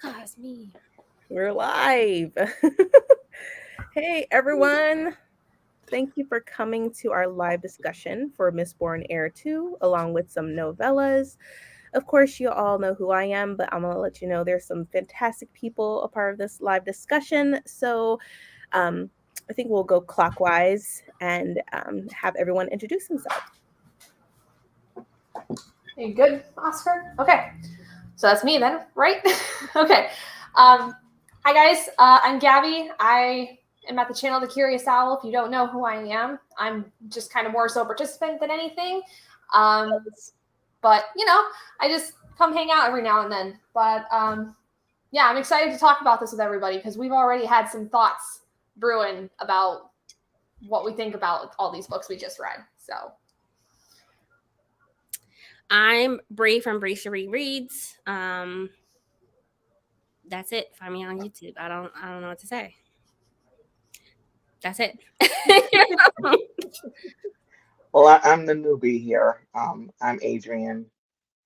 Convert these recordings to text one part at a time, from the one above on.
God, it's me. We're live. Hey, everyone. Thank you for coming to our live discussion for Mistborn Era 2, along with some novellas. Of course, you all know who I am, but I'm going to let you know there's some fantastic people a part of this live discussion. So um, I think we'll go clockwise and have everyone introduce themselves. Are you good, Oscar? Okay. So that's me then, right? Okay. Hi, guys. I'm Gabby. I am at the channel TheCuriousOwl. If you don't know who I am, I'm just kind of more so participant than anything. But, I just come hang out every now and then. But, yeah, I'm excited to talk about this with everybody because we've already had some thoughts brewing about what we think about all these books we just read. So I'm Bree from Sharee Reads. That's it. Find me on YouTube. I don't know what to say. That's it. Well, I'm the newbie here. I'm Adrian,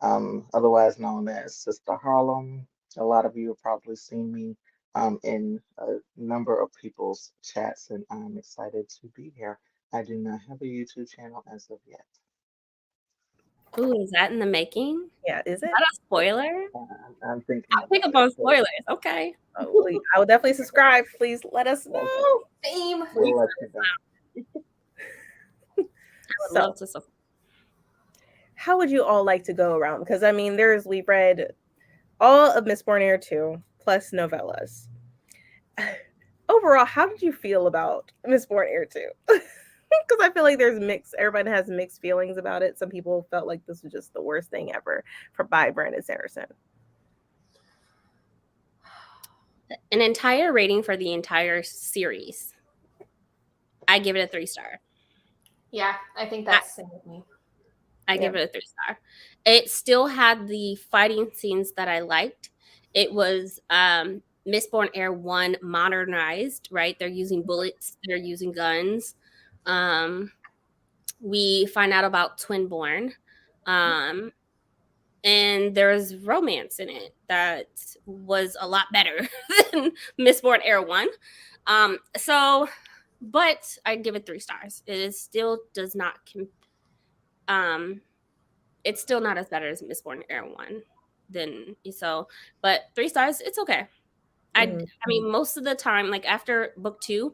otherwise known as Sistaharlem. A lot of you have probably seen me in a number of people's chats, and I'm excited to be here. I do not have a YouTube channel as of yet. Ooh, is that in the making? Yeah, is it? Is that a spoiler? I'm thinking. I'll pick up on spoilers. Okay. Oh, I will definitely subscribe. Please let us know. same. We'll let you know. I would love to support. How would you all like to go around? Because I mean, we've read all of Mistborn Era 2 plus novellas. Overall, how did you feel about Mistborn Era 2? Because I feel like everybody has mixed feelings about it. Some people felt like this was just the worst thing ever by Brandon Sanderson. An entire rating for the entire series. I give it a 3-star. Yeah, I think that's the same with me. I give it a 3-star. It still had the fighting scenes that I liked. It was Mistborn Era 1 modernized, right? They're using bullets, they're using guns. We find out about Twinborn. And there's romance in it that was a lot better than Mistborn Era 1. But I'd give it 3 stars. It still does not it's still not as better as Mistborn Era 1. But 3 stars, it's okay. I mean, most of the time, like after book 2,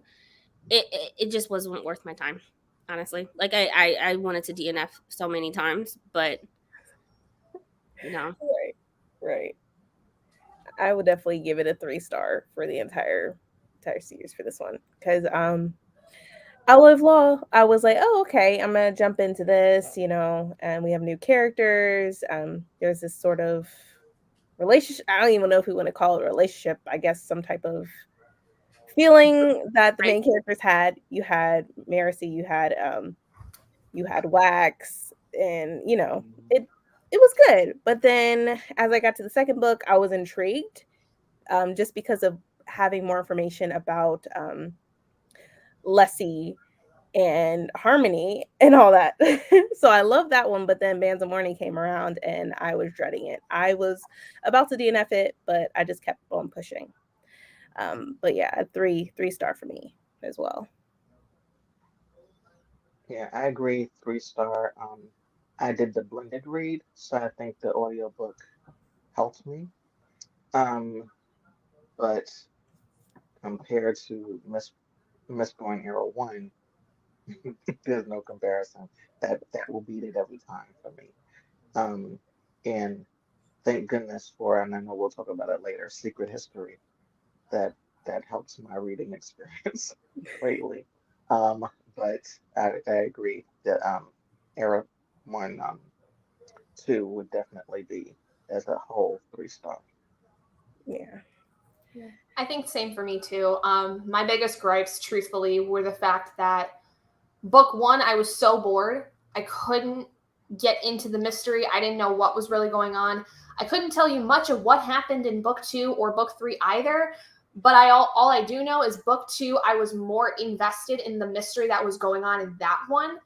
it just wasn't worth my time, honestly. Like I wanted to DNF so many times, but no. Right. I would definitely give it a 3-star for the entire series for this one. Because I love law. I was like, oh, okay, I'm gonna jump into this, and we have new characters. There's this sort of relationship. I don't even know if we want to call it a relationship. I guess some type of feeling that the main characters had. You had Marcy, you had Wax, and it was good. But then as I got to the second book, I was intrigued, just because of having more information about Lessie and Harmony and all that. So I love that one, but then Bands of Morning came around and I was dreading it. I was about to DNF it, but I just kept on pushing. But yeah, a 3-star for me as well. Yeah, I agree. 3-star. I did the blended read, so I think the audiobook helped me. But compared to Mistborn Era 1, there's no comparison. That will beat it every time for me. And thank goodness for, and I know we'll talk about it later, Secret History. That helps my reading experience greatly. But I agree that Era 1, 2 would definitely be as a whole 3-star. Yeah. I think same for me too. My biggest gripes, truthfully, were the fact that book 1, I was so bored. I couldn't get into the mystery. I didn't know what was really going on. I couldn't tell you much of what happened in book 2 or book 3 either. But all I do know is book 2, I was more invested in the mystery that was going on in that one.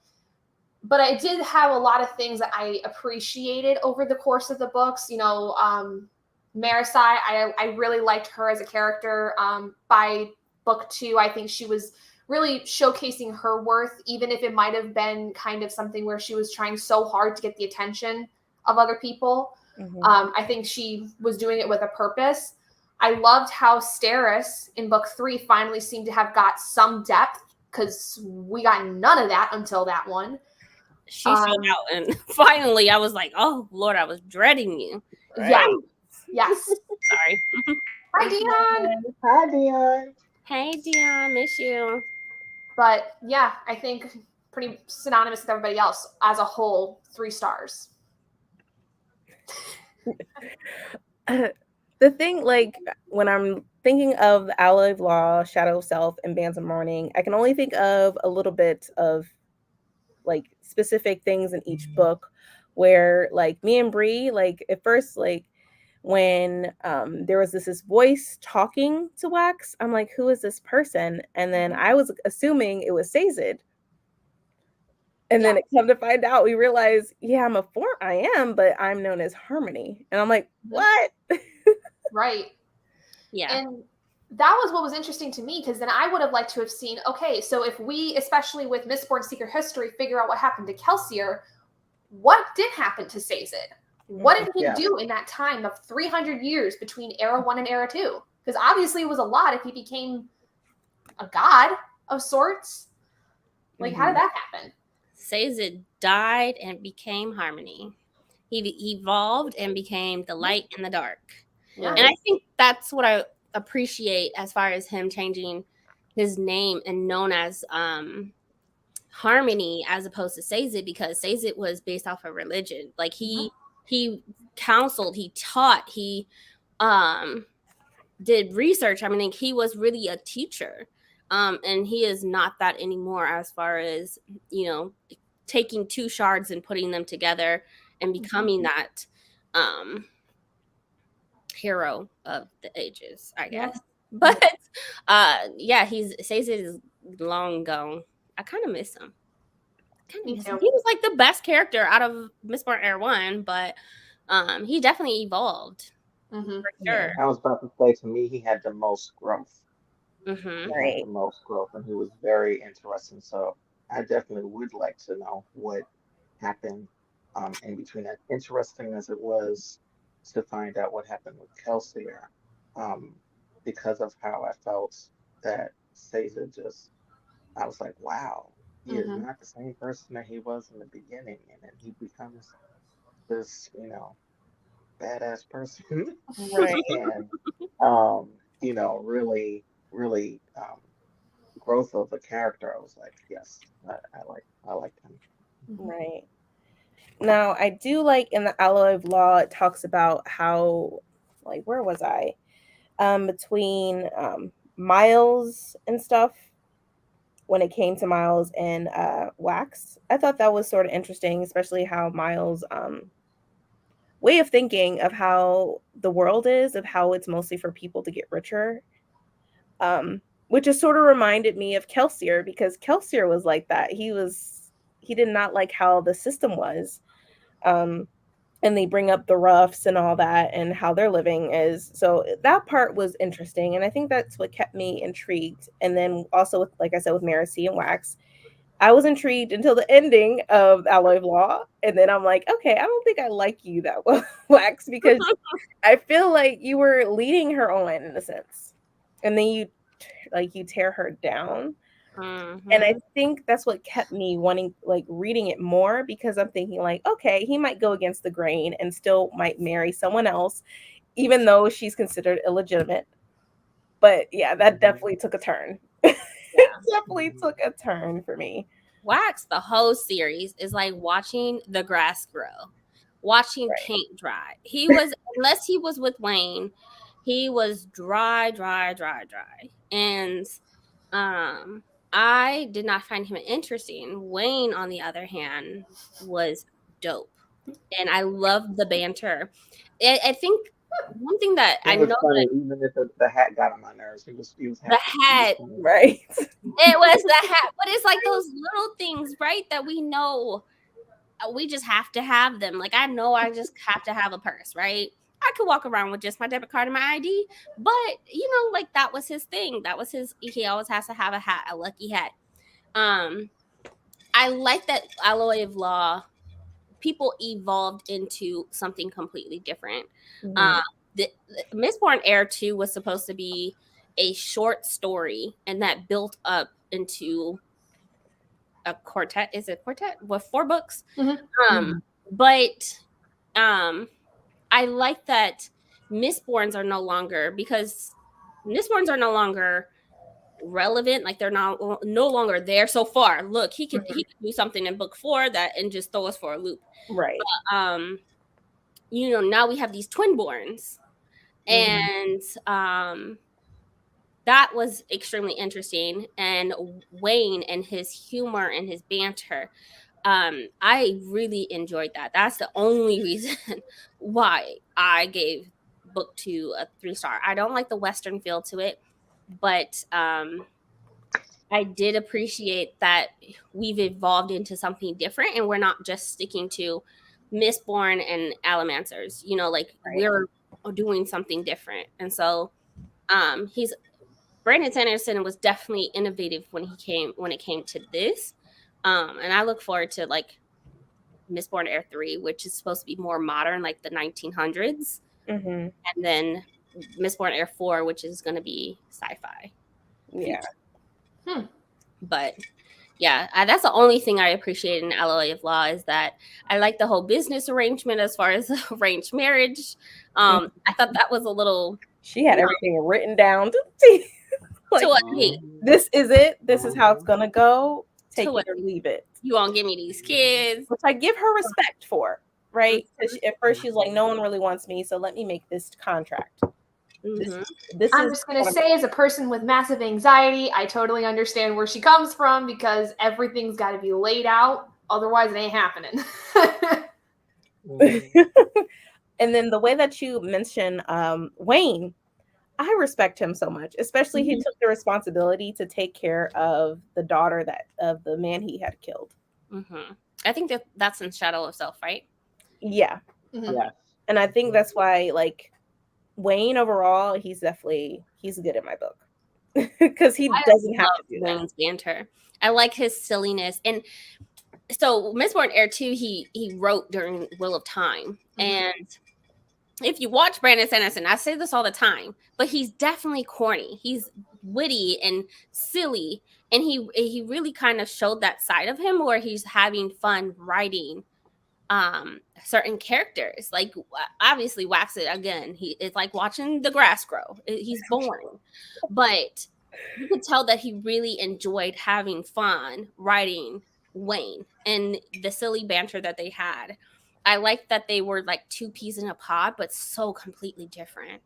But I did have a lot of things that I appreciated over the course of the books. Marisai, I really liked her as a character. By book 2, I think she was really showcasing her worth, even if it might have been kind of something where she was trying so hard to get the attention of other people. I think she was doing it with a purpose. I loved how Steris in book 3 finally seemed to have got some depth, because we got none of that until that one. She showed out, and finally I was like, oh Lord, I was dreading you. Yeah. Yes. Sorry. Hi, Dion. Hi, Dion. Hey, Dion, miss you. But yeah, I think pretty synonymous with everybody else as a whole, 3 stars. The thing, like, when I'm thinking of the Alloy of Law, Shadow of Self, and Bands of Mourning, I can only think of a little bit of like specific things in each book where, like, me and Bree, like, at first, like, when there was this voice talking to Wax, I'm like, who is this person? And then I was assuming it was Sazed. And then it come to find out, we realize, yeah, I am, but I'm known as Harmony. And I'm like, what? Right. Yeah. And that was what was interesting to me, because then I would have liked to have seen, okay, so if we, especially with Mistborn Secret History, figure out what happened to Kelsier, what did happen to Sazed? What did he do in that time of 300 years between Era 1 and Era 2? Because obviously it was a lot if he became a god of sorts. Like, how did that happen? Sazed died and became Harmony. He evolved and became the light in the dark. Yeah. And I think that's what I appreciate as far as him changing his name and known as Harmony as opposed to Sazed, because Sazed was based off of religion. Like he counseled, he taught, he did research. I mean, like, he was really a teacher. And he is not that anymore, as far as, you know, taking 2 shards and putting them together and becoming that hero of the ages, I guess. But yeah, Sazed is long gone. I kind of miss him. Me too. He was like the best character out of Mistborn Era 1, but he definitely evolved. For sure. I was about to say, to me, he had the most growth. Mm-hmm. He had the most growth, and he was very interesting. So I definitely would like to know what happened in between that. Interesting as it was to find out what happened with Kelsier, because of how I felt that Sazed just, I was like, wow, he is not the same person that he was in the beginning, and then he becomes this, you know, badass person. Right. And you know, really growth of the character. I was like, yes, I like him. Right. Now, I do like in the Alloy of Law, it talks about how, like, where was I? Between Miles and stuff, when it came to Miles and Wax. I thought that was sort of interesting, especially how Miles' way of thinking of how the world is, of how it's mostly for people to get richer. Which just sort of reminded me of Kelsier, because Kelsier was like that. He did not like how the system was. And they bring up the roughs and all that and how their living is. So that part was interesting. And I think that's what kept me intrigued. And then also, with, like I said, with Marcy and Wax, I was intrigued until the ending of Alloy of Law. And then I'm like, okay, I don't think I like you that well, Wax, because I feel like you were leading her on in a sense. And then you tear her down. And I think that's what kept me wanting, like, reading it more, because I'm thinking, like, okay, he might go against the grain and still might marry someone else, even though she's considered illegitimate. But yeah, that definitely took a turn. It definitely took a turn for me. Wax, the whole series, is like watching the grass grow, watching paint dry. He was, unless he was with Wayne, he was dry. And I did not find him interesting. Wayne, on the other hand, was dope. And I loved the banter. I think one thing that I know, funny, even if the hat got on my nerves, he was the hat, right? It was the hat, but it's like those little things, right? That we know we just have to have them. Like, I know I just have to have a purse, right? I could walk around with just my debit card and my ID. But, like that was his thing. That was he always has to have a hat, a lucky hat. I like that Alloy of Law, people evolved into something completely different. The Mistborn Era 2 was supposed to be a short story, and that built up into a quartet. Is it quartet with 4 books? But I like that Mistborns are no longer relevant. Like they're no longer there so far. Look, he could do something in book 4 and just throw us for a loop. Right. But, now we have these twinborns, and that was extremely interesting. And Wayne and his humor and his banter, I really enjoyed that. That's the only reason why I gave book 2 a 3-star. I don't like the Western feel to it, but I did appreciate that we've evolved into something different, and we're not just sticking to Mistborn and Allomancers. We're doing something different. And so Brandon Sanderson was definitely innovative when it came to this. And I look forward to like Mistborn Era 3, which is supposed to be more modern, like the 1900s. And then Mistborn Era 4, which is going to be sci-fi. Yeah. But yeah, that's the only thing I appreciate in Alloy of Law, is that I like the whole business arrangement as far as arranged marriage. I thought that was a little... She had everything written down. This is it. This is how it's going to go. Take it or leave it. You won't give me these kids. Which I give her respect for, right? Because at first she's like, no one really wants me, so let me make this contract. I'm just going to say, as a person with massive anxiety, I totally understand where she comes from, because everything's got to be laid out. Otherwise, it ain't happening. And then the way that you mention Wayne, I respect him so much. Especially he took the responsibility to take care of the daughter of the man he had killed. I think that's in Shadow of Self, right? Yeah. Yeah. And I think that's why, like, Wayne overall, he's good in my book. Because he doesn't have to do Wayne's banter. I like his silliness. And so Mistborn Era 2, he wrote during Wheel of Time. And if you watch Brandon Sanderson, I say this all the time, but he's definitely corny. He's witty and silly. And he really kind of showed that side of him where he's having fun writing certain characters. Like, obviously Waxit, again, it's like watching the grass grow. He's boring, but you could tell that he really enjoyed having fun writing Wayne and the silly banter that they had. I like that they were like 2 peas in a pod, but so completely different.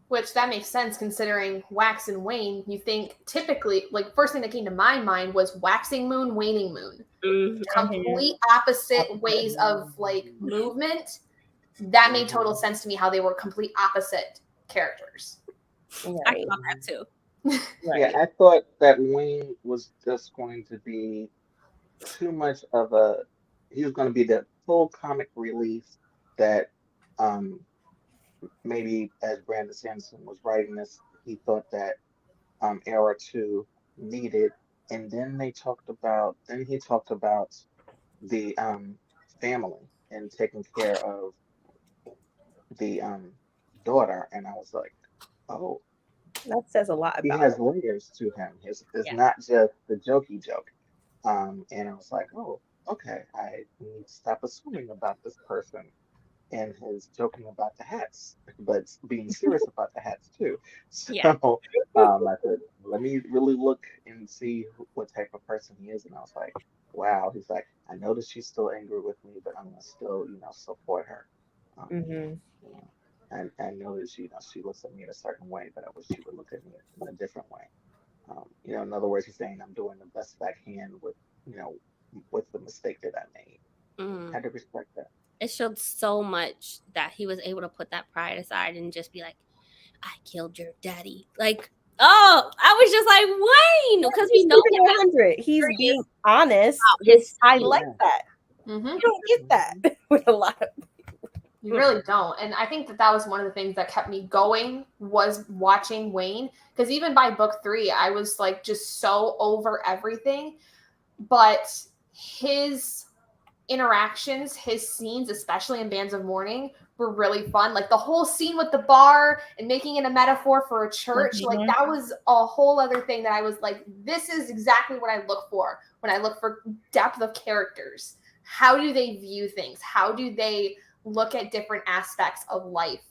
Which that makes sense, considering Wax and Wane. You think typically, like, first thing that came to my mind was waxing moon, waning moon. Complete opposite ways of like movement. That made total sense to me, how they were complete opposite characters. I thought that too. Yeah, I thought that Wayne was just going to be too much of he was going to be the full comic relief that maybe as Brandon Sanderson was writing this, he thought that Era 2 needed. And then he talked about the family and taking care of the daughter. And I was like, oh, that says a lot about he has layers to him. It's not just the jokey joke. And I was like, oh, okay, I need to stop assuming about this person and his joking about the hats, but being serious about the hats too. So I said, let me really look and see what type of person he is. And I was like, wow. He's like, I know that she's still angry with me, but I'm gonna still, support her. And I know that she looks at me in a certain way, but I wish she would look at me in a different way. In other words, he's saying I'm doing the best that I can with the mistake that I made. I had to respect that. It showed so much that he was able to put that pride aside and just be like, I killed your daddy. Like, oh, I was just like, Wayne, because we know him. He's being honest. I like that. You don't get that with a lot of You really don't. And I think that was one of the things that kept me going was watching Wayne. Because even by book 3, I was like just so over everything. But his interactions, his scenes, especially in Bands of Mourning, were really fun. Like the whole scene with the bar and making it a metaphor for a church, like that was a whole other thing that I was like, this is exactly what I look for when I look for depth of characters. How do they view things? How do they look at different aspects of life?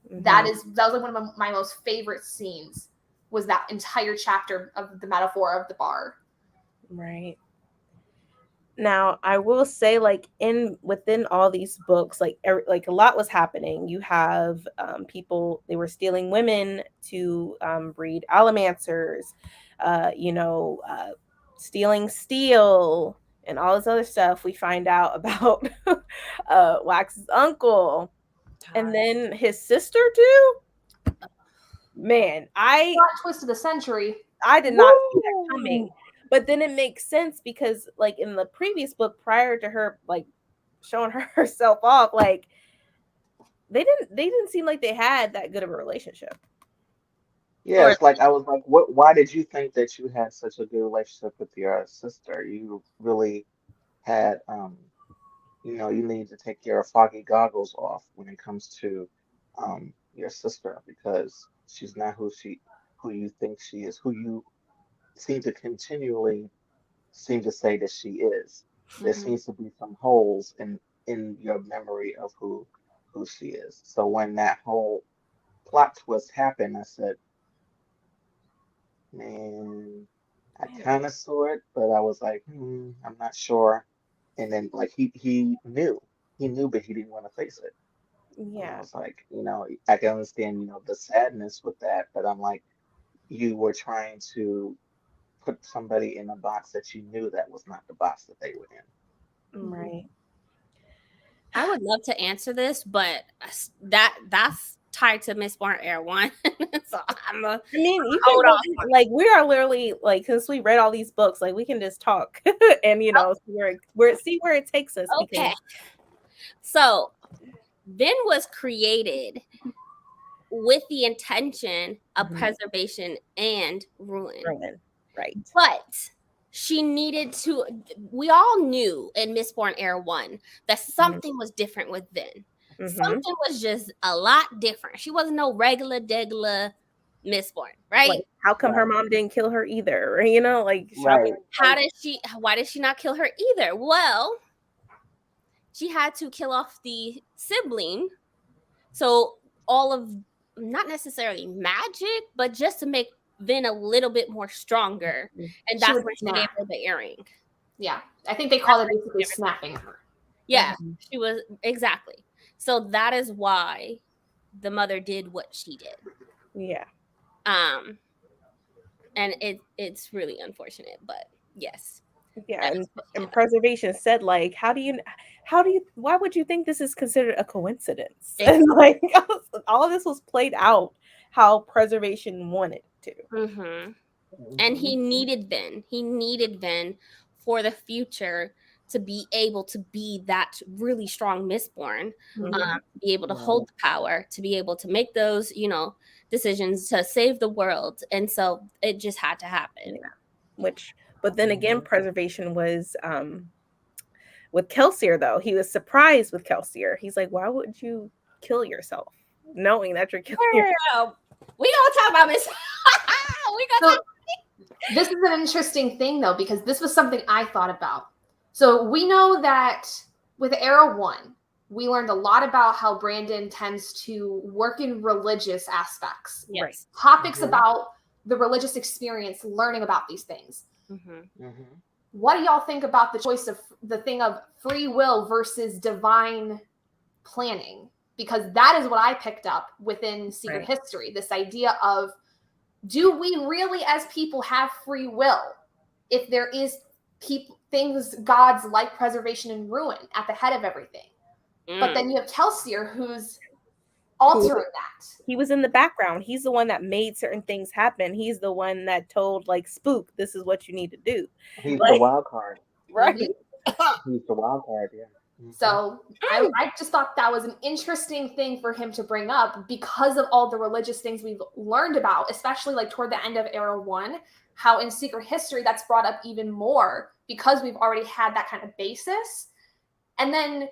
That was like one of my most favorite scenes, was that entire chapter of the metaphor of the bar. Right. Now, I will say, like within all these books, like a lot was happening. You have people, they were stealing women to breed allomancers, stealing steel and all this other stuff. We find out about Wax's uncle, and then his sister too. Man, Plot twist of the century. I did not see that coming. But then it makes sense because, like, in the previous book, prior to her, like, showing herself off, like, they didn't seem like they had that good of a relationship. Yeah, it's like I was like, why did you think that you had such a good relationship with your sister? You really had, you need to take your foggy goggles off when it comes to your sister, because she's not who you think she is, who you seem to continually seem to say that she is. There seems to be some holes in your memory of who she is. So when that whole plot twist happened, I said, man, I kind of saw it, but I was like, I'm not sure. And then like he knew, but he didn't want to face it. And I was like, I can understand, the sadness with that, but I'm like, you were trying to put somebody in a box that you knew that was not the box that they were in. Right. I would love to answer this, but that's tied to Mistborn Era 1. So you can go, like, we are literally, like, since we read all these books, like, we can just talk and see where it takes us. Okay. So Vin was created with the intention of preservation and ruin. Right. But she needed to, we all knew in Mistborn Era 1 that something was different with Vin. Something was just a lot different. She wasn't no regular Mistborn, right? Like, how come her mom didn't kill her either? Like, right. Why did she not kill her either? Well, she had to kill off the sibling. So all of, not necessarily magic, but just to make Vin a little bit more stronger. And that's when she gave her the earring. Yeah. I think they called it basically snapping her. Yeah. She was, exactly. So that is why the mother did what she did. Yeah. And it's really unfortunate, but yes. Yeah, and preservation said, like, why would you think this is considered a coincidence? And like all of this was played out how preservation wanted to. And he needed Vin for the future to be able to be that really strong Mistborn, be able to hold the power, to be able to make those, decisions to save the world. And so it just had to happen. Yeah. But then again, preservation was with Kelsier, though. He was surprised with Kelsier. He's like, why would you kill yourself knowing that you're killing yourself? We gonna talk about this. This is an interesting thing, though, because this was something I thought about. So we know that with Era 1, we learned a lot about how Brandon tends to work in religious aspects. Yes. Topics about the religious experience, learning about these things. What do y'all think about the choice of the thing of free will versus divine planning? Because that is what I picked up within Secret History. This idea of, do we really as people have free will if there is things, gods like preservation and ruin at the head of everything? But then you have Kelsier who's altering that. He was in the background. He's the one that made certain things happen. He's the one that told, like, Spook, this is what you need to do. He's the wild card. Right. He's the wild card, yeah. So I just thought that was an interesting thing for him to bring up because of all the religious things we've learned about, especially like toward the end of Era 1, how in Secret History that's brought up even more because we've already had that kind of basis. And then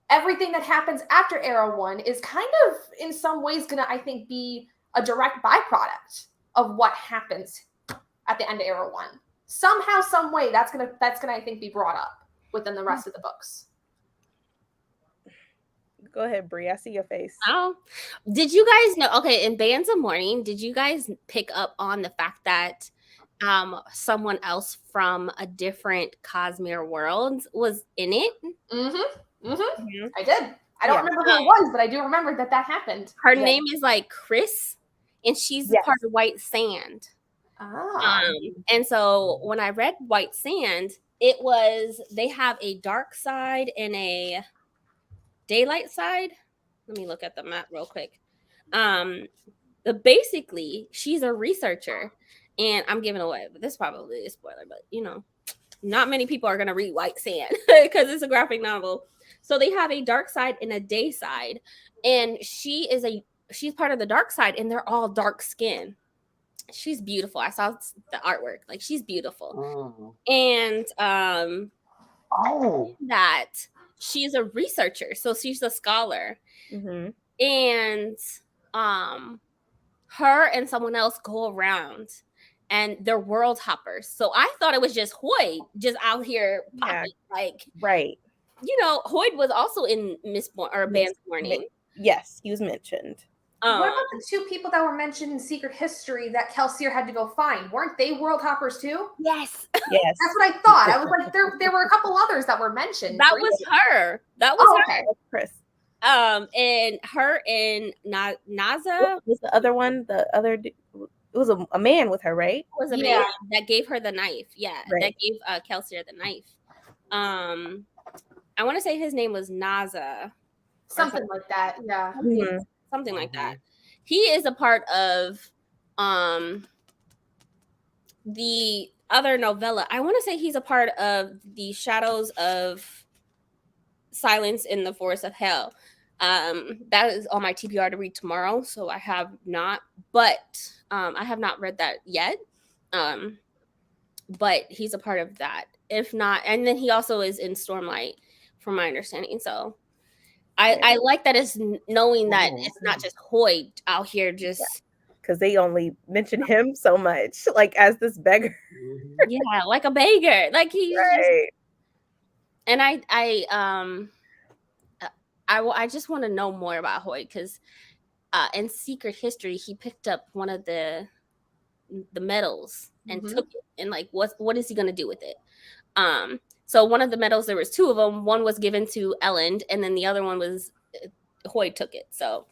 everything that happens after Era 1 is kind of in some ways going to, I think, be a direct byproduct of what happens at the end of Era 1. Somehow, some way, that's gonna I think be brought up within the rest of the books. Go ahead, Bree. I see your face. Oh, did you guys know? Okay, in Bands of Mourning, did you guys pick up on the fact that someone else from a different Cosmere world was in it? I did. I don't remember who it was, but I do remember that happened. Her name is like Chris, and she's part of White Sand. And so when I read White Sand, it was they have a dark side and a daylight side. Let me look at the map real quick. But basically, she's a researcher, and I'm giving away, but this is probably a spoiler, but you know, not many people are gonna read White Sand because it's a graphic novel. So they have a dark side and a day side, and she's part of the dark side, and they're all dark skin. She's beautiful. I saw the artwork. Like, she's beautiful. And that she's a researcher, so she's a scholar. And her and someone else go around, and they're world hoppers. So I thought it was just Hoyd just out here popping, you know, Hoyd was also in Mistborn or Bands of Mourning. Yes, he was mentioned. What about the two people that were mentioned in Secret History that Kelsier had to go find? Weren't they world hoppers too? Yes. Yes. That's what I thought. I was like, there were a couple others that were mentioned. That was her. That was her. Okay. Chris. And her and Naza. What was the other one? The other, it was a man with her, right? It was a man that gave her the knife. Yeah, that gave Kelsier the knife. I want to say his name was Naza. Something like that. Yeah. Something like that. He is a part of the other novella. I want to say he's a part of the Shadows of Silence in the Forest of Hell. That is on my TBR to read tomorrow, so I have not. But I have not read that yet. But he's a part of that. If not, and then he also is in Stormlight, from my understanding. So I like that it's knowing that it's not just Hoyd out here just because they only mention him so much, like as this beggar. Yeah, like a beggar, like he's just, and I just want to know more about Hoyd because in Secret History he picked up one of the medals and took it, and like what is he gonna do with it? So one of the medals, there was two of them. One was given to Elend, and then the other one was Hoyd took it. So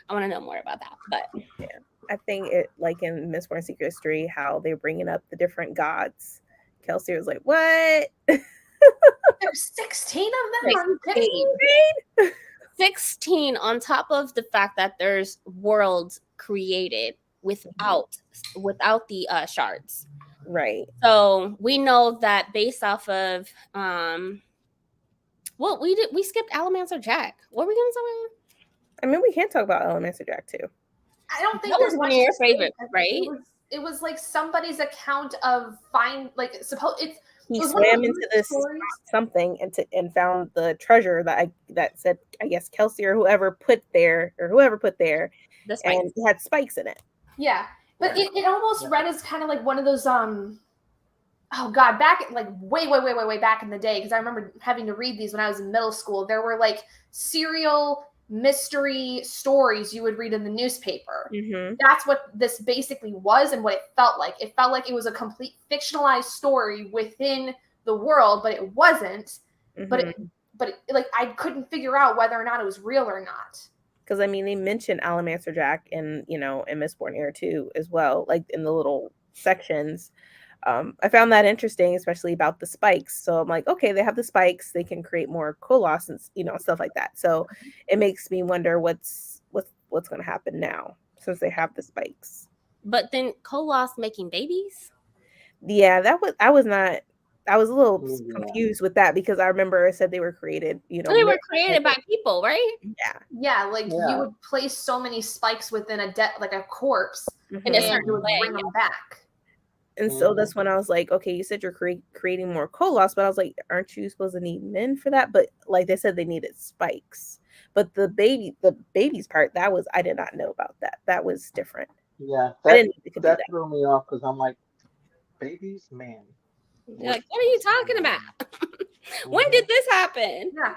I want to know more about that. But yeah, I think it, like in Mistborn Secret History, how they're bringing up the different gods. Kelsier was like, "What? There's 16 of them. 16 on top of the fact that there's worlds created without the shards." Right. So we know that based off of well, we skipped Allomancer Jack. What were we gonna talk about? I mean, we can talk about Allomancer Jack too. I don't think that was one of your favorites, right? It was like somebody's account of he swam into this something and found the treasure that said, I guess, Kelsier or whoever put there, the spikes. And it had spikes in it. Yeah. But it almost read as kind of like one of those, oh God, back like way back in the day, because I remember having to read these when I was in middle school. There were like serial mystery stories you would read in the newspaper. That's what this basically was and what it felt like. It felt like it was a complete fictionalized story within the world, but it wasn't. But it like I couldn't figure out whether or not it was real or not. Because I mean, they mentioned Allomancer Jack in Mistborn Era 2 as well, like in the little sections. I found that interesting, especially about the spikes. So I'm like, okay, they have the spikes, they can create more Koloss and stuff like that. So it makes me wonder what's going to happen now since they have the spikes. But then Koloss making babies? Yeah, I I was a little confused with that because I remember it said they were created, they were created by people, right? Yeah, like you would place so many spikes within a like a corpse, in a certain you would way, bring them back. And so that's when I was like, okay, you said you're creating more Koloss, but I was like, aren't you supposed to need men for that? But like they said, they needed spikes. But the baby's part, I did not know about that. That was different. Yeah, that threw me off because I'm like, babies, man. You're like, what are you talking about? When did this happen? Yeah.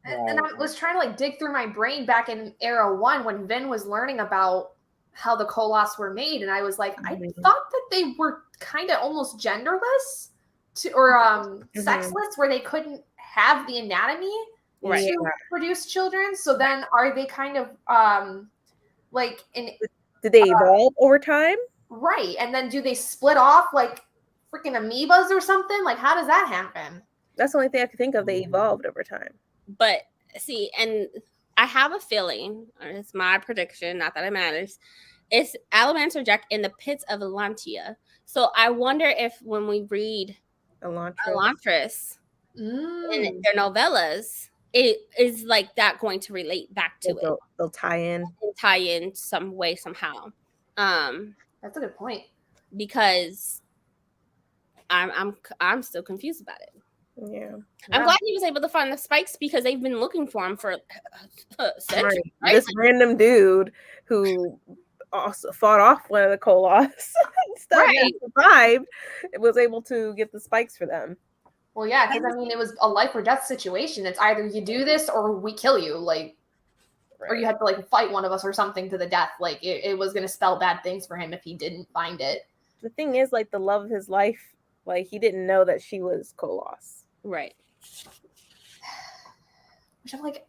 And I was trying to like dig through my brain back in Era 1 when Vin was learning about how the Koloss were made, and I was like, I thought that they were kind of almost genderless or sexless, where they couldn't have the anatomy to produce children. So then are they kind of like did they evolve over time? Right. And then do they split off like freaking amoebas or something? Like, how does that happen? That's the only thing I could think of. They evolved over time. But see, and I have a feeling, or it's my prediction, not that it matters, it's Alabama's Jack in the pits of Atlantia. So I wonder if when we read Elantris in their novellas, it is like that going to relate back to it. They'll tie in some way somehow. That's a good point. Because I'm still confused about it. Yeah. I'm glad he was able to find the spikes because they've been looking for him for centuries. Right? This random dude who also fought off one of the Koloss and survived, was able to get the spikes for them. Well, yeah, because I mean, it was a life or death situation. It's either you do this or we kill you, like, or you have to like fight one of us or something to the death. Like, it was going to spell bad things for him if he didn't find it. The thing is, like, the love of his life, like, he didn't know that she was Koloss. Right. Which I'm like,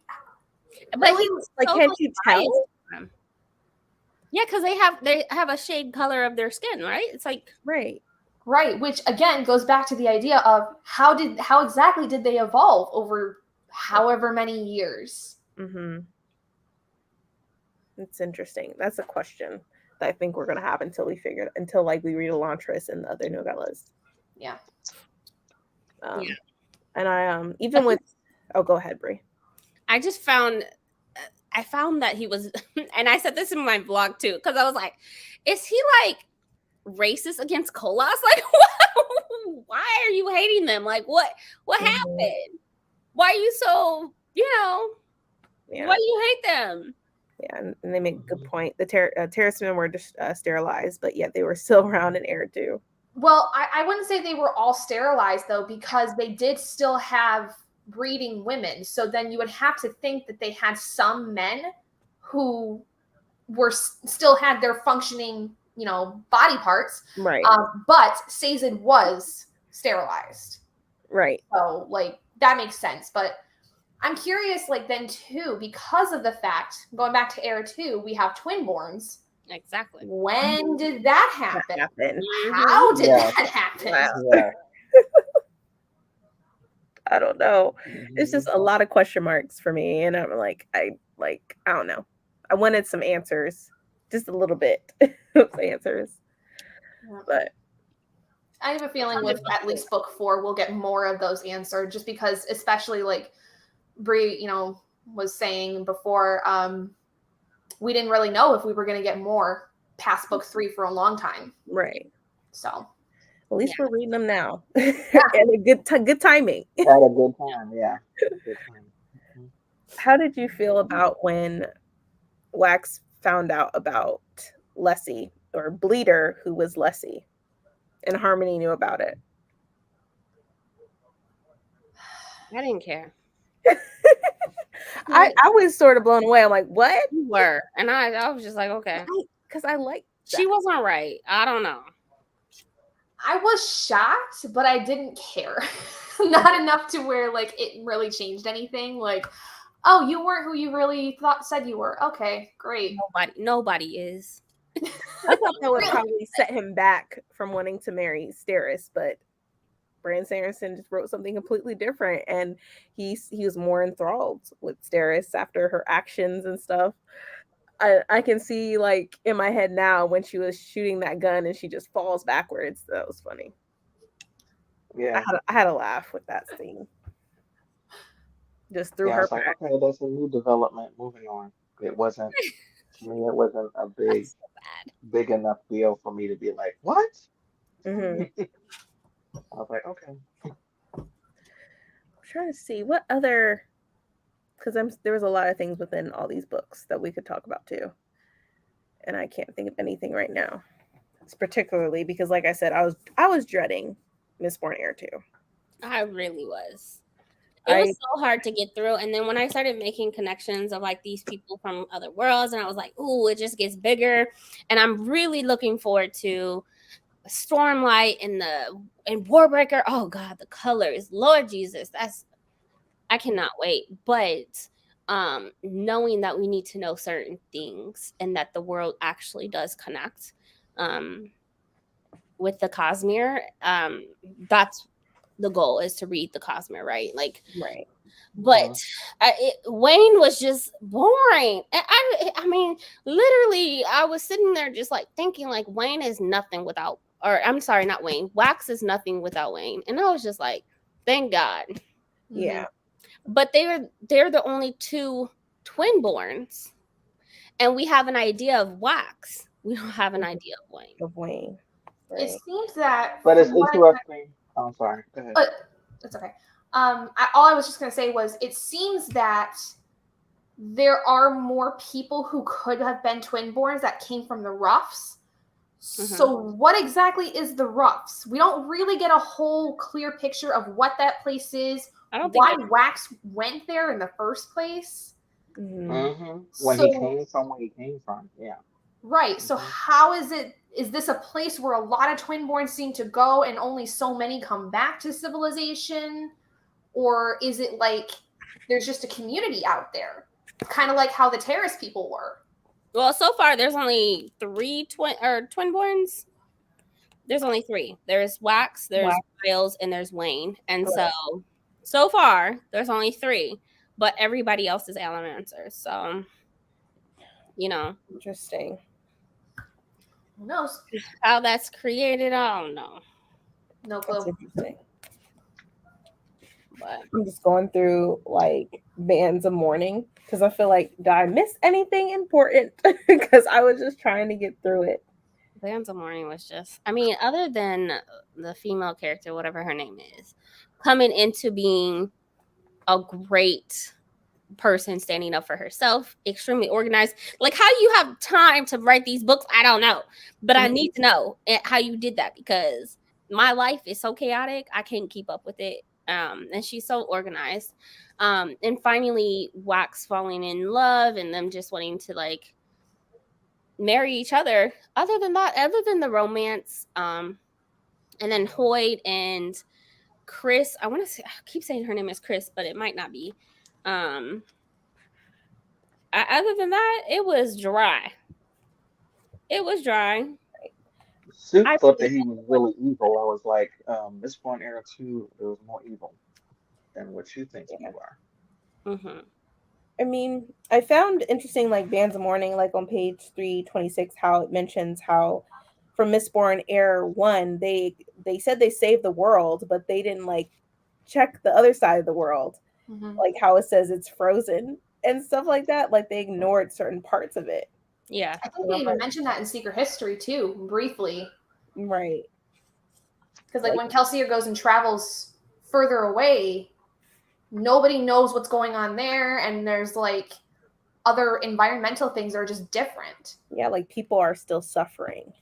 but he was like, can't you tell? Yeah, because they have a shade color of their skin, right? It's like right, which again goes back to the idea of how exactly did they evolve over however many years? It's interesting. That's a question that I think we're gonna have until we read Elantris and the other novellas. Yeah. And I even with go ahead, Bree. I found that he was, and I said this in my blog too, because I was like, is he like racist against Koloss? Like, why are you hating them? Like, what happened? Why are you so, why do you hate them? Yeah, and they make a good point. The terroristmen were just sterilized, but yet they were still around in Era 2. Well, I wouldn't say they were all sterilized, though, because they did still have breeding women. So then you would have to think that they had some men who were still had their functioning, body parts. Right. But Sazed was sterilized. Right. So, like, that makes sense. But I'm curious, like, then, too, because of the fact, going back to Era 2, we have twinborns. Exactly. When did that happen? How did that happen? Wow. Yeah. I don't know. It's just a lot of question marks for me, and I'm like, I don't know. I wanted some answers, just a little bit of answers, but I have a feeling with at least book 4, we'll get more of those answered, just because, especially like Bree, was saying before, we didn't really know if we were going to get more past book 3 for a long time. Right. So at least we're reading them now. And a good timing. At a good time, yeah. Good time. How did you feel about when Wax found out about Lessie, or Bleeder, who was Lessie, and Harmony knew about it? I didn't care. I was sort of blown away. I'm like, what? You were. And I was just like, okay. Because I like that. She wasn't right. I don't know. I was shocked, but I didn't care. Not enough to where, like, it really changed anything. Like, oh, you weren't who you really said you were. Okay, great. Nobody is. I thought that would probably set him back from wanting to marry Steris, but Brandon Sanderson just wrote something completely different, and he was more enthralled with Steris after her actions and stuff. I can see, like, in my head now when she was shooting that gun and she just falls backwards. That was funny. Yeah. I had a laugh with that scene. Just threw Yeah, I her was like, back. okay, that's a new development. Moving on. It wasn't to me. It wasn't a That's so bad. big enough deal for me to be like, what? Mm-hmm. I was like, okay. I'm trying to see what other, because there was a lot of things within all these books that we could talk about too, and I can't think of anything right now. It's particularly because, like I said, I was dreading Mistborn Era 2. I really was. It was so hard to get through. And then when I started making connections of like these people from other worlds, and I was like, ooh, it just gets bigger. And I'm really looking forward to Stormlight and Warbreaker. Oh God, the colors. Lord Jesus. I cannot wait. But knowing that we need to know certain things and that the world actually does connect with the Cosmere, that's the goal, is to read the Cosmere, right? Like, Right. but Wayne was just boring. I mean, literally, I was sitting there just like thinking, like, Wayne is nothing without, or I'm sorry, not Wayne. Wax is nothing without Wayne, and I was just like, thank God. Yeah. But they're the only two twinborns, and we have an idea of Wax. We don't have an idea of Wayne. Of Wayne. Right. It seems that, But it's interesting. I'm sorry. Go ahead. It's okay. All I was just going to say was, it seems that there are more people who could have been twinborns that came from the Roughs. So what exactly is the Roughs? We don't really get a whole clear picture of what that place is. I don't think why Wax went there in the first place. When So, he came from where he came from, yeah. Right. So how is it? Is this a place where a lot of twinborns seem to go and only so many come back to civilization? Or is it like there's just a community out there? Kind of like how the Terrace people were. Well, so far there's only three twinborns. There's only three. There's Wax, there's Miles, and there's Wayne. And so far there's only three, but everybody else is Alamancers. So, Interesting. Who knows? How that's created, I don't know. No clue. That's interesting. But I'm just going through like bands of mourning because I feel like, did I miss anything important? Because I was just trying to get through it. Bands of Mourning was just, I mean, other than the female character, whatever her name is, coming into being a great person, standing up for herself, extremely organized. Like, how you have time to write these books, I don't know. But I need to know how you did that, because my life is so chaotic, I can't keep up with it. And she's so organized. And finally, Wax falling in love and them just wanting to like marry each other. Other than that, other than the romance, and then Hoyt and Chris, I keep saying her name is Chris, but it might not be. Other than that, it was dry. It was dry. Sue thought that he was really evil. I was like, Mistborn Era 2, it was more evil than what you think you are. I mean, I found interesting, like, Bands of Mourning, like on page 326, how it mentions how from Mistborn Era 1, they said they saved the world, but they didn't like check the other side of the world, like how it says it's frozen and stuff like that. Like they ignored certain parts of it. Yeah, I think they even mentioned that in Secret History too, briefly. Right. Because like when Kelsier goes and travels further away, nobody knows what's going on there, and there's like other environmental things that are just different. Yeah, like people are still suffering.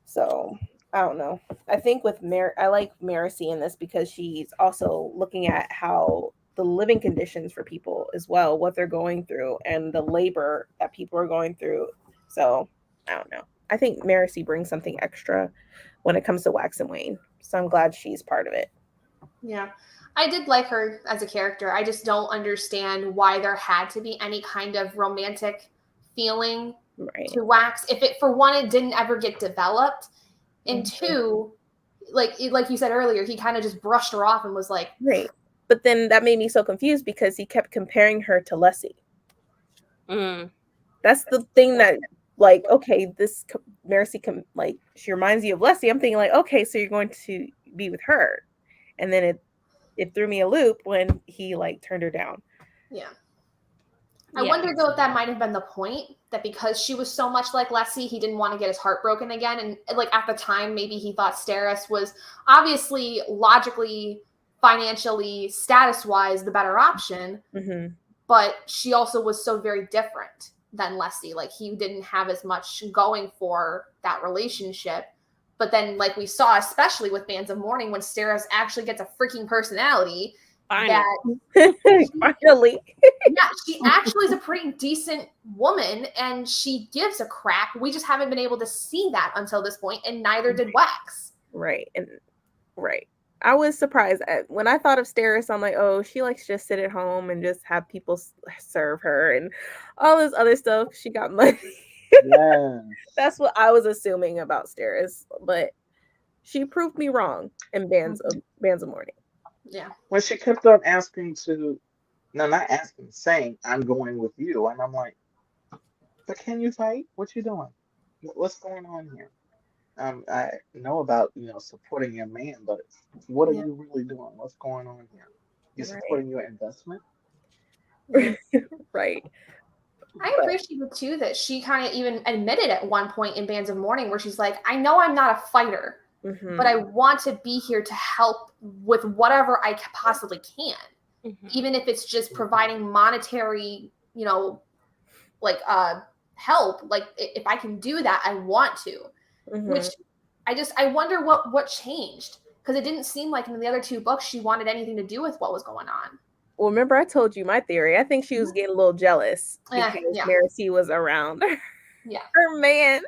So I don't know. I think with I like Marcy in this because she's also looking at how the living conditions for people as well, what they're going through, and the labor that people are going through. So I don't know. I think Marcy brings something extra when it comes to Wax and Wayne. So I'm glad she's part of it. Yeah. I did like her as a character. I just don't understand why there had to be any kind of romantic feeling to Wax. If it, for one, it didn't ever get developed, and two, like you said earlier, he kind of just brushed her off and was like, right. But then that made me so confused because he kept comparing her to Leslie. That's the thing that like, okay, this Mercy, like, she reminds you of Leslie. I'm thinking like, okay, so you're going to be with her, and then it threw me a loop when he like turned her down. Yeah. I wonder though if that might have been the point, that because she was so much like Leslie, he didn't want to get his heart broken again. And like at the time, maybe he thought Steris was obviously logically, financially, status-wise the better option. Mm-hmm. But she also was so very different than Leslie. Like he didn't have as much going for that relationship. But then like we saw, especially with Bands of Mourning, when Steris actually gets a freaking personality, Finally. Yeah, she actually is a pretty decent woman and she gives a crap. We just haven't been able to see that until this point, and neither did Wax. Right. And right. I was surprised when I thought of Steris. I'm like, oh, she likes to just sit at home and just have people serve her and all this other stuff. She got money. Yeah. That's what I was assuming about Steris, but she proved me wrong in Bands of Mourning. Yeah. When she kept on asking not asking, saying, I'm going with you. And I'm like, but can you fight? What you doing? What's going on here? I know about, supporting your man, but what are you really doing? What's going on here? You're supporting your investment? Right. I appreciate it too that she kind of even admitted at one point in Bands of Mourning where she's like, I know I'm not a fighter, but I want to be here to help with whatever I possibly can. Even if it's just providing monetary, help. Like if I can do that, I want to. Which I wonder what changed, because it didn't seem like in the other two books she wanted anything to do with what was going on. Well, remember I told you my theory. I think she was getting a little jealous because Mercy was around her man.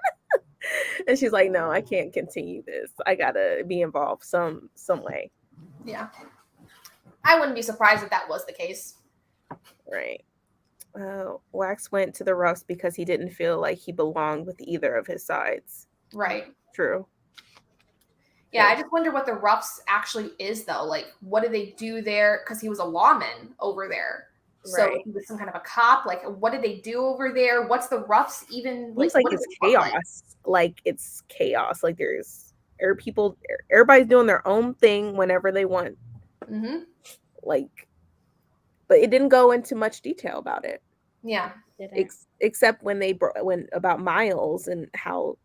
And she's like, no, I can't continue this. I gotta be involved some way. Yeah. I wouldn't be surprised if that was the case. Right. Wax went to the Roughs because he didn't feel like he belonged with either of his sides. Right. True. Yeah, I just wonder what the Roughs actually is, though. Like, what do they do there? Because he was a lawman over there. So he was some kind of a cop. Like, what did they do over there? What's the Roughs even? Like it's chaos. Like it's chaos. Like everybody's doing their own thing whenever they want. Like, but it didn't go into much detail about it. Yeah. Except when about Miles and how,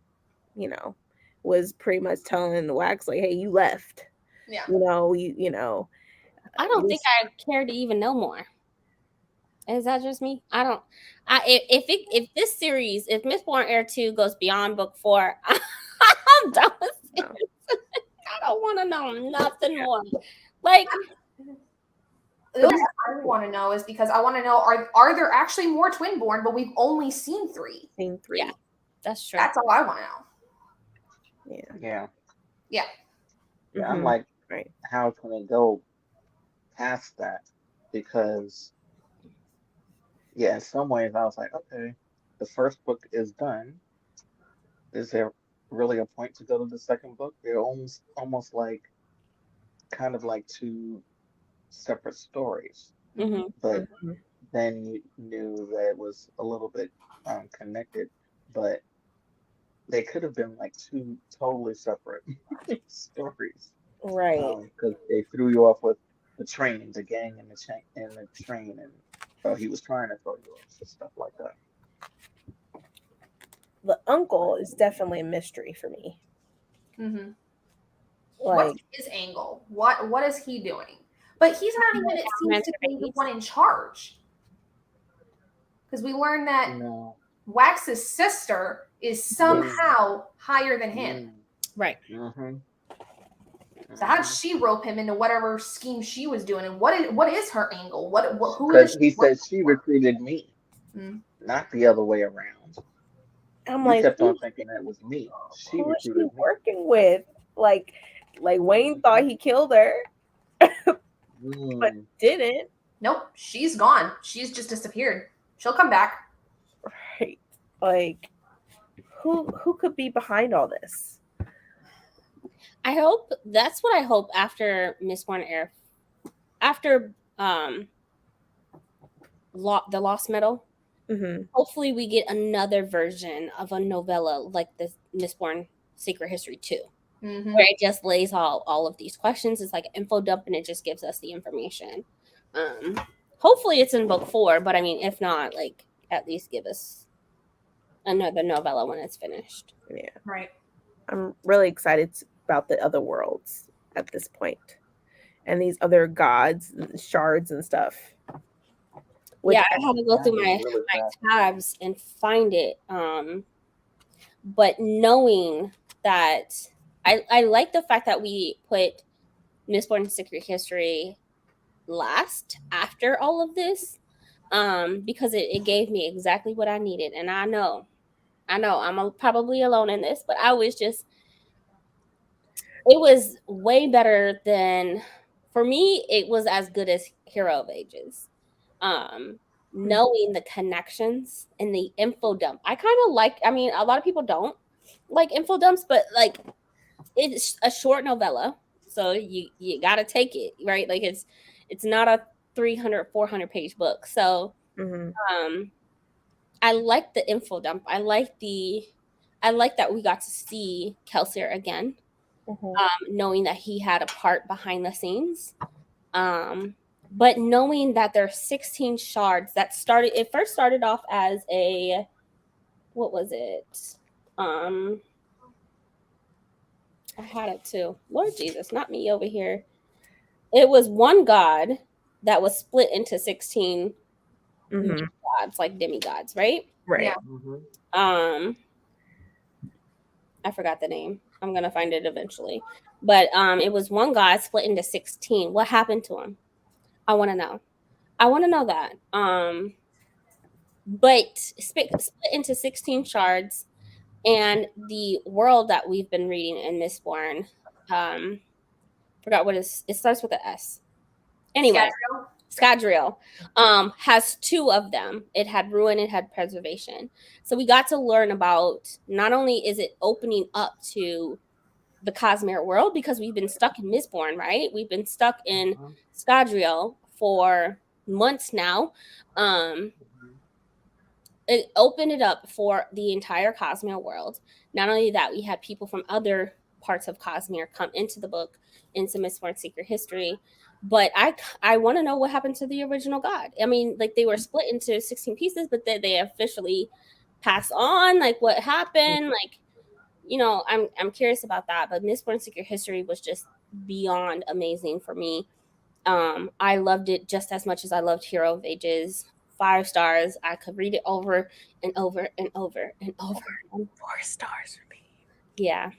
was pretty much telling Wax like, hey, you left. Yeah. I don't think I care to even know more. Is that just me? If this series, if Mistborn Era 2 goes beyond book 4, I'm done with it. I don't want to know nothing more. Like, the only thing I want to know is because I want to know, are there actually more Twinborn, but we've only seen 3. Yeah, that's true. That's all I want to know. Yeah. I'm like, how can they go past that? Because in some ways I was like, okay, the first book is done. Is there really a point to go to the second book? They're almost like kind of like two separate stories. But then you knew that it was a little bit connected, but they could have been like two totally separate stories, right? Because they threw you off with the train, the gang, and the train, and he was trying to throw you off and stuff like that. The uncle is definitely a mystery for me. What's his angle? What is he doing? But he's not even, it seems to be the one in charge, because we learned that Wax's sister is somehow higher than him. Right. So how did she rope him into whatever scheme she was doing? And what is her angle? Who is he said she recruited me, not the other way around. I'm like, kept on thinking that was me. Who was she working with? Like Wayne thought he killed her, but didn't. Nope, she's gone. She's just disappeared. She'll come back. Right. Like, who could be behind all this? That's what I hope after Mistborn Era, after the Lost Metal, Hopefully we get another version of a novella like the Mistborn Secret History 2. Where it just lays all of these questions. It's like an info dump and it just gives us the information. Hopefully it's in book 4, but I mean, if not, like, at least give us another novella when it's finished. Yeah. Right. I'm really excited about the other worlds at this point. And these other gods, shards and stuff. Yeah, I had to go through my tabs and find it. But knowing that I like the fact that we put Mistborn Secret History last after all of this, because it gave me exactly what I needed. And I know I'm probably alone in this, but it was way better than, for me, it was as good as Hero of Ages. Knowing the connections and the info dump. I kind of like, I mean, a lot of people don't like info dumps, but like, it's a short novella, so you gotta take it, right? Like it's not a 300, 400 page book. So I like the info dump. I like that we got to see Kelsier again, knowing that he had a part behind the scenes. But knowing that there's 16 shards that first started off as a, what was it? I had it too. Lord Jesus, not me over here. It was one god that was split into 16 gods, like demigods, right? Right. Yeah. I forgot the name. I'm gonna find it eventually. But it was one god split into 16. What happened to him? I want to know. I want to know that. But split into 16 shards. And the world that we've been reading in Mistborn, forgot what it starts with an S. Anyway, Scadrial has 2 of them. It had ruin, it had preservation. So we got to learn about, not only is it opening up to the Cosmere world, because we've been stuck in Mistborn, right? We've been stuck in Scadrial for months now. It opened it up for the entire Cosmere world. Not only that, we had people from other parts of Cosmere come into the book, into Mistborn Secret History. But I want to know what happened to the original god. I mean, like, they were split into 16 pieces, but they officially passed on. Like, what happened? Like, you know, I'm curious about that. But Mistborn Secret History was just beyond amazing for me. I loved it just as much as I loved Hero of Ages. 5 stars. I could read it over and over and over and over. 4 stars for me. Yeah.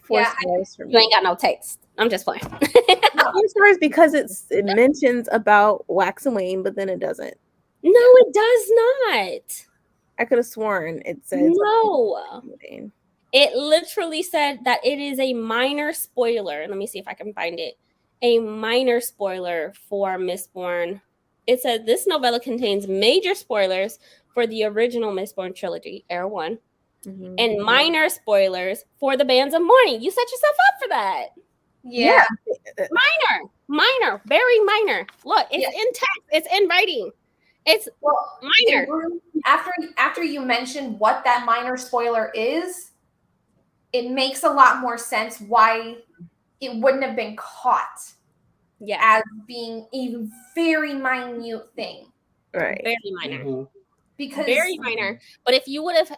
4 stars for me. You ain't got no taste. I'm just playing. 4 stars because it mentions about wax and wane, but then it doesn't. No, it does not. I could have sworn it says no. It literally said that it is a minor spoiler. Let me see if I can find it. A minor spoiler for Mistborn. It said this novella contains major spoilers for the original Mistborn trilogy, Era 1, and minor spoilers for the Bands of Mourning. You set yourself up for that. Yeah. Minor, very minor. Look, it's in text. It's in writing. It's minor. After you mentioned what that minor spoiler is, it makes a lot more sense why it wouldn't have been caught as being a very minute thing. Right. Very minor. Because very minor. But if you would have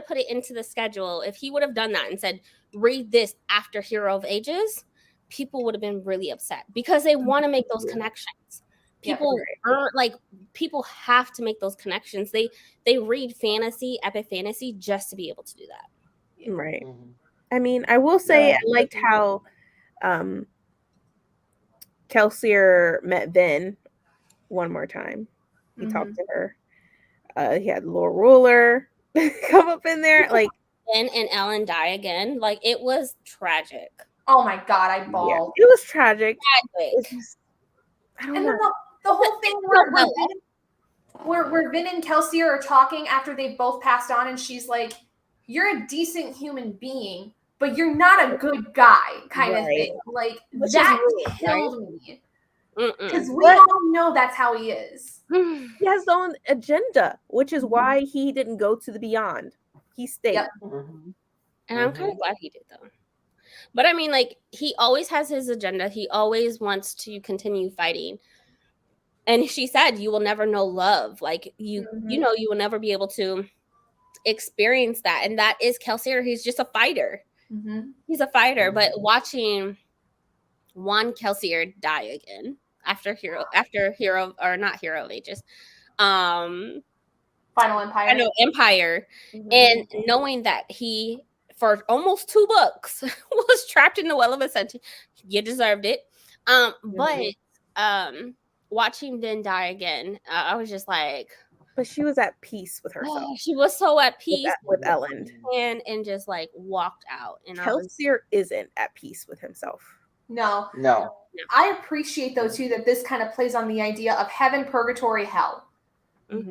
put it into the schedule, if he would have done that and said, read this after Hero of Ages, people would have been really upset because they want to make those connections. People people have to make those connections. They read fantasy, epic fantasy, just to be able to do that. Right. I mean, I will say I liked how Kelsier met Vin one more time. He talked to her. He had Lord Ruler come up in there. Like, Vin and Ellen die again. Like, it was tragic. Oh my God, I bawled. Yeah, it was tragic. I don't know. The whole thing where Vin and Kelsier are talking after they both passed on, and she's like, "You're a decent human being, but you're not a good guy," kind of thing. Like, that killed me. Because we all know that's how he is. He has his own agenda, which is why he didn't go to the Beyond. He stayed. Yep. And I'm kind of glad he did, though. But I mean, like, he always has his agenda. He always wants to continue fighting. And she said, you will never know love. Like, you know, you will never be able to experience that. And that is Kelsier. He's just a fighter. He's a fighter. But watching one Kelsier die again after Hero or not Hero of Ages, Final Empire, and knowing that he, for almost 2 books, was trapped in the Well of Ascension. You deserved it. But watching Din die again, I was just like, but she was at peace with herself. She was so at peace with Elend, and just like walked out. And Kelsier isn't at peace with himself. No. I appreciate though too that this kind of plays on the idea of heaven, purgatory, hell.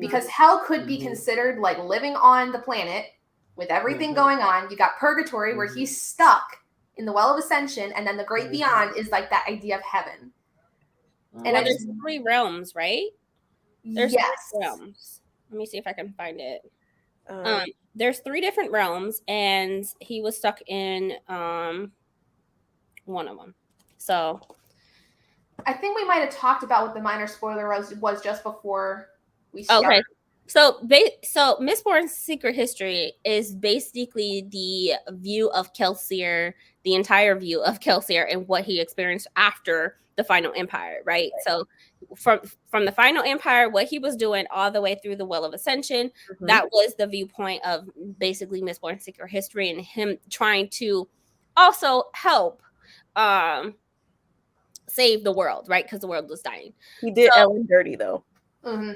Because hell could be considered like living on the planet with everything going on. You got purgatory where he's stuck in the Well of Ascension, and then the Great Beyond is like that idea of heaven. And there's 3 realms, right? There's 3 realms. Let me see if I can find it. There's 3 different realms, and he was stuck in one of them. So I think we might have talked about what the minor spoiler was just before we started. Okay. So Mistborn's Secret History is basically the view of Kelsier, the entire view of Kelsier and what he experienced after the Final Empire, right? So from the Final Empire, what he was doing all the way through the Well of Ascension, that was the viewpoint of basically Mistborn's Secret History, and him trying to also help save the world, right? Because the world was dying. He did Ellen dirty though. How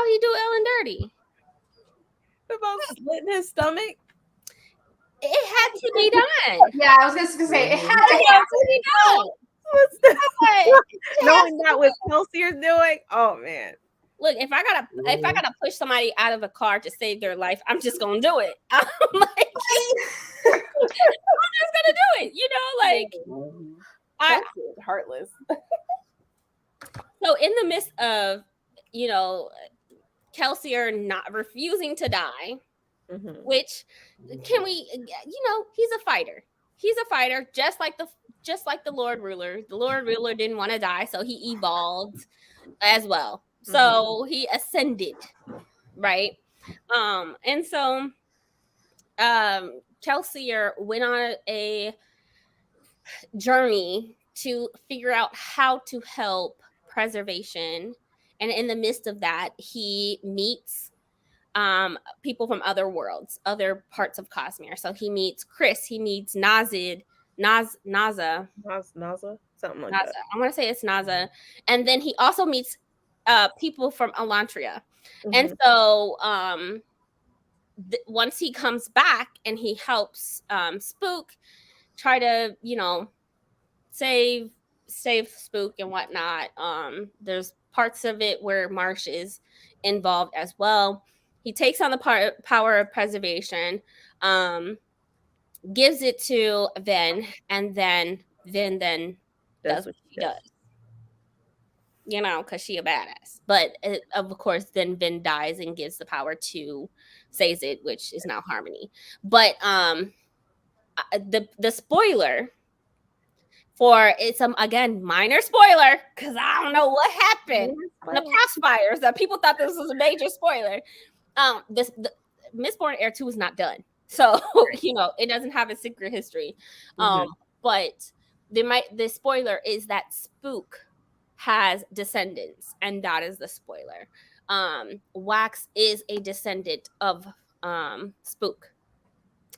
he do Ellen dirty? About slitting his stomach? It had to be done. Yeah, I was just gonna say it had to be done. Knowing that was Kelsier's doing, oh man. Look, if I gotta push somebody out of a car to save their life, I'm just gonna do it. I'm like, I'm just gonna do it. You know, like I heartless. So in the midst of, you know, Kelsier not refusing to die, which can we, you know, he's a fighter. He's a fighter, just like the Lord Ruler. The Lord Ruler didn't want to die, so he evolved as well. So he ascended, right? And so Kelsier went on a journey to figure out how to help preservation, and in the midst of that, he meets people from other worlds, other parts of Cosmere. So he meets Chris, he meets Naza, something like that. I want to say it's Naza, and then he also meets people from Elantria. And so once he comes back and he helps Spook try to, you know, save Spook and whatnot, there's parts of it where Marsh is involved as well. He takes on the power of preservation, gives it to Vin, and then does what she does. You know, because she a badass. But of course, then Vin dies and gives the power to Sazed, which is now Harmony. But the spoiler for it's again minor spoiler, because I don't know what happened in the past fires that people thought this was a major spoiler. The Mistborn Era 2 is not done, so you know it doesn't have a secret history. But the spoiler is that Spook has descendants, and that is the spoiler. Wax is a descendant of Spook,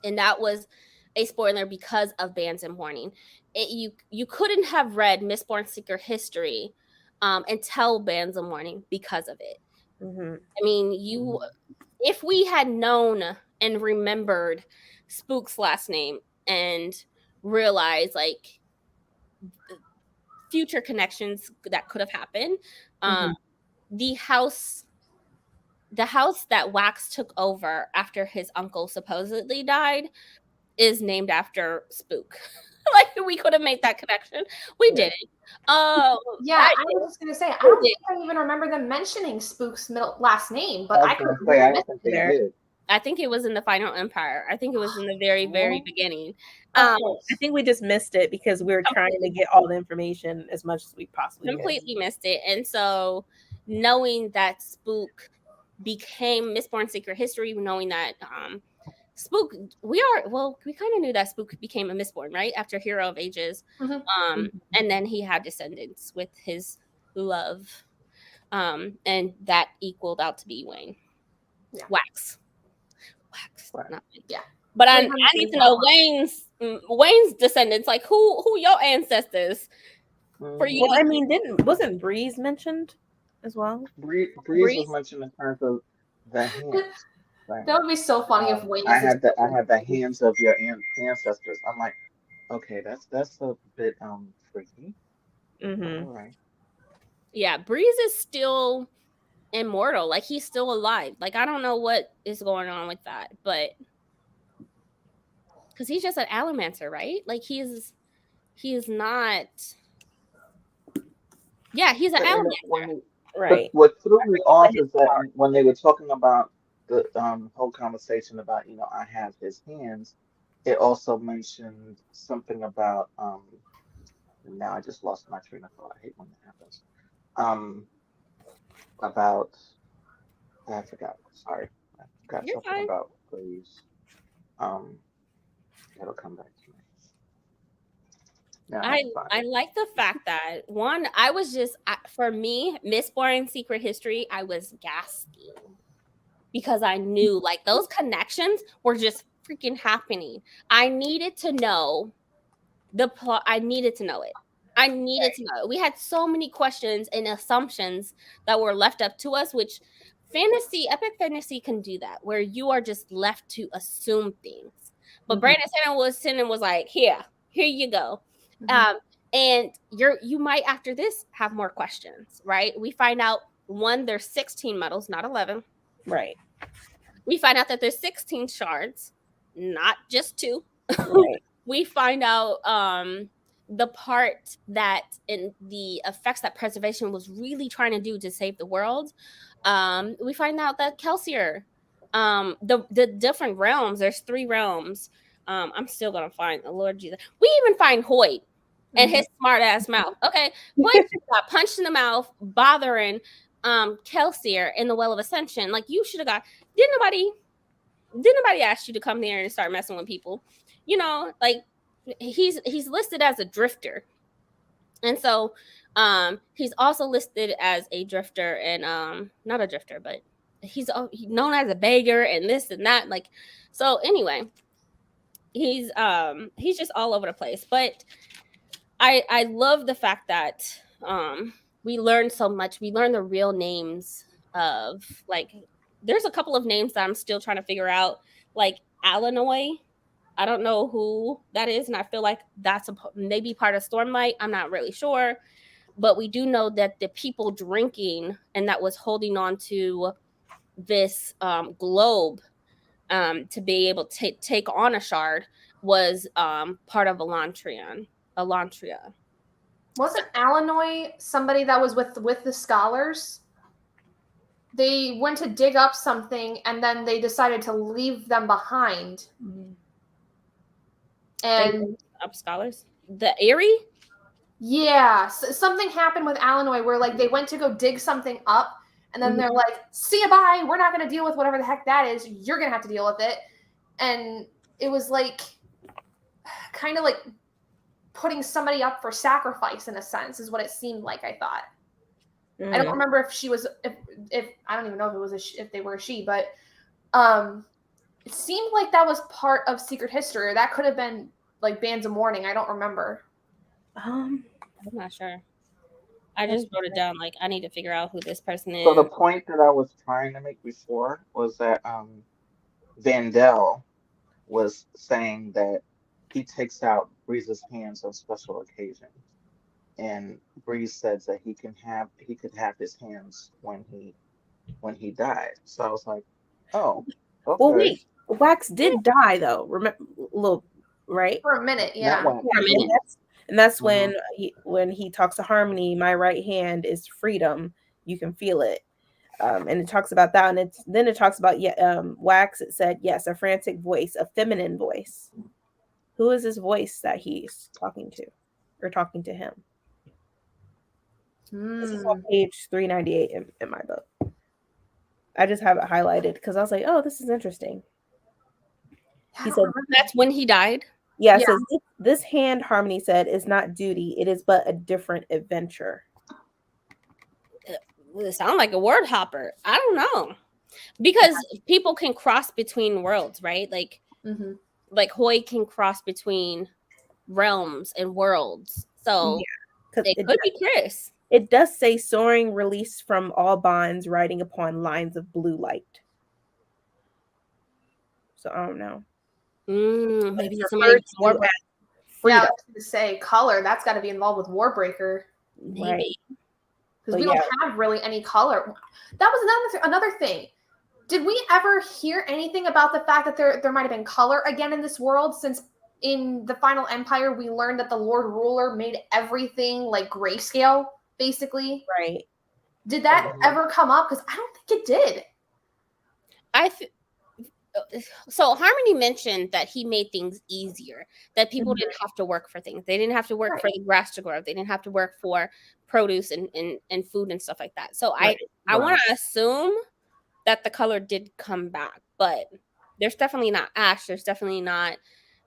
and that was a spoiler because of Bands in Mourning. You couldn't have read Mistborn's Secret History and tell Bands in Mourning because of it. I mean, if we had known and remembered Spook's last name and realized like future connections that could have happened, the house that Wax took over after his uncle supposedly died is named after Spook. Like we could have made that connection. We didn't. Yeah, I was just gonna say, I don't think I even remember them mentioning Spook's last name, but I could say I don't think they did. I think it was in the Final Empire. I think it was in the very, very beginning. I think we just missed it because we were trying to get all the information as much as we possibly completely missed it. And so knowing that Spook became Mistborn Secret History, knowing that Spook, we kind of knew that Spook became a Mistborn, right? After Hero of Ages. And then he had descendants with his love. And that equaled out to be Wayne. Yeah. Wax. Not Wayne. Yeah. But I need to know Wayne's descendants, like who your ancestors for you. Well, I mean, wasn't Bree's mentioned as well? Bree's was mentioned in terms of the hands. Right? That would be so funny if Wayne. I had the hands of your ancestors. I'm like, okay, that's a bit freaky. Mm-hmm. All right. Yeah, Breeze is still immortal. Like he's still alive. Like I don't know what is going on with that, but because he's just an Allomancer, right? Like he is not. Yeah, he's an Allomancer. Right. What threw me off is that when they were talking about the whole conversation about, I have his hands, it also mentioned something about now I just lost my train of thought. I hate when that happens. About I forgot. Sorry. I forgot something about Breeze. It'll come back to me. No, I like the fact that I was just for me, Mistborn Secret History, I was gasping because I knew like those connections were just freaking happening. I needed to know the plot. I needed to know it. I needed to know it. We had so many questions and assumptions that were left up to us, which epic fantasy can do that, where you are just left to assume things. But Brandon Sanderson was like, here you go. And you might after this have more questions, right? We find out there's 16 medals, not 11. Right. We find out that there's 16 shards, not just 2. Right. We find out the part that in the effects that preservation was really trying to do to save the world. We find out that Kelsier, the different realms, there's 3 realms. I'm still gonna find the Lord Jesus. We even find Hoyt and his smart ass mouth. Okay, Hoyt got punched in the mouth, bothering Kelsier in the Well of Ascension. Like you should have got. Didn't nobody ask you to come there and start messing with people? Like he's listed as a drifter, and so he's also listed as a drifter and not a drifter, but he's known as a beggar and this and that. Like so. Anyway. He's just all over the place, but I love the fact that we learned so much. We learned the real names of like there's a couple of names that I'm still trying to figure out, like Alanoy. I don't know who that is, and I feel like that's maybe part of Stormlight. I'm not really sure, but we do know that the people drinking and that was holding on to this globe to be able to take on a shard was part of Elantria. Wasn't Alanoy somebody that was with the scholars? They went to dig up something and then they decided to leave them behind. And up scholars? The Eyrie? Yeah. Something happened with Alanoy where like they went to go dig something up. And then they're like, see you, bye. We're not going to deal with whatever the heck that is. You're going to have to deal with it. And it was like, kind of like putting somebody up for sacrifice in a sense is what it seemed like, I thought. I don't remember if she was, if I don't even know if it was, if they were a she, but it seemed like that was part of Secret History. Or that could have been like Bands of Mourning. I don't remember. I'm not sure. I just wrote it down. Like, I need to figure out who this person is. So the point that I was trying to make before was that Vandel was saying that he takes out Breeze's hands on special occasions, and Breeze says that he could have his hands when he died. So I was like, oh, okay. Well, wait, Wax did die though. Remember, right? For a minute, Not yeah. wax. For a minute. And that's Mhm. when he talks to Harmony, my right hand is freedom. You can feel it. And it talks about that, and then it talks about Wax. It said, yes, a frantic voice, a feminine voice. Who is this voice that he's talking to, or talking to him? This is on page 398 in my book. I just have it highlighted because I was like, oh, this is interesting. He said that's when he died. Yeah, it says this hand, Harmony said, is not duty. It is but a different adventure. It sounds like a word hopper. I don't know. Because people can cross between worlds, right? Like Hoy can cross between realms and worlds. So it could be Chris. It does say soaring, released from all bonds, riding upon lines of blue light. So I don't know. Maybe somebody freedom. Yeah, I was going to say color. That's got to be involved with Warbreaker. Maybe. Because we don't have really any color. That was another thing. Did we ever hear anything about the fact that there might have been color again in this world? Since in the Final Empire, we learned that the Lord Ruler made everything like grayscale, basically. Right. Did that ever come up? Because I don't think it did. So Harmony mentioned that he made things easier, that people didn't have to work for things. They didn't have to work for the grass to grow. They didn't have to work for produce and food and stuff like that. So I want to assume that the color did come back, but there's definitely not ash. There's definitely not.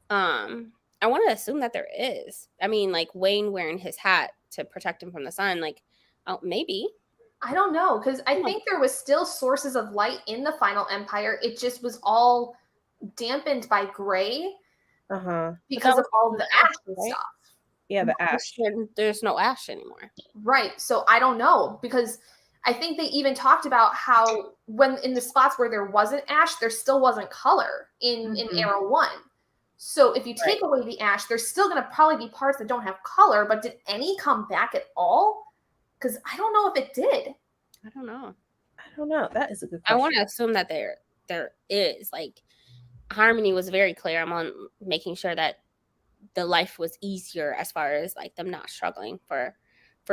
I want to assume that there is. I mean, like Wayne wearing his hat to protect him from the sun. Like, maybe. I don't know, because I think there was still sources of light in the Final Empire. It just was all dampened by gray because of all the ash and stuff. Yeah, the ash. There's no ash anymore. Right. So I don't know, because I think they even talked about how when in the spots where there wasn't ash, there still wasn't color in Era 1. So if you take away the ash, there's still going to probably be parts that don't have color, but did any come back at all? Because I don't know if it did. I don't know. That is a good question. I want to assume that there is. Like, Harmony was very clear. I'm on making sure that the life was easier as far as like them not struggling for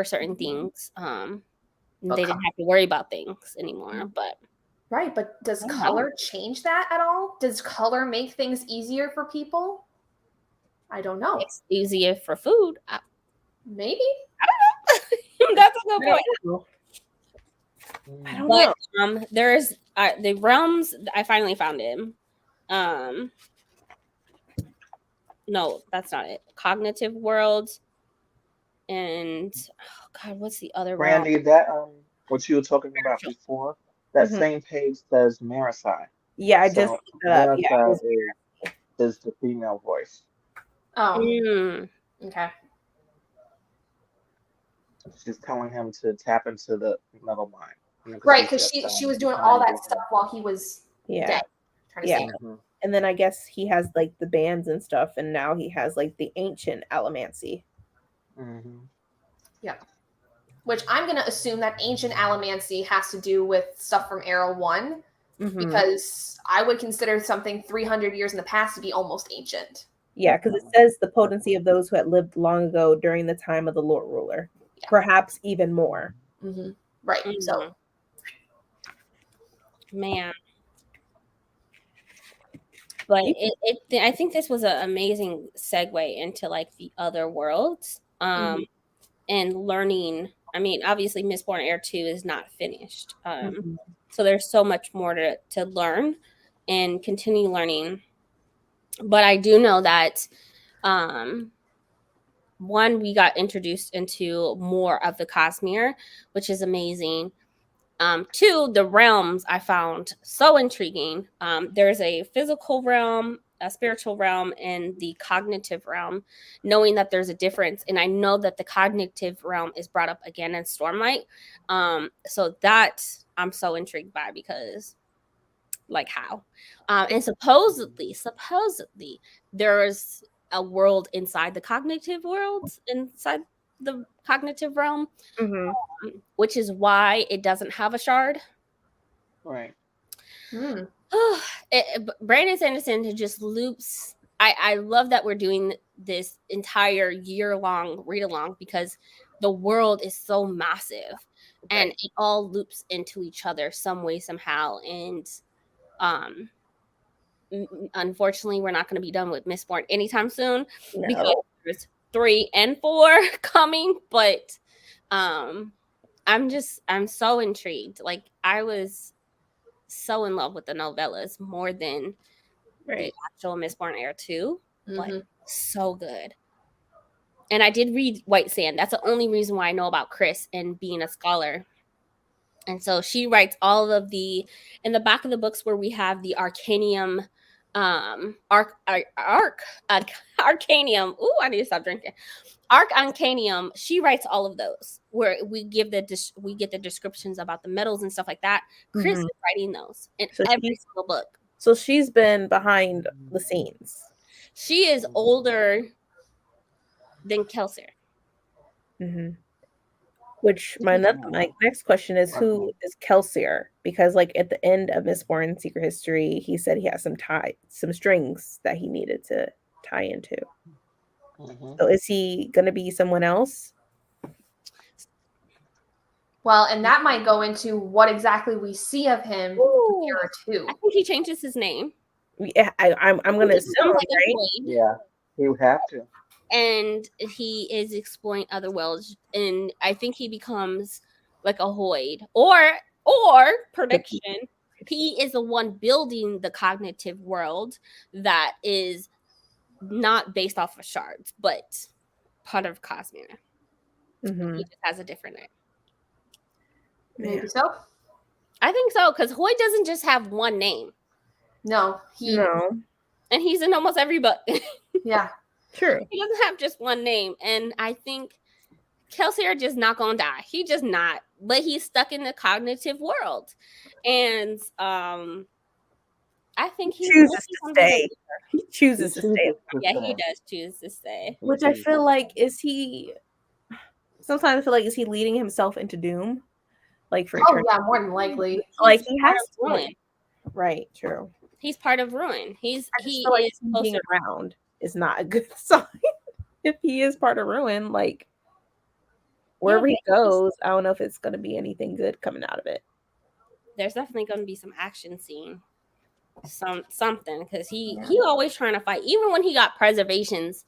certain things. They didn't have to worry about things anymore. But but does color change that at all? Does color make things easier for people? I don't know. It's easier for food. Maybe. I don't know. That's a good point. I don't know. There's the realms. I finally found him. No, that's not it. Cognitive world, and what's the other Brandy? realm? That what you were talking about before. That same page says Marasai. Yeah, I just Marasai is the female voice. Oh, okay. She's telling him to tap into the metal mine. Right, because she was doing all that stuff while he was dead. Trying to save him. And then I guess he has like the bands and stuff, and now he has like the ancient allomancy. Yeah. Which I'm going to assume that ancient allomancy has to do with stuff from Era 1, because I would consider something 300 years in the past to be almost ancient. Yeah, because it says the potency of those who had lived long ago during the time of the Lord Ruler. Yeah. Perhaps even more. Right. So, man. But I think this was an amazing segue into like the other worlds and learning. I mean, obviously, Mistborn Era 2 is not finished. So there's so much more to learn and continue learning. But I do know that, one, we got introduced into more of the Cosmere, which is amazing. Two, the realms I found so intriguing. There's a physical realm, a spiritual realm, and the cognitive realm, knowing that there's a difference. And I know that the cognitive realm is brought up again in Stormlight. So that I'm so intrigued by, because like how? And supposedly there's a world inside the cognitive world, inside the cognitive realm, which is why it doesn't have a shard. Right. Brandon Sanderson just loops I love that we're doing this entire year-long read-along because the world is so massive and it all loops into each other some way, somehow. And unfortunately, we're not going to be done with Mistborn anytime soon because there's 3 and 4 coming. But I'm so intrigued. Like, I was so in love with the novellas more than the actual Mistborn Era 2. Like, so good. And I did read White Sand. That's the only reason why I know about Chris and being a scholar. And so she writes all of the, in the back of the books where we have the Arcanium, Arcanium. Ooh, I need to stop drinking. Arcanium. She writes all of those where we get the descriptions about the metals and stuff like that. Chris is writing those in every single book. So she's been behind the scenes. She is older than Kelsier. Which my next question is, who is Kelsier? Because like at the end of Mistborn Secret History, he said he has some strings that he needed to tie into. So is he going to be someone else? Well, and that might go into what exactly we see of him in Era 2. I think he changes his name. Yeah, I'm going to assume, like right? Yeah, he would have to. And he is exploring other worlds, and I think he becomes like a Hoid, or prediction. He is the one building the cognitive world that is not based off of shards, but part of Cosmere. He just has a different name. Maybe so. I think so, because Hoid doesn't just have one name. No, and he's in almost every book. Yeah. True. He doesn't have just one name. And I think Kelsier just not gonna die. He just not. But he's stuck in the cognitive world. And I think he chooses to stay. He chooses to stay. Yeah, he does choose to stay. Which I feel like is he leading himself into doom? Like for eternity? Yeah, more than likely. Like he has ruin. Right, true. He's part of ruin. He is being around is not a good sign. If he is part of ruin, like wherever he goes, I don't know if it's going to be anything good coming out of it. There's definitely going to be some action scene, something, because he always trying to fight. Even when he got preservation's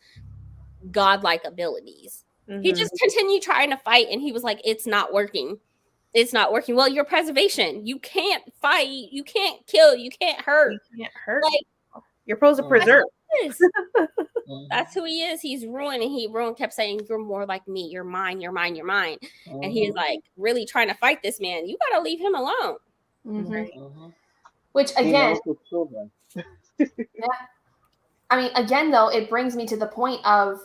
godlike abilities, he just continued trying to fight, and he was like, "It's not working. It's not working." Well, your preservation, you can't fight, you can't kill, you can't hurt. You can't hurt. Like, you're supposed to preserve. That's who he is. He's ruined, and Ruin kept saying, "You're more like me. You're mine. You're mine. You're mine." And he's like really trying to fight this man. You gotta leave him alone. Which again, I mean, again though, it brings me to the point of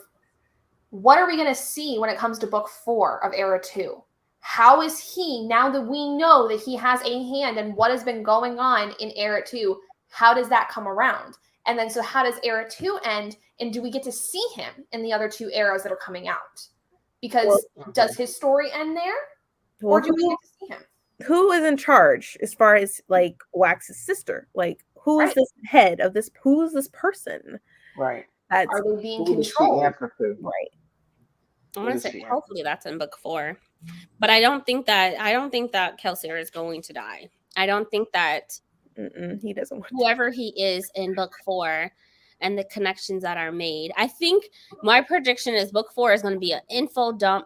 what are we going to see when it comes to book 4 of Era 2? How is he, now that we know that he has a hand in what has been going on in Era 2, how does that come around? And then, so how does Era 2 end? And do we get to see him in the other 2 eras that are coming out? Because does his story end there? Or do we get to see him? Who is in charge as far as like Wax's sister? Like, who is this head of this? Who is this person? Right. Are they being controlled? Right. I want to say hopefully that's in book 4, but I don't think that Kelsier is going to die. I don't think that he doesn't. Whoever he is in book 4 and the connections that are made. I think my prediction is book 4 is going to be an info dump,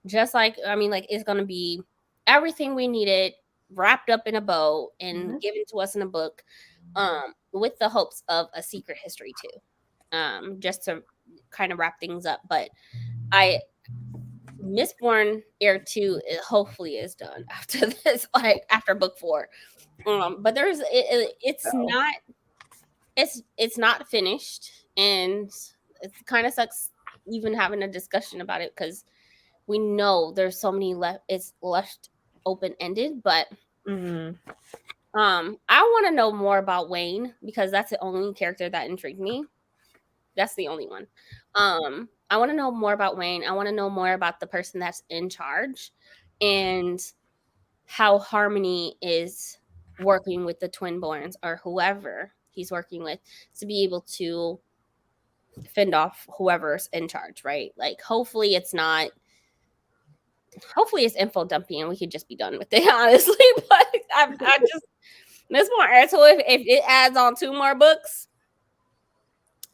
just like it's going to be everything we needed wrapped up in a bow and given to us in a book, with the hopes of a secret history too, just to kind of wrap things up. But Mistborn Era 2 hopefully is done after this, like after book 4. But there's it's not finished, and it kind of sucks even having a discussion about it because we know there's so many it's left open-ended. But I want to know more about Wayne because that's the only character that intrigued me. That's the only one. I want to know more about Wayne. I want to know more about the person that's in charge and how Harmony is working with the Twinborns or whoever he's working with to be able to fend off whoever's in charge, right? Like, hopefully it's info dumping and we could just be done with it, honestly. But I just Mistborn Era 2, if it adds on 2 more books,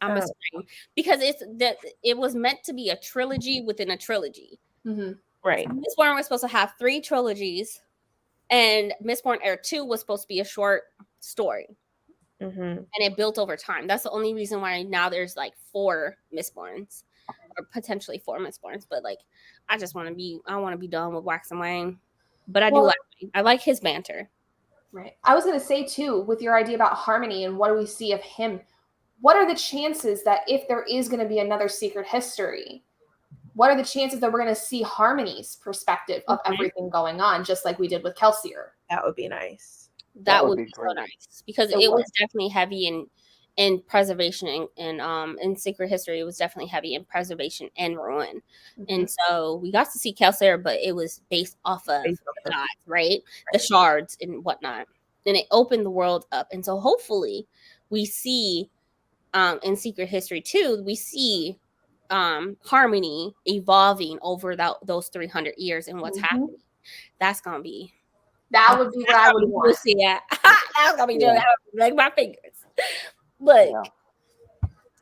I'm a scream, because it was meant to be a trilogy within a trilogy. Mm-hmm. Right. Mistborn was supposed to have 3 trilogies, and Mistborn Era 2 was supposed to be a short story. Mm-hmm. And it built over time. That's the only reason why now there's like 4 Mistborns, or potentially 4 Mistborns. But like, I want to be done with Wax and Wayne. But I like his banter. Right. I was going to say too, with your idea about Harmony and what do we see of him, what are the chances that if there is going to be another Secret History, what are the chances that we're going to see Harmony's perspective of everything going on, just like we did with Kelsier? That would be nice. That would be so nice, because it was definitely heavy in preservation, and in Secret History it was definitely heavy in preservation and ruin. Mm-hmm. And so we got to see Kelsier, but it was based off of gods, right? The shards and whatnot, and it opened the world up. And so hopefully we see in Secret History 2, we see Harmony evolving over those 300 years and what's happening. That's gonna be. That would be what I would want. See that. That's gonna be doing like my fingers. But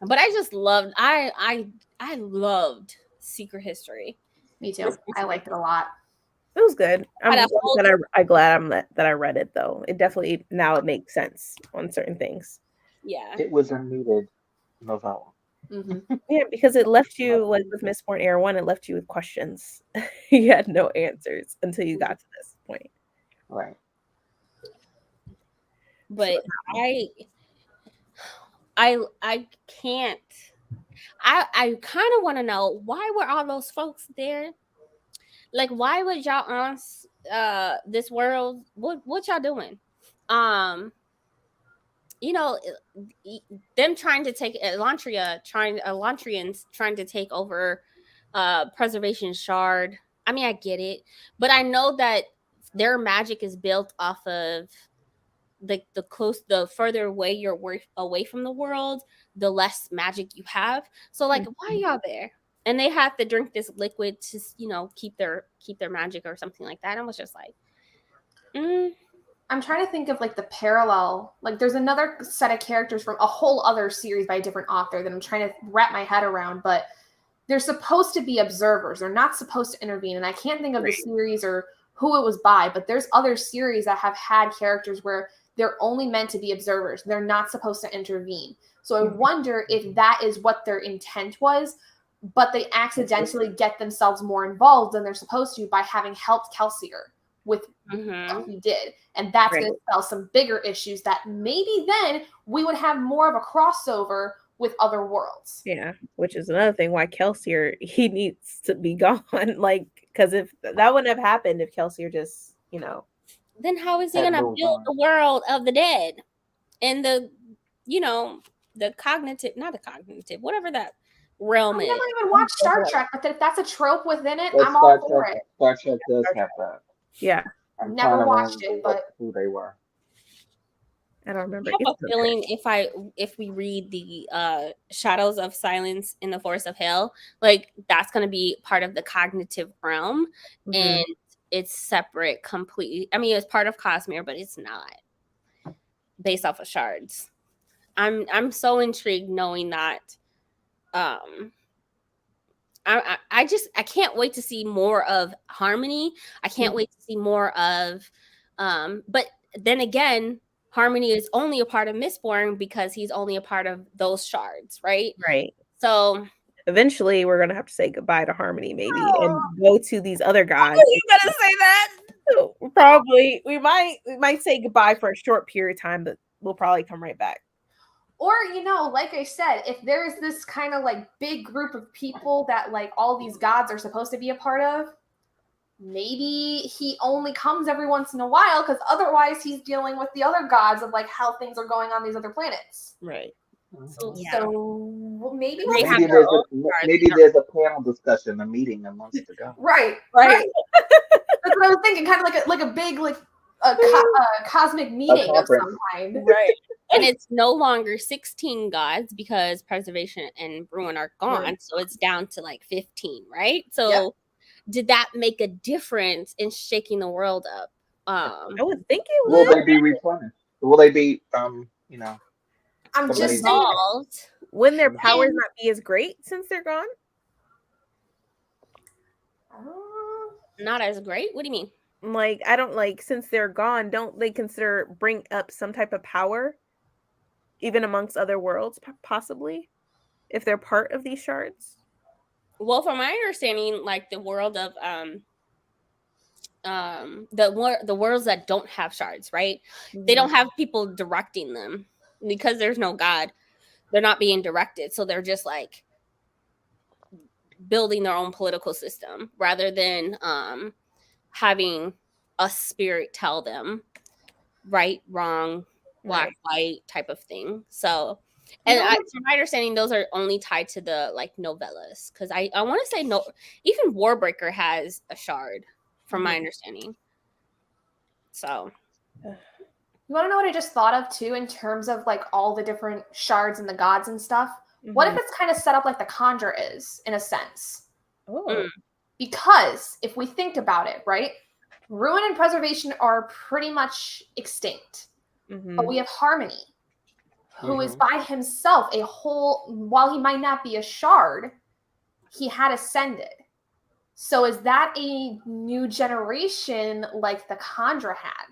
I just loved. I loved Secret History. Me too. I liked it a lot. It was good. I'm glad that I read it though. It definitely now it makes sense on certain things. Yeah, it was a needed novella. Mm-hmm. Yeah, because it left you, like with Mistborn Era 1, it left you with questions. You had no answers until you got to this point. Right. But I can't. I kind of want to know, why were all those folks there? Like, why would y'all on this world? What y'all doing? You know, them trying to take Elantrians trying to take over Preservation Shard. I mean, I get it, but I know that their magic is built off of the further away you're away from the world, the less magic you have. So like, why are y'all there? And they have to drink this liquid to, keep their magic or something like that. I was just like, I'm trying to think of like the parallel. Like, there's another set of characters from a whole other series by a different author that I'm trying to wrap my head around, but they're supposed to be observers. They're not supposed to intervene. And I can't think of the series or who it was by, but there's other series that have had characters where they're only meant to be observers. They're not supposed to intervene. So I wonder if that is what their intent was, but they accidentally get themselves more involved than they're supposed to by having helped Kelsier with what he did. And that's going to spell some bigger issues that maybe then we would have more of a crossover with other worlds. Yeah, which is another thing why Kelsier, he needs to be gone. Like, because if that wouldn't have happened if Kelsier just, then how is he going to build the world of the dead and the cognitive, not the cognitive, whatever that realm is. I never even watched Star Trek, but if that's a trope within it, I'm all for it. Star Trek does have that. Yeah. I've never watched it, but who they were. I don't remember. I have a feeling if we read the Shadows of Silence in the Forest of Hell, like that's going to be part of the cognitive realm, and it's separate completely. I mean, it's part of Cosmere, but it's not based off of shards. I'm so intrigued knowing that. I can't wait to see more of Harmony. I can't wait to see more of, but then again, Harmony is only a part of Mistborn because he's only a part of those shards, right? Right. So eventually we're gonna have to say goodbye to Harmony, maybe, and go to these other gods. Oh, you gonna say that? Probably. We might say goodbye for a short period of time, but we'll probably come right back. Or, like I said, if there's this kind of like big group of people that like all these gods are supposed to be a part of, maybe he only comes every once in a while because otherwise he's dealing with the other gods of like how things are going on these other planets. Right. So maybe there's a panel discussion, a meeting amongst the gods. Right. That's what I was thinking. Kind of like a big a cosmic meeting of some kind. Right. And it's no longer 16 gods because preservation and ruin are gone. So it's down to like 15, right? So did that make a difference in shaking the world up? I would think it would. Will they be replenished? Will they be, you know? I'm just saying. Resolved. Wouldn't their powers not be as great since they're gone? Not as great? What do you mean? Like, I don't like, since they're gone, don't they bring up some type of power, even amongst other worlds, possibly, if they're part of these shards? Well, from my understanding, like the world of the worlds that don't have shards, right? They don't have people directing them because there's no god. They're not being directed, so they're just like building their own political system rather than having a spirit tell them right, wrong, black, white type of thing. So, and from my understanding, those are only tied to the like novellas, because I want to say no, even Warbreaker has a shard, from my understanding. So, you want to know what I just thought of too, in terms of like all the different shards and the gods and stuff? What if it's kind of set up like the Conjure is, in a sense? Because if we think about it, right? Ruin and preservation are pretty much extinct. But we have Harmony, who is by himself a whole, while he might not be a shard, he had ascended. So is that a new generation like the Conjure had?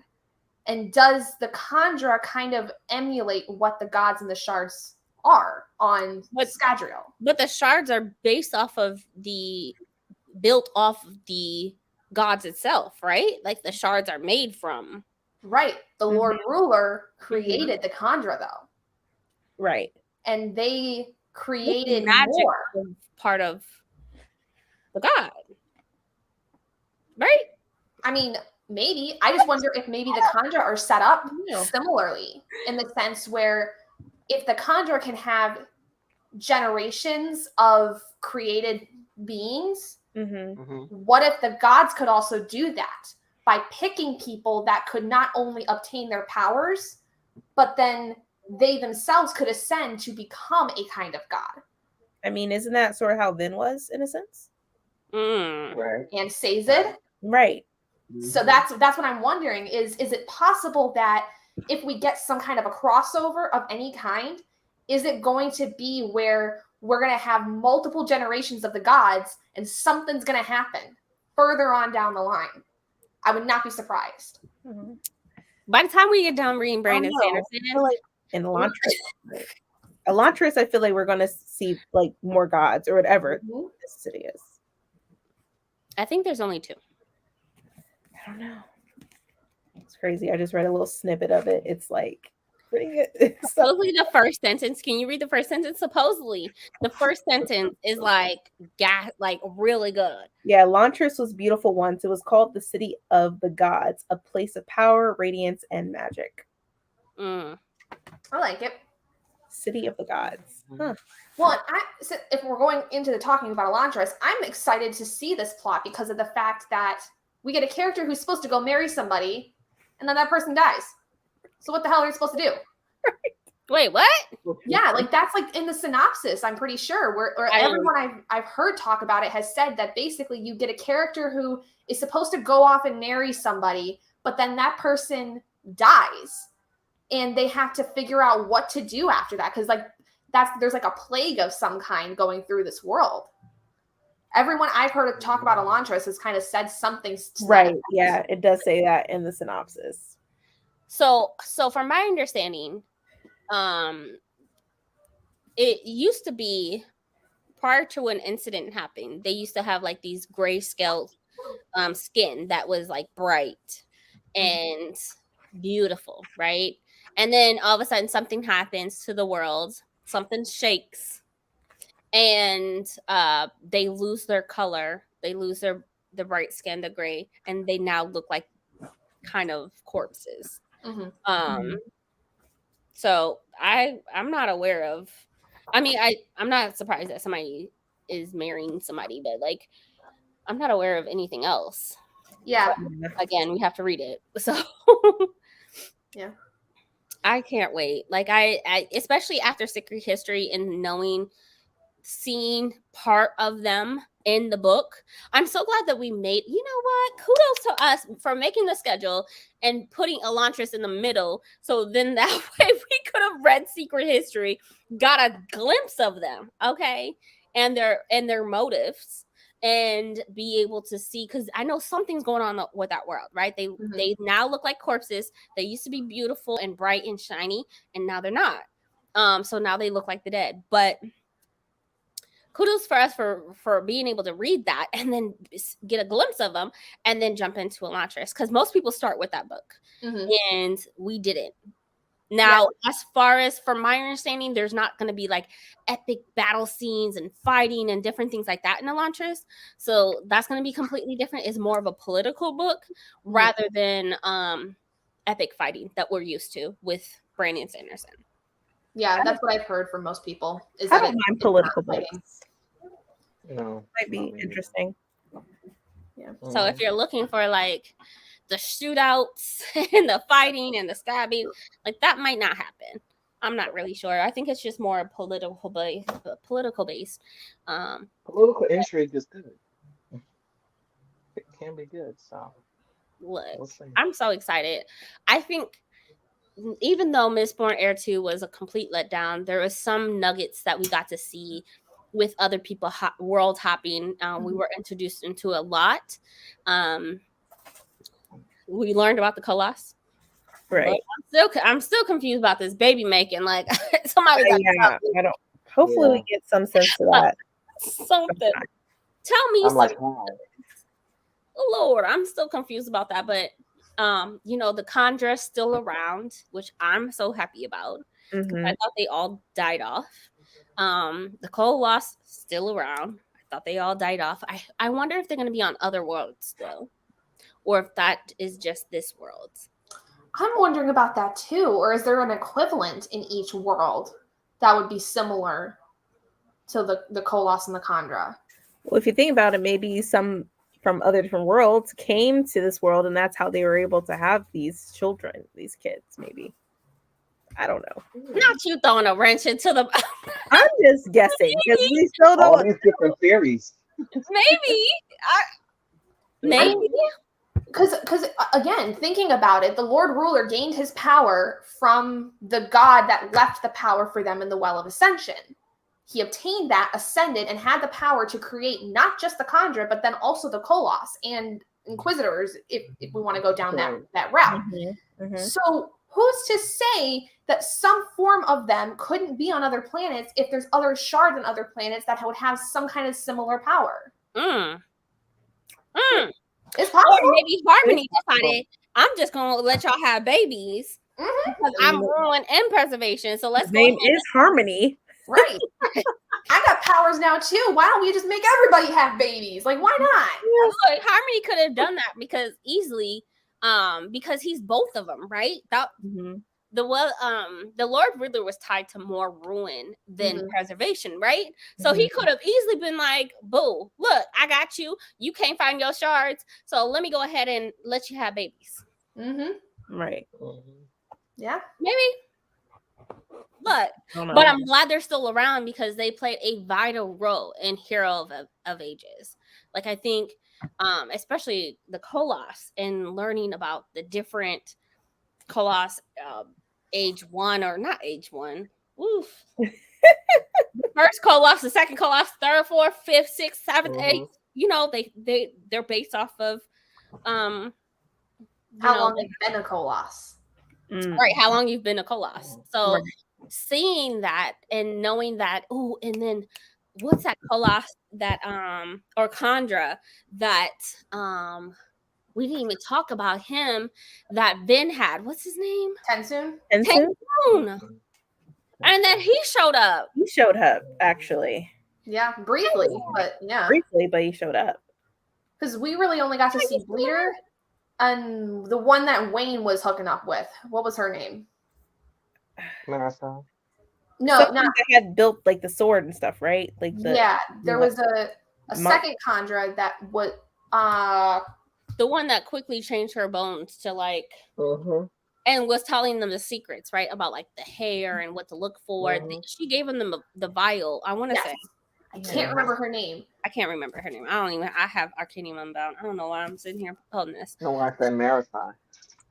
And does the Conjure kind of emulate what the gods and the shards are on Scadrial? But the shards are built off of the gods itself, right? Like the shards are made from. Right. The Lord Ruler created the Conjure, though. Right. And they created magic more. Part of the god. Right? I mean, maybe. I just wonder if maybe the Conjure are set up similarly, in the sense where if the Conjure can have generations of created beings, what if the gods could also do that by picking people that could not only obtain their powers, but then they themselves could ascend to become a kind of god? I mean, isn't that sort of how Vin was, in a sense? Right. And Sazed? Right. So that's what I'm wondering, is it possible that if we get some kind of a crossover of any kind, is it going to be where we're going to have multiple generations of the gods and something's going to happen further on down the line? I would not be surprised. By the time we get done reading Brandon Sanderson, like in Elantris, I feel like we're going to see like more gods or whatever this city is. I think there's only 2. I don't know. It's crazy. I just read a little snippet of it. It's like pretty good. Supposedly the first sentence. Can you read the first sentence? Supposedly the first sentence is like really good. Yeah, Elantris was beautiful once. It was called the City of the Gods, a place of power, radiance, and magic. I like it. City of the Gods. Well, if we're going into the talking about Elantris, I'm excited to see this plot because of the fact that we get a character who's supposed to go marry somebody, and then that person dies. So what the hell are you supposed to do? Wait, what? Yeah, like that's like in the synopsis, I'm pretty sure. Or everyone I've heard talk about it has said that basically you get a character who is supposed to go off and marry somebody, but then that person dies. And they have to figure out what to do after that. Because there's like a plague of some kind going through this world. Everyone I've heard talk about Elantris has kind of said something. Right. Yeah, it does say that in the synopsis. So from my understanding, it used to be prior to when incident happened, they used to have like these grayscale skin that was like bright and beautiful, right? And then all of a sudden something happens to the world, something shakes, and they lose their color, they lose the bright skin, the gray, and they now look like kind of corpses. So I'm not aware of, I mean, I'm not surprised that somebody is marrying somebody, but like I'm not aware of anything else. Yeah. Again, we have to read it. So Yeah. I can't wait. Like I especially after Secret History and seeing part of them in the book. I'm so glad that we made, you know what? Kudos to us for making the schedule and putting Elantris in the middle. So then that way we could have read Secret History, got a glimpse of them, okay? And their motives, and be able to see, because I know something's going on with that world, right? They now look like corpses. They used to be beautiful and bright and shiny, and now they're not. So now they look like the dead. But kudos for us for being able to read that and then get a glimpse of them and then jump into Elantris, because most people start with that book, and we didn't. Now, as far as from my understanding, there's not going to be like epic battle scenes and fighting and different things like that in Elantris. So that's going to be completely different. It's more of a political book rather than epic fighting that we're used to with Brandon Sanderson. Yeah, that's what I've heard from most people. Is I that don't mind political books. No, might be interesting. Yeah. So if you're looking for like the shootouts and the fighting and the stabbing, like that might not happen. I'm not really sure. I think it's just more political based. Political intrigue is good. It can be good. So Look, we'll see. I'm so excited. I think even though Mistborn Era 2 was a complete letdown, there was some nuggets that we got to see with other people world hopping. We were introduced into a lot. We learned about the Colossus. Right. I'm still confused about this baby making. Like somebody got I don't. Hopefully we get some sense to that. Something. Tell me I'm like, wow. Oh Lord, I'm still confused about that. But the Condra's still around, which I'm so happy about. I thought they all died off. The Colossus still around. I thought they all died off. I wonder if they're gonna be on other worlds still, or if that is just this world. I'm wondering about that too. Or is there an equivalent in each world that would be similar to the Colossus and the Condra? Well, if you think about it, maybe some from other different worlds came to this world, and that's how they were able to have these children, these kids. Maybe. I don't know. Not you throwing a wrench into the. I'm just guessing because we still don't. All these different theories. Maybe. Because again, thinking about it, the Lord Ruler gained his power from the god that left the power for them in the Well of Ascension. He obtained that, ascended, and had the power to create not just the Condra, but then also the Colossus and Inquisitors, if we want to go down that route. So who's to say that some form of them couldn't be on other planets if there's other shards on other planets that would have some kind of similar power? It's possible. Or maybe Harmony decided, I'm just going to let y'all have babies because I'm ruling and preservation. So let's go. Name is Harmony. Right. I got powers now too. Why don't we just make everybody have babies? Like, why not? Look, Harmony could have done that because he's both of them, right? The Lord Ruler was tied to more ruin than preservation, right? So he could have easily been like, boo, look, I got you. You can't find your shards. So let me go ahead and let you have babies. Right. Yeah. Maybe. But I'm glad they're still around because they played a vital role in Hero of Ages. Like I think, especially the Colossus and learning about the different Colossus, age 1 or not age 1. Oof. The first Colossus, the second Colossus, third, fourth, fifth, sixth, seventh, eighth. They're based off of how long they've been a Colossus. Right, how long you've been a Colossus. So seeing that and knowing that, and then what's that Colossus that or Condra that we didn't even talk about him that Ben had. What's his name? Tensoon. And then he showed up. He showed up, actually. Yeah, briefly, but yeah. Briefly, but he showed up. Because we really only got to see Bleeder and the one that Wayne was hooking up with. What was her name? Marissa. No, not. They had built like the sword and stuff, right? Like there was a second Condra that was the one that quickly changed her bones to like, Mm-hmm. and was telling them the secrets, right, about like the hair and what to look for. Mhm. She gave them the vial. I want to Yes. say, I can't remember her name. I can't remember her name. I have Arcanium Unbound. I don't know why I'm sitting here holding this. No, I said marathon.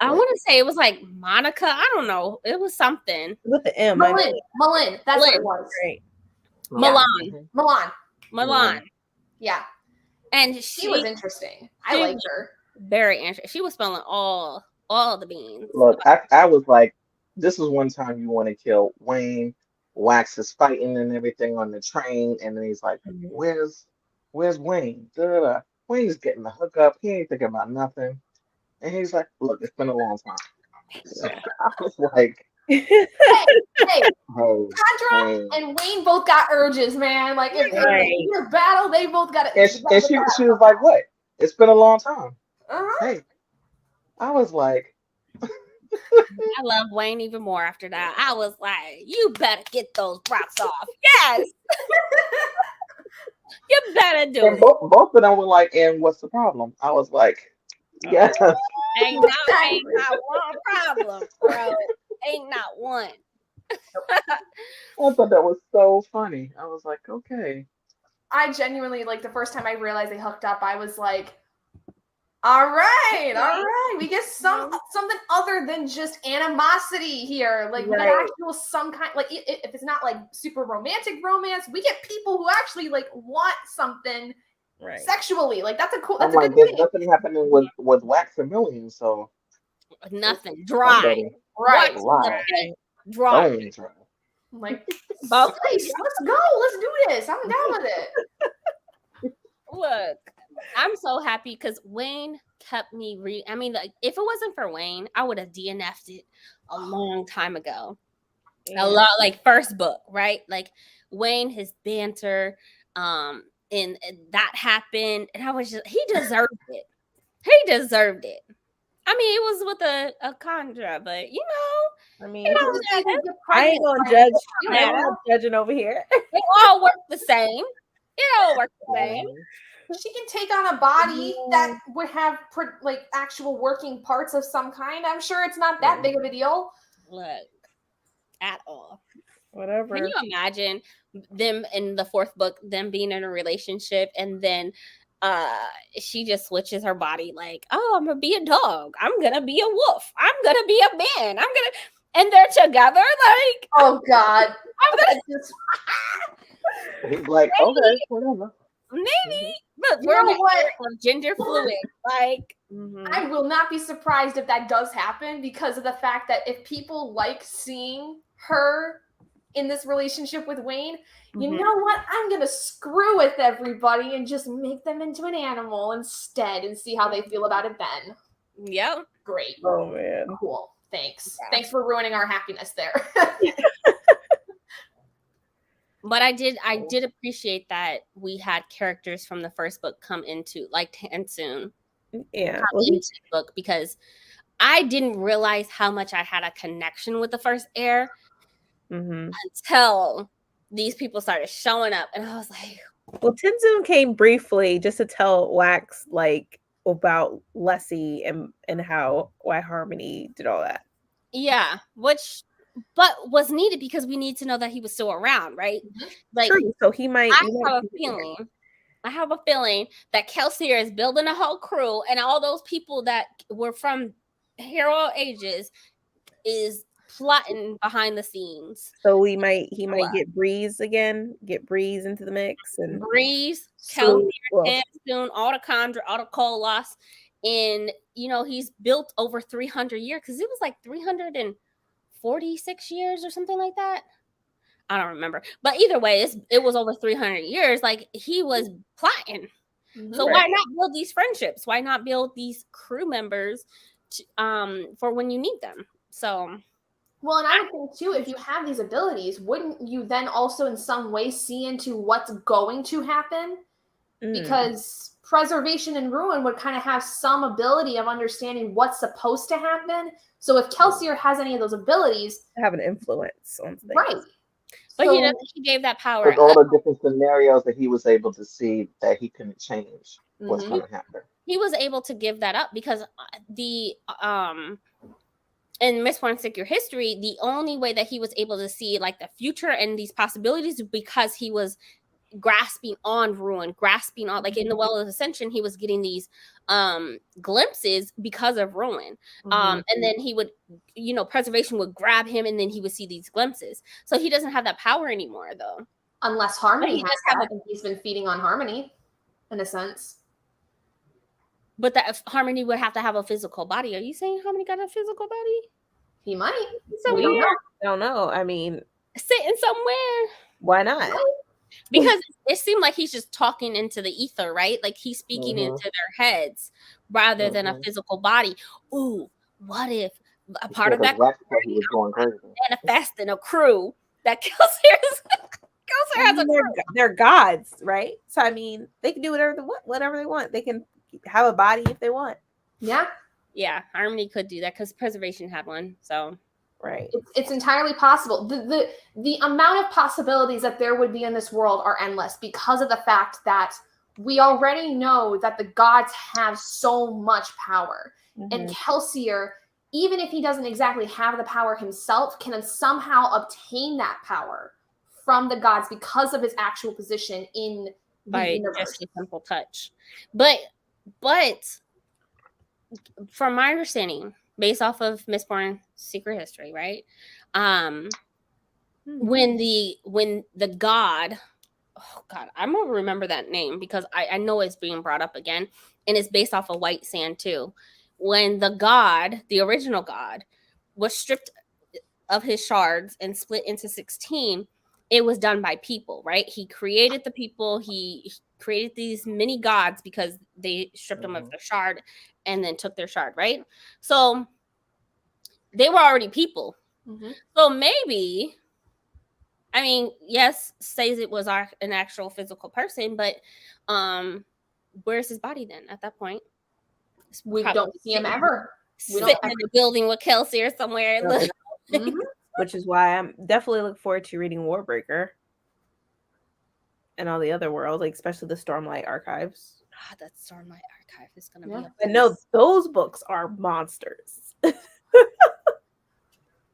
I want to say it was like Monica. I don't know. It was something. With the M. I know. Malin. That's what it was. Right. Milan. Milan. Yeah. And She was interesting. I liked her. Very interesting. She was spilling all the beans. Look, I was like, this is one time you want to kill Wayne. Wax is fighting and everything on the train, and then he's like, where's Wayne? Da-da-da. Wayne's getting the hookup. He ain't thinking about nothing. And he's like, look, it's been a long time. So I was like, hey, Chandra hey. and Wayne both got urges, man. Like if in a battle, they both got it. And she was like, what? It's been a long time. Uh-huh. Hey, I was like, I love Wayne even more after that. I was like, you better get those rocks off. Yes. You better do it. Both of them were like, and what's the problem? I was like, yes. Ain't not one problem, bro. Ain't not one. I thought that was so funny. I was like, okay. I genuinely, like, the first time I realized they hooked up, I was like, all right. We get something other than just animosity here. Like, we get actual some kind, like, if it's not like super romantic romance, we get people who actually like want something sexually. Like, that's a cool. That's a good there's thing. nothing happening with Wax and Million, so nothing dry. Right. Dry. I'm like, nice. Let's go. Let's do this. I'm down with it. Look, I'm so happy because Wayne kept me I mean, like, if it wasn't for Wayne, I would have DNF'd it a long time ago. Yeah. A lot, like first book, right? Like Wayne, his banter, and that happened, and I was just, he deserved it. He deserved it. I mean, it was with a Chandra, but you know, I mean, I ain't gonna judge. I'm not judging over here. They all work the same. It all works the same. She can take on a body that would have like actual working parts of some kind. I'm sure it's not that big of a deal. Look, at all. Whatever. Can you imagine them in the fourth book, them being in a relationship, and then she just switches her body like, oh, I'm gonna be a dog. I'm gonna be a wolf. I'm gonna be a man. And they're together. Like, oh God. I'm gonna just. He's like, okay, whatever. Maybe, but we're gender fluid. Like, I will not be surprised if that does happen because of the fact that if people like seeing her in this relationship with Wayne, you know what? I'm gonna screw with everybody and just make them into an animal instead and see how they feel about it then. Yep. Great. Oh man. Cool. Thanks. Yeah. Thanks for ruining our happiness there. But I did appreciate that we had characters from the first book come into, like Tansoon, into the book, because I didn't realize how much I had a connection with the first heir until these people started showing up, and I was like, well, Tansoon came briefly just to tell Wax like about Lessie and why Harmony did all that. Yeah, but was needed because we need to know that he was still around, right? Like, true. So he might. I have a feeling that Kelsier is building a whole crew, and all those people that were from Hero Ages is plotting behind the scenes. So he might get Breeze again, get Breeze into the mix, and Breeze, Kelsier, Tansoon, Autocondra, Autocolos, and you know he's built over 300 years because it was like 346 years or something like that. I don't remember, but either way, it was over 300 years. Like he was plotting. So why not build these friendships? Why not build these crew members for when you need them? So, well, and I would think too, if you have these abilities, wouldn't you then also in some way see into what's going to happen? Because preservation and ruin would kind of have some ability of understanding what's supposed to happen. So if Kelsier has any of those abilities, have an influence on things. Right. But so, he gave that power. With all the different scenarios that he was able to see that he couldn't change what's going to happen. he was able to give that up because in Mistborn Secret History, the only way that he was able to see like the future and these possibilities because he was grasping on ruin, grasping on, like in the Well of Ascension, he was getting these glimpses because of ruin. And then he would, preservation would grab him and then he would see these glimpses. So he doesn't have that power anymore though. Unless Harmony has that, and he's been feeding on Harmony in a sense. But that Harmony would have to have a physical body. Are you saying Harmony got a physical body? He might. Somewhere. I don't know. I mean, sitting somewhere. Why not? Because it seemed like he's just talking into the ether, right? Like he's speaking into their heads rather than a physical body. Ooh, what if a part of that was going crazy. manifesting a crew that kills has a crew? They're gods, right? So I mean, they can do whatever they want. They can have a body if they want. Yeah, Harmony could do that because preservation had one. So right, it's entirely possible. The amount of possibilities that there would be in this world are endless because of the fact that we already know that the gods have so much power, and Kelsier, even if he doesn't exactly have the power himself, can somehow obtain that power from the gods because of his actual position in the universe. Just a simple touch. But from my understanding, based off of Mistborn Secret History, right? When the god, oh God, I'm gonna remember that name because I know it's being brought up again, and it's based off of White Sand too. When the god, the original god, was stripped of his shards and split into 16, it was done by people, right? He created the people. He created these mini gods because they stripped them of their shard and then took their shard, right? So they were already people. So maybe, I mean, yes, says it was an actual physical person, but where's his body then at that point? We don't see him ever. We sitting in the building with Kelsier somewhere. Which is why I'm definitely looking forward to reading Warbreaker and all the other worlds, like especially the Stormlight Archives. That Stormlight Archive is going to be. I know those books are monsters.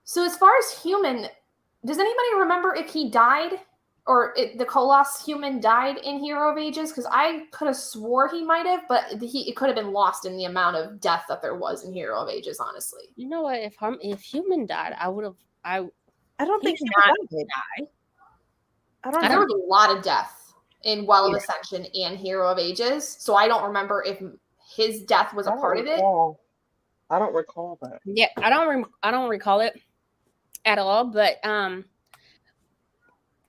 So as far as human, does anybody remember if he died or the Koloss human died in Hero of Ages? Because I could have swore he might have, but it could have been lost in the amount of death that there was in Hero of Ages, honestly. You know what? If human died, I would have. I don't think he did die. There was a lot of death in Well of Ascension and Hero of Ages, so I don't remember if his death was a part of it. I don't recall that. Yeah, I don't recall it at all. But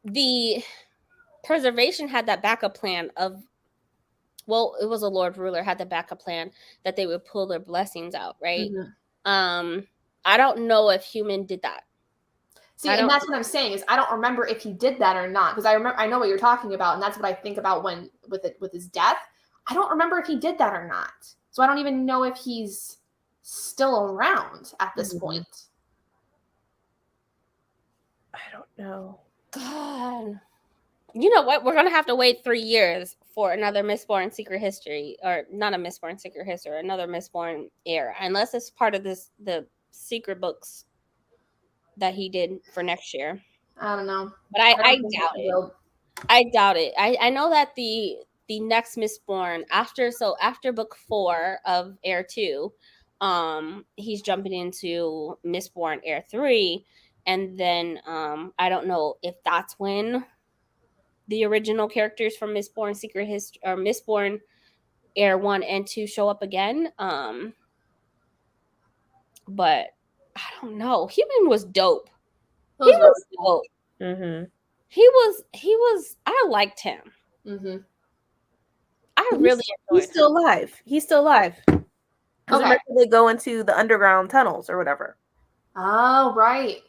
the preservation had that backup plan of. Well, it was a Lord Ruler had the backup plan that they would pull their blessings out, right? I don't know if human did that. See, and that's what I'm saying is I don't remember if he did that or not, because I know what you're talking about, and that's what I think about when with his death. I don't remember if he did that or not, so I don't even know if he's still around at this point. I don't know. God, you know what? We're gonna have to wait 3 years for another Mistborn Secret History, or not a Mistborn Secret History, another Mistborn Era, unless it's part of the secret books that he did for next year. I don't know, but I doubt it. I doubt it. I know that the next Mistborn after book 4 of Era 2, he's jumping into Mistborn Era 3, and then I don't know if that's when the original characters from Mistborn Secret History or Mistborn Era 1 and 2 show up again. But I don't know. Human was dope. He was dope. He was. I liked him. I really enjoyed him. He's still alive. He's still alive. Okay. They go into the underground tunnels or whatever. Oh, right.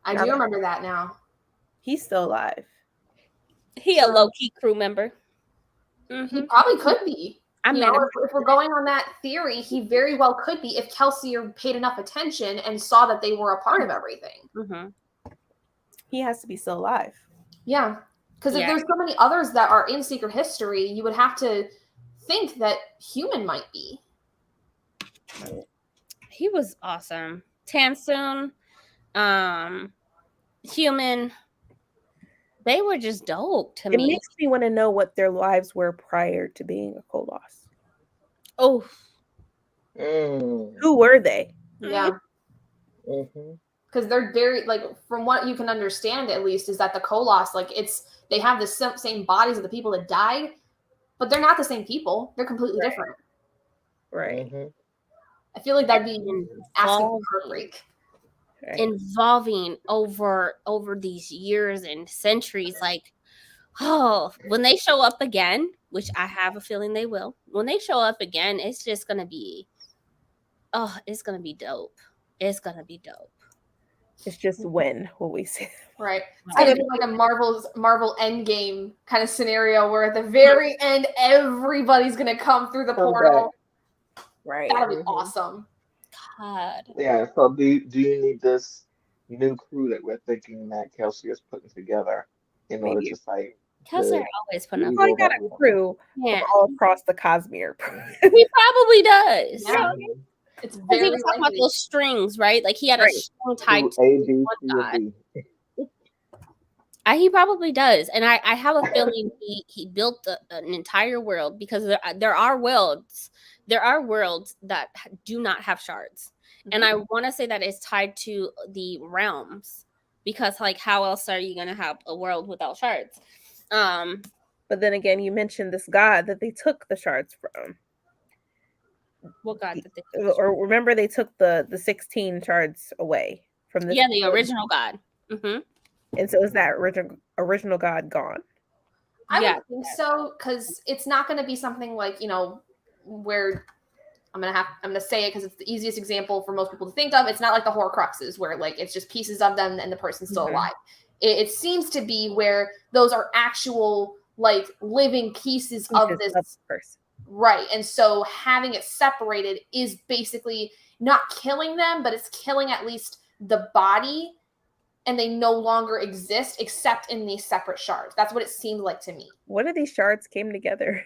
I do remember that now. He's still alive. He a low-key crew member. He probably could be. If we're going on that theory, he very well could be if Kelsier paid enough attention and saw that they were a part of everything. He has to be still alive. Yeah. Because if there's so many others that are in Secret History, you would have to think that human might be. He was awesome. Tansoon, human. They were just dope to It me. makes me want to know what their lives were prior to being a Koloss. Oh, Who were they? Yeah. Because they're very, like, from what you can understand at least, is that the Koloss, like, they have the same bodies of the people that died, but they're not the same people. They're completely different. Right. I feel like that'd be asking for heartbreak. Right. Involving over these years and centuries. Like, oh, when they show up again, which I have a feeling they will, when they show up again, it's just gonna be, oh, it's gonna be dope. It's gonna be dope. It's just when will we see? Right. It's gonna be like a Marvel Endgame kind of scenario where at the very end everybody's gonna come through the portal. Right. That'll be awesome. God. Yeah. So do you need this new crew that we're thinking that Kelsey is putting together in order to fight? Kelsey always putting up. He got a crew all across the Cosmere. He probably does. Yeah. It's very he was talking about those strings, right? Like he had a string tied to A, B, one C, or god. D. He probably does, and I have a feeling he built an entire world, because there are worlds that do not have shards, and I want to say that it's tied to the realms, because like how else are you gonna have a world without shards? But then again, you mentioned this god that they took the shards from. What god did they? Or remember they took the 16 shards away from this? Yeah, the original god. Mm-hmm. And so is that original god gone? I would think so, because it's not going to be something like, where I'm gonna say it because it's the easiest example for most people to think of. It's not like the Horcruxes where like it's just pieces of them and the person's still alive. It seems to be where those are actual like living pieces of this person. Right. And so having it separated is basically not killing them, but it's killing at least the body, and they no longer exist except in these separate shards. That's what it seemed like to me. What if these shards came together?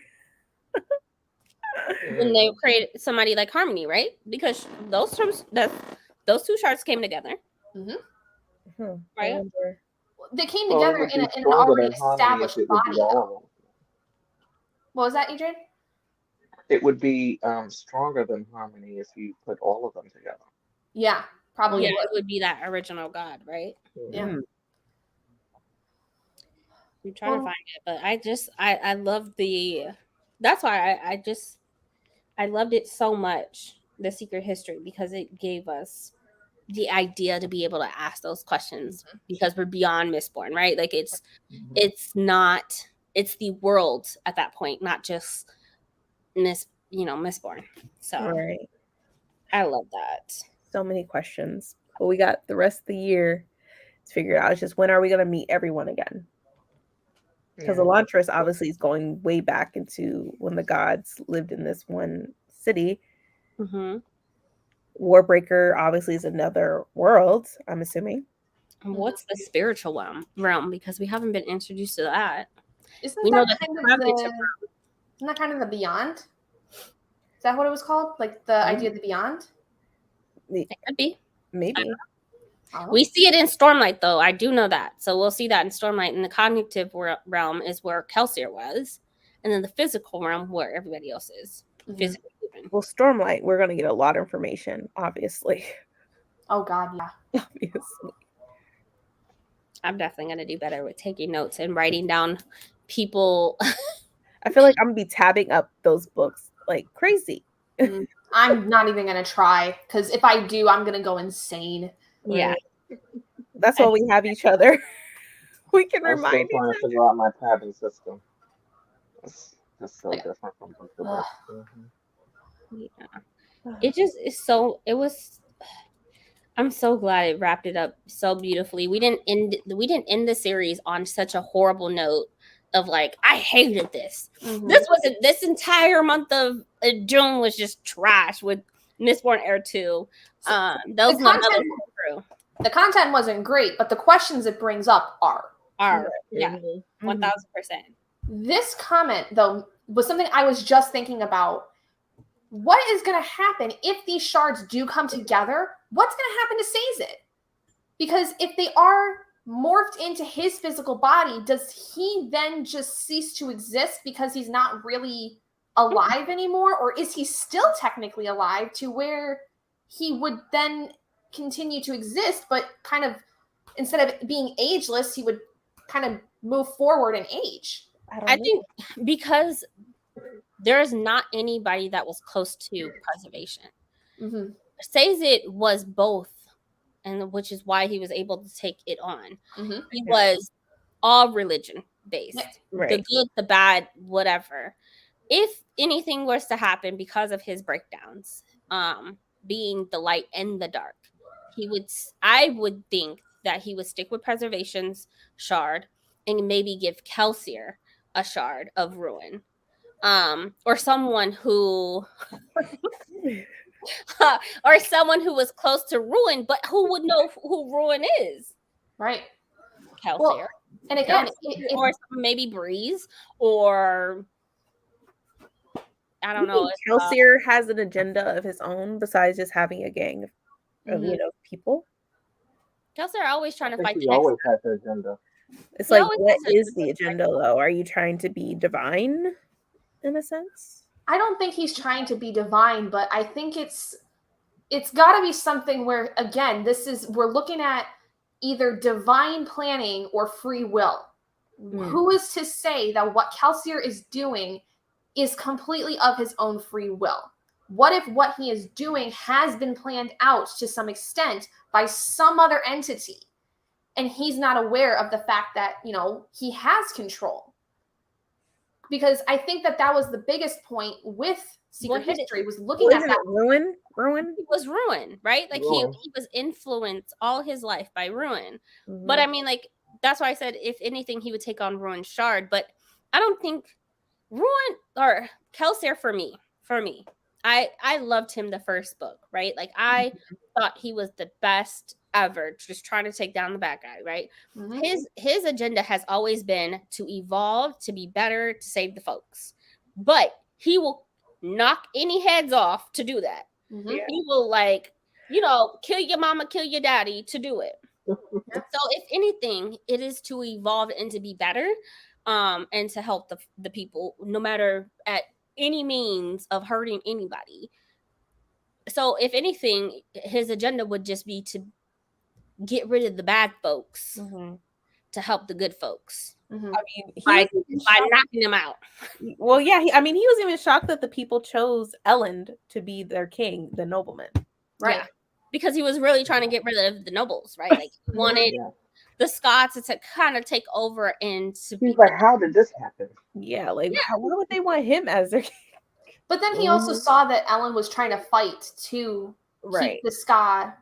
When they created somebody like Harmony, right? Because those two shards came together. Right? They came together in an already established body. What was that, Adrian? It would be stronger than Harmony if you put all of them together. Yeah, probably. Yeah, it would be that original god, right? Yeah. I'm trying to find it, but I love that's why I loved it so much, the Secret History, because it gave us the idea to be able to ask those questions, because we're beyond Mistborn, right? Like it's the world at that point, not just Mistborn. So I love that. So many questions, but we got the rest of the year to figure it out. It's just, when are we going to meet everyone again? Because Elantris obviously is going way back into when the gods lived in this one city. Warbreaker obviously is another world, I'm assuming. What's the spiritual realm? Because we haven't been introduced to that. Isn't that kind of the beyond? Is that what it was called? Like the idea of the beyond? It could be. Maybe. We see it in Stormlight, though. I do know that. So we'll see that in Stormlight. And the cognitive realm is where Kelsier was. And then the physical realm where everybody else is. Physically even. Well, Stormlight, we're going to get a lot of information, obviously. Oh, God, yeah. Obviously. I'm definitely going to do better with taking notes and writing down people. I feel like I'm going to be tabbing up those books like crazy. I'm not even going to try, because if I do, I'm going to go insane. Yeah. That's why we have each other. We can remind I'm still trying to figure out my tabbing system. It's just so different from book to book. Yeah. I'm so glad it wrapped it up so beautifully. We didn't end the series on such a horrible note of like, I hated this. This entire month of June was just trash with Mistborn Era 2. The content wasn't great, but the questions it brings up are. 1000%. This comment, though, was something I was just thinking about. What is going to happen if these shards do come together? What's going to happen to Sazed? Because if they are morphed into his physical body, does he then just cease to exist because he's not really alive anymore? Or is he still technically alive to where he would then continue to exist, but kind of, instead of being ageless, he would kind of move forward in age? I think because there's not anybody that was close to preservation. Mm-hmm. Sazed was both, and which is why he was able to take it on. Mm-hmm. He was all religion based, Right. the good, the bad, whatever. If anything was to happen because of his breakdowns, being the light and the dark, I would think that he would stick with preservation's shard and maybe give Kelsier a shard of ruin. Or someone who or someone who was close to ruin, but who would know who ruin is. Right. Kelsier. Well, and again, or maybe Breeze, or I don't know. Kelsier has an agenda of his own besides just having a gang of people. Kelsier always trying to fight. He always has an agenda. It's like, what is the agenda though? Are you trying to be divine in a sense? I don't think he's trying to be divine, but I think it's got to be something where, again, we're looking at either divine planning or free will. Who is to say that what Kelsier is doing is completely of his own free will? What if what he is doing has been planned out to some extent by some other entity, and he's not aware of the fact that, he has control? Because I think that was the biggest point with Secret History, was looking at that. Ruin? It was ruin, right? Like he was influenced all his life by ruin. Mm-hmm. But I mean, like, that's why I said if anything, he would take on Ruin's shard. But I don't think Ruin or Kelsier for me. I loved him the first book, right? Like I thought he was the best ever, just trying to take down the bad guy, right? Mm-hmm. His agenda has always been to evolve, to be better, to save the folks. But he will knock any heads off to do that. Mm-hmm. He will, like, kill your mama, kill your daddy to do it. So if anything, it is to evolve and to be better, and to help the people, no matter at any means of hurting anybody. So if anything, his agenda would just be to get rid of the bad folks, to help the good folks. Mm-hmm. I mean, by knocking them out. Well, yeah, he was even shocked that the people chose Elend to be their king, the nobleman. Right. Yeah. Because he was really trying to get rid of the nobles, right? Like he wanted the Scots to kind of take over and to be like, how did this happen? Yeah, like why would they want him as their king? But then he also saw that Ellen was trying to fight to keep the Ska,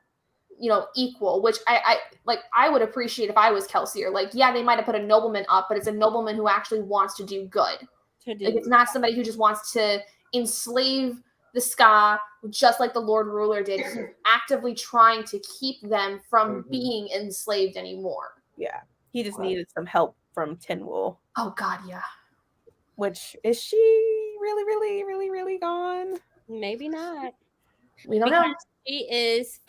equal, which I would appreciate if I was Kelsier. Like, yeah, they might have put a nobleman up, but it's a nobleman who actually wants to do good. Like, it's not somebody who just wants to enslave the Ska, just like the Lord Ruler did. He's actively trying to keep them from being enslaved anymore. Yeah, he just needed some help from Tinwool. Oh God, yeah. Which, is she really, really, really, really gone? Maybe not. We don't know. She is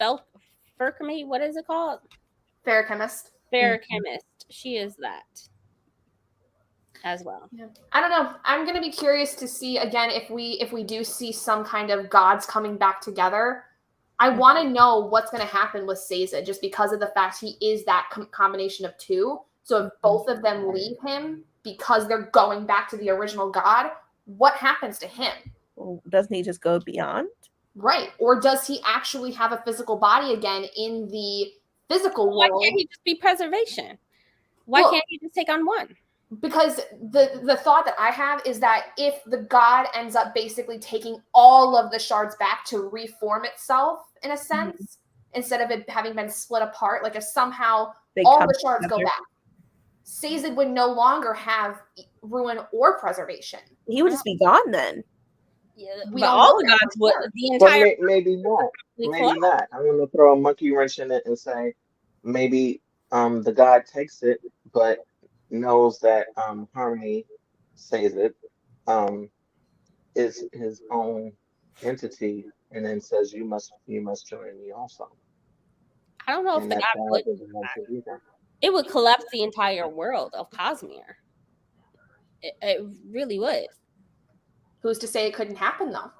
Ferchemy. What is it called? Ferrochemist. Ferrochemist. She is that as well. Yeah. I don't know. I'm gonna be curious to see again if we do see some kind of gods coming back together. I want to know what's going to happen with Sazed, just because of the fact he is that combination of two. So if both of them leave him because they're going back to the original god, what happens to him? Well, doesn't he just go beyond? Right. Or does he actually have a physical body again in the physical world? Why can't he just be preservation? Why can't he just take on one? Because the thought that I have is that if the god ends up basically taking all of the shards back to reform itself in a sense, instead of it having been split apart, like if somehow all the shards go back, Sazed would no longer have ruin or preservation. He would just be gone then. Yeah, all the gods would. The entire maybe not. Maybe not. I'm going to throw a monkey wrench in it and say maybe the god takes it, but knows that Harmony says it, is his own entity, and then says you must join me also. I don't know if And the that god would. doesn't want to either. It would collapse the entire world of Cosmere. It really would. Who's to say it couldn't happen though?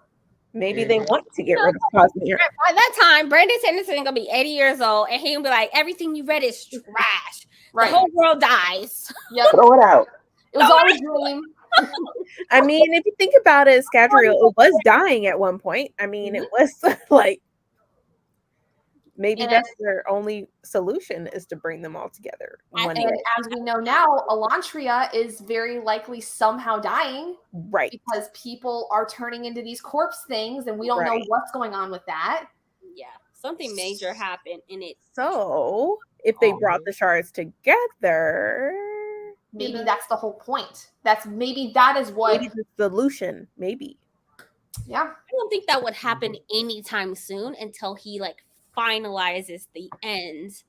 Maybe they want to get rid of Cosmere. By that time, Brandon Sanderson gonna be 80 years old, and he'll be like, "Everything you read is trash. Right. The whole world dies." Yep. Throw it out. It was all a dream. I mean, if you think about it, Scadrial was dying at one point. I mean, it was like maybe And that's their only solution is to bring them all together. And as we know now, Elantria is very likely somehow dying. Right. Because people are turning into these corpse things and we don't know what's going on with that. Yeah. Something major happened in it. So if they brought the shards together, maybe that's the whole point. Maybe that is what maybe the solution. Maybe. Yeah. I don't think that would happen anytime soon until he like finalizes the end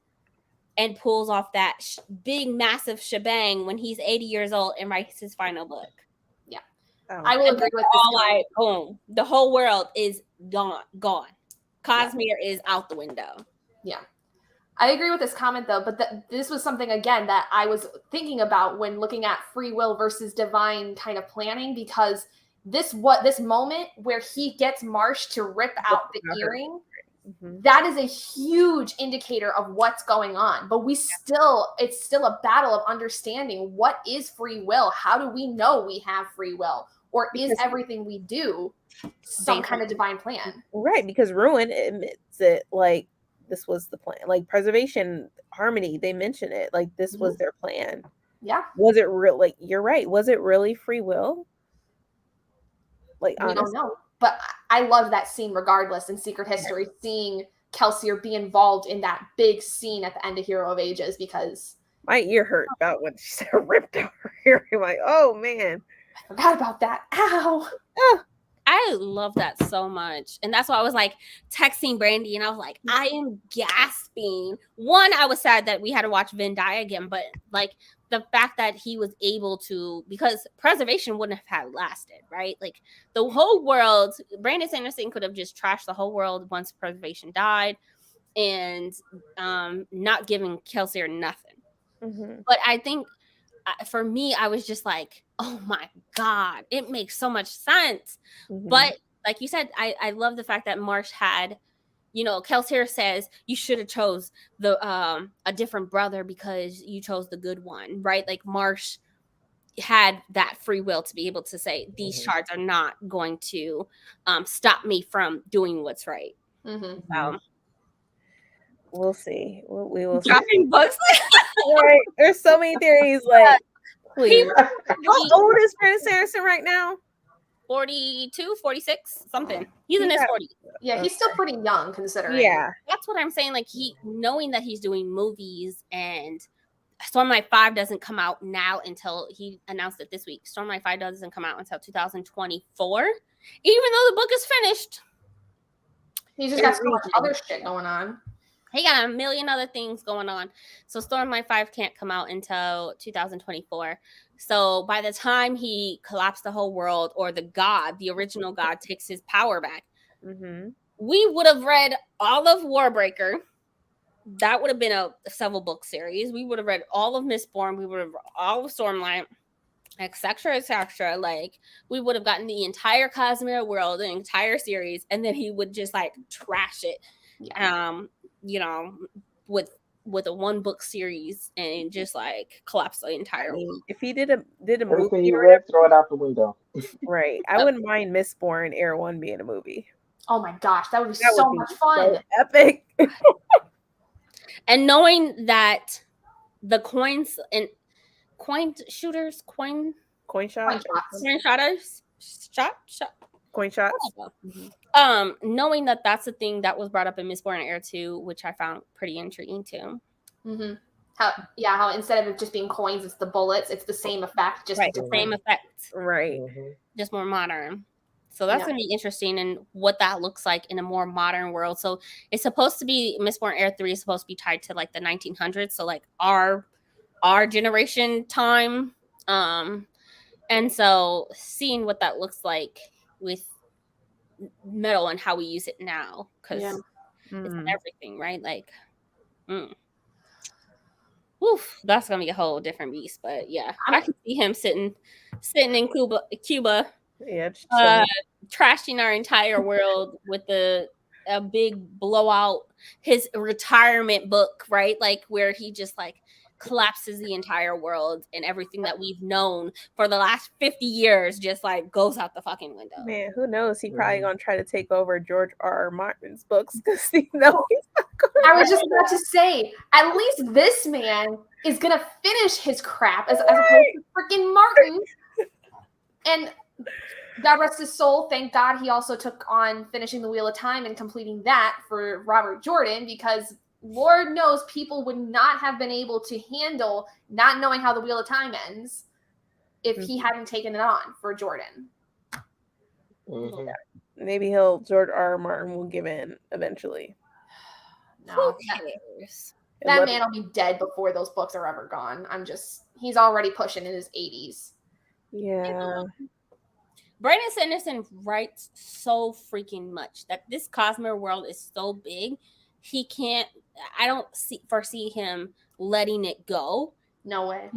and pulls off that big massive shebang when he's 80 years old and writes his final book. Yeah. I will agree with this. Like, boom, the whole world is gone. Cosmere is out the window. Yeah. I agree with this comment though, but this was something again that I was thinking about when looking at free will versus divine kind of planning, because this moment where he gets Marsh to rip out the earring, that is a huge indicator of what's going on. But it's still a battle of understanding what is free will. How do we know we have free will? Or is everything we do some kind of divine plan? Right, because Ruin admits it, like this was the plan. Like Preservation, Harmony, they mention it. Like this was their plan. Yeah. Was it real? Like you're right. Was it really free will? Like we don't know. But I love that scene regardless in Secret History, seeing Kelsier be involved in that big scene at the end of Hero of Ages, because my ear hurt about when she said ripped out her ear. I'm like, oh man. I forgot about that. Ow. I love that so much. And that's why I was like texting Brandy and I was like, I am gasping. One, I was sad that we had to watch Vin die again, but like the fact that he was able to, because Preservation wouldn't have had lasted, right? Like the whole world, Brandon Sanderson could have just trashed the whole world once Preservation died and not giving Kelsier nothing. But I think for me, I was just like, oh my God, it makes so much sense. But like you said, I love the fact that Marsh had, Kelsier says you should have chose a different brother because you chose the good one, right? Like Marsh had that free will to be able to say these shards are not going to stop me from doing what's right. We'll see. We will dropping books. Right. There's so many theories. Like, please. How old is Brandon Sanderson right now? 42, 46, something. He's in his 40s. Yeah, he's still pretty young considering. Yeah. That's what I'm saying. Like knowing that he's doing movies and Stormlight 5 doesn't come out now until he announced it this week. Stormlight 5 doesn't come out until 2024, even though the book is finished. He's just got so much other shit going on. He got a million other things going on. So Stormlight 5 can't come out until 2024. So by the time he collapsed the whole world, or the original God takes his power back, we would have read all of Warbreaker. That would have been a several book series. We would have read all of Mistborn. We would have read all of Stormlight, etc., etc. Like we would have gotten the entire Cosmere world, the entire series, and then he would just like trash it. With a one book series and just like collapse the entire world. If he did a movie, you read, throw it out the window. Right. I wouldn't mind Mistborn Era 1 being a movie. Oh my gosh, that would be so much fun. So epic. And knowing that the coins and coin shooters, coin shotters, knowing that that's the thing that was brought up in Mistborn Era 2, which I found pretty intriguing too. How instead of it just being coins, it's the bullets. It's the same effect, just the same effect, right? Just more modern. So that's gonna be interesting, and what that looks like in a more modern world. So it's supposed to be Mistborn Era 3 is supposed to be tied to like the 1900s, so like our generation time. And so seeing what that looks like with metal and how we use it now, because it's in everything, right? Like, woof, that's gonna be a whole different beast. But yeah, I can see him sitting in Cuba, Yeah, trashing our entire world with a big blowout, his retirement book, right? Like where he just like collapses the entire world, and everything that we've known for the last 50 years just like goes out the fucking window. Man, who knows? He probably gonna try to take over George R. Martin's books because he knows he's not gonna. I was just about to say, at least this man is gonna finish his crap as opposed to freaking Martin. And God rest his soul. Thank God he also took on finishing the Wheel of Time and completing that for Robert Jordan, because Lord knows people would not have been able to handle not knowing how the Wheel of Time ends if he hadn't taken it on for Jordan. Yeah. Maybe George R. Martin will give in eventually. No, that man will be dead before those books are ever gone. He's already pushing in his 80s. Yeah. Brandon Sanderson writes so freaking much that this Cosmere world is so big, I don't foresee him letting it go. No way.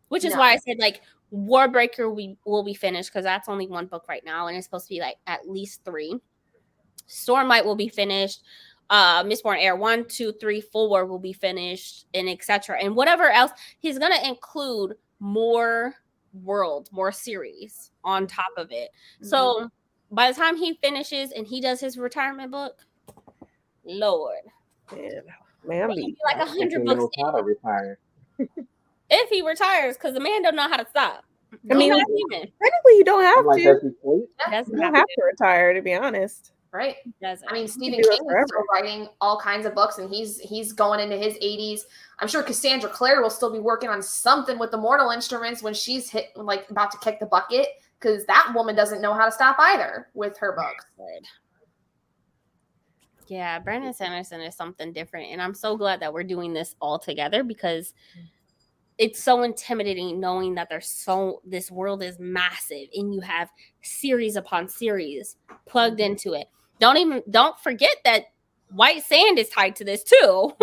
Which is why I said like Warbreaker will be finished, because that's only one book right now, and it's supposed to be like at least 3. Stormlight will be finished. Mistborn Era 1, 2, 3, 4 will be finished, and etc. And whatever else, he's gonna include more series on top of it. So by the time he finishes and he does his retirement book, Lord, man, be like 100 books. If he retires, because the man don't know how to stop. I mean, technically, you don't have to. You don't have to retire, to be honest. Right. I mean, Stephen King is still writing all kinds of books, and he's going into his 80s. I'm sure Cassandra Clare will still be working on something with the Mortal Instruments when she's about to kick the bucket, because that woman doesn't know how to stop either with her books. Yeah, Brandon Sanderson is something different, and I'm so glad that we're doing this all together, because it's so intimidating knowing that this world is massive, and you have series upon series plugged into it. Don't forget that White Sand is tied to this too.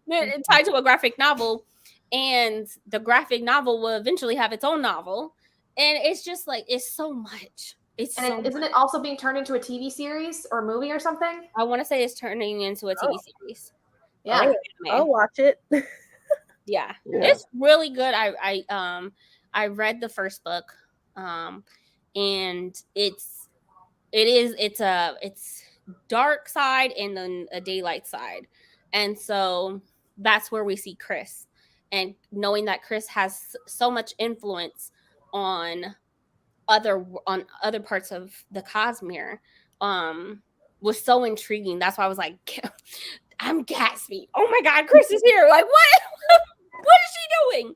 It's tied to a graphic novel, and the graphic novel will eventually have its own novel, and it's just like it's so much. Isn't it also being turned into a TV series or a movie or something? I want to say it's turning into a TV series. Yeah, I'll watch it. Yeah, it's really good. I read the first book, and it's dark side and then a daylight side, and so that's where we see Chris, and knowing that Chris has so much influence on other parts of the Cosmere was so intriguing. That's why I was like, I'm gasping. Oh my God, Chris is here. Like, what? What is she doing?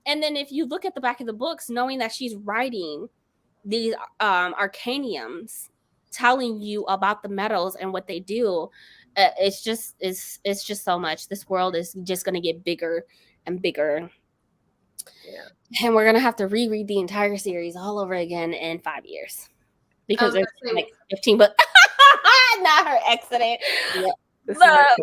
And then if you look at the back of the books, knowing that she's writing these arcaniums, telling you about the metals and what they do, it's just so much. This world is just going to get bigger and bigger. Yeah. And we're gonna have to reread the entire series all over again in 5 years, because there's like 15 books. Not her accident. Yeah. There's gonna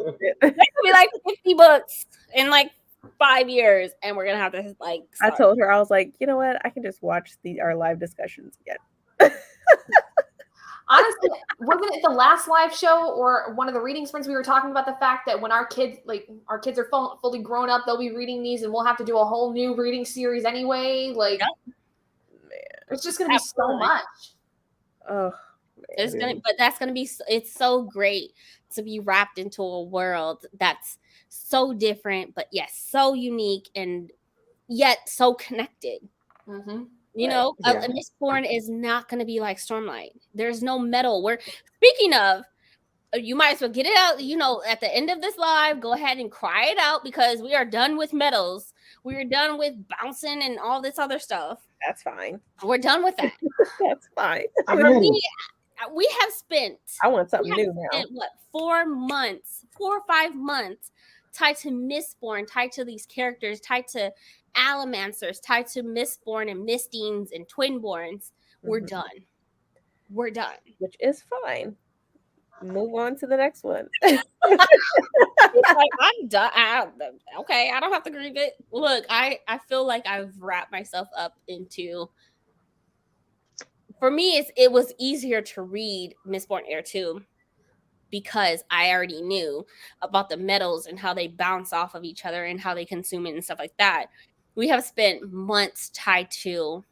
be like 50 books in like 5 years, and we're gonna have to like start. I told her, I was like, you know what, I can just watch our live discussions again. Honestly, wasn't it the last live show or one of the reading sprints we were talking about the fact that when our kids are fully grown up, they'll be reading these, and we'll have to do a whole new reading series anyway. Like, man, it's just gonna be so much. Oh, it's so great to be wrapped into a world that's so different, but yes, so unique and yet so connected. Mm-hmm. You know, Mistborn is not going to be like Stormlight. There's no metal. Speaking of, you might as well get it out. You know, at the end of this live, go ahead and cry it out, because we are done with metals. We're done with bouncing and all this other stuff. That's fine. We're done with that. That's fine. We have spent. I want something new now. 4 or 5 months tied to Mistborn, tied to these characters, tied to Allomancers, tied to Mistborn and Mistings and Twinborns. We're done. We're done. Which is fine. Move on to the next one. Like, I'm done. Okay, I don't have to grieve it. Look, I feel like I've wrapped myself up into. For me, it was easier to read Mistborn Era 2 because I already knew about the metals and how they bounce off of each other and how they consume it and stuff like that. We have spent months tied to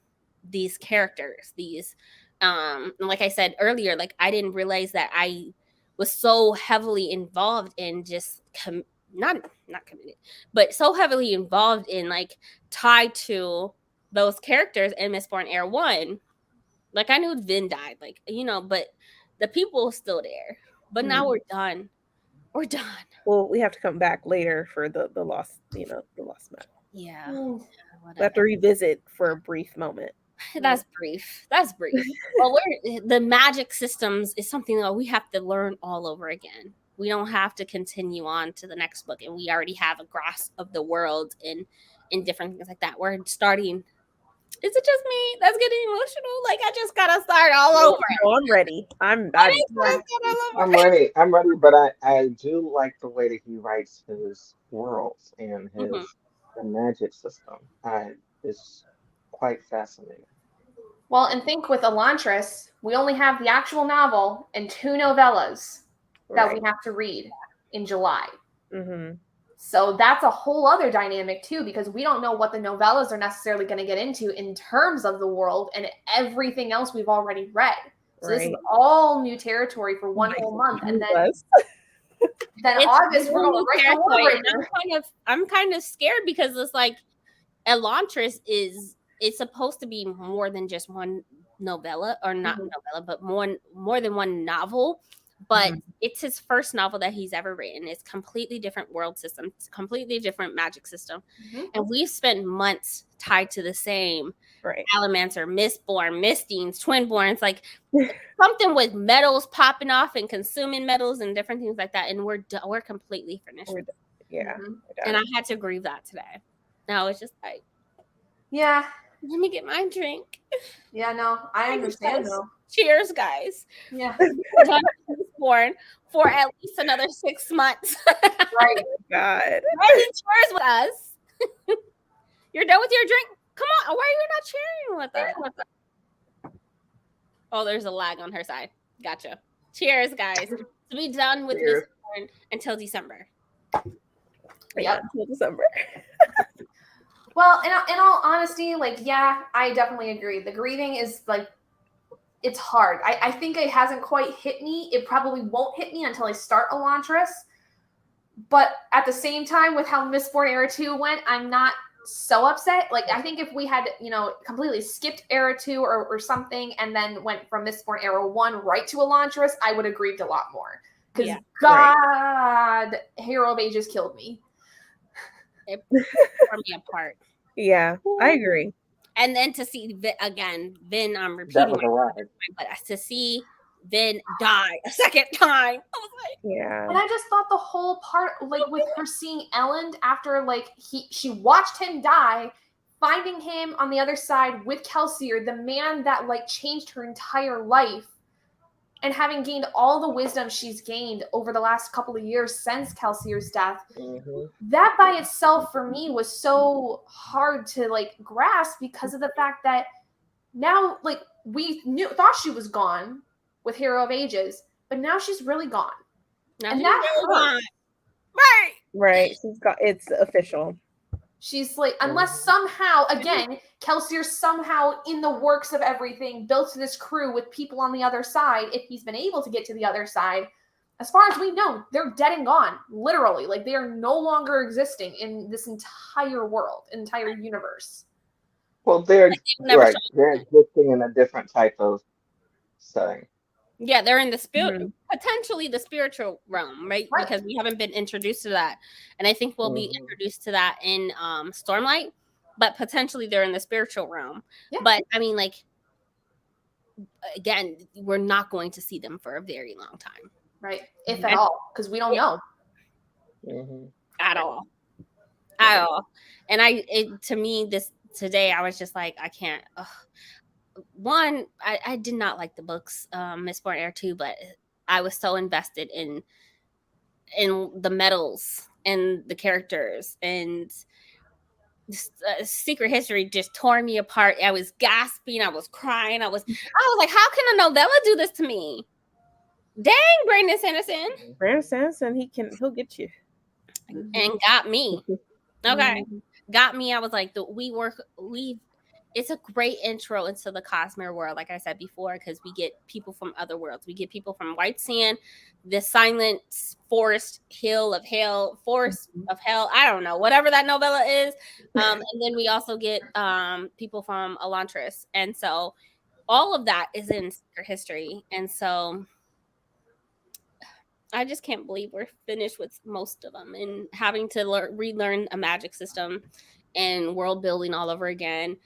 these characters. These, like I said earlier, like I didn't realize that I was so heavily involved in just not committed, but so heavily involved in like tied to those characters in Mistborn Era 1. Like I knew Vin died, like, you know, but the people are still there. But now we're done. We're done. Well, we have to come back later for the lost, the lost map. Yeah. We have to revisit for a brief moment. That's brief. Well, the magic systems is something that we have to learn all over again. We don't have to continue on to the next book, and we already have a grasp of the world in different things like that. We're starting. Is it just me that's getting emotional? Like I just gotta start all over. No, I'm ready. I'm ready. I'm ready, but I do like the way that he writes his worlds and his the magic system. It's quite fascinating. Well, and think with Elantris, we only have the actual novel and 2 novellas that we have to read in July. So that's a whole other dynamic too, because we don't know what the novellas are necessarily going to get into in terms of the world and everything else we've already read. So this is all new territory for one whole month, and then August we're going right over. I'm kind of scared because it's like Elantris it's supposed to be more than just one novella, or not novella, but more than one novel. But it's his first novel that he's ever written. It's completely different world system. It's completely different magic system. And we've spent months tied to the same Allomancer, Mistborn, Mistings, Twinborns, like something with metals popping off and consuming metals and different things like that. And we're completely finished. And I had to grieve that today. Now it's just like, let me get my drink. Yeah, no, I understand though. Cheers, guys. Yeah. Born for at least another 6 months. Right. Oh God. Cheers with us. You're done with your drink? Come on. Why are you not cheering with us? Oh, there's a lag on her side. Gotcha. Cheers, guys. To be done with this until December. Until December. Well, in all honesty, like, I definitely agree. The grieving is like, it's hard. I think it hasn't quite hit me. It probably won't hit me until I start Elantris. But at the same time, with how Mistborn Era 2 went, I'm not so upset. Like, I think if we had, completely skipped Era 2 or something and then went from Mistborn Era 1 right to Elantris, I would have grieved a lot more. Because Hero of Ages killed me. It tore me apart. Yeah, I agree. And then to see Vin, I'm repeating but to see Vin die a second time, I was like, And I just thought the whole part, like with her seeing Elend after, like she watched him die, finding him on the other side with Kelsier, the man that like changed her entire life, and having gained all the wisdom she's gained over the last couple of years since Kelsier's death, that by itself for me was so hard to like grasp, because of the fact that now like we thought she was gone with Hero of Ages, but now she's really gone. And that's hurt. Right. It's official. She's like, unless somehow, again, Kelsier's somehow in the works of everything, built this crew with people on the other side, if he's been able to get to the other side, as far as we know, they're dead and gone. Literally. Like, they are no longer existing in this entire world, entire universe. Well, they're existing in a different type of setting. Yeah, they're in the spirit, potentially the spiritual realm, right? Because we haven't been introduced to that. And I think we'll be introduced to that in Stormlight, but potentially they're in the spiritual realm. Yeah. But I mean, like, again, we're not going to see them for a very long time. Right. If at all, because we don't know. at all. And to me, today, I was just like, I can't. One, I did not like the books, Mistborn Era 2, but I was so invested in the medals and the characters, and Secret History just tore me apart. I was gasping, I was crying, I was like, how can a novella do this to me? Dang, Brandon Sanderson. Brandon Sanderson, he'll get you. And got me. Okay. Got me. I was like, it's a great intro into the Cosmere world, like I said before, because we get people from other worlds. We get people from White Sand, the silent forest of hell. I don't know, whatever that novella is. And then we also get people from Elantris. And so all of that is in Secret History. And so I just can't believe we're finished with most of them and having to relearn a magic system and world building all over again.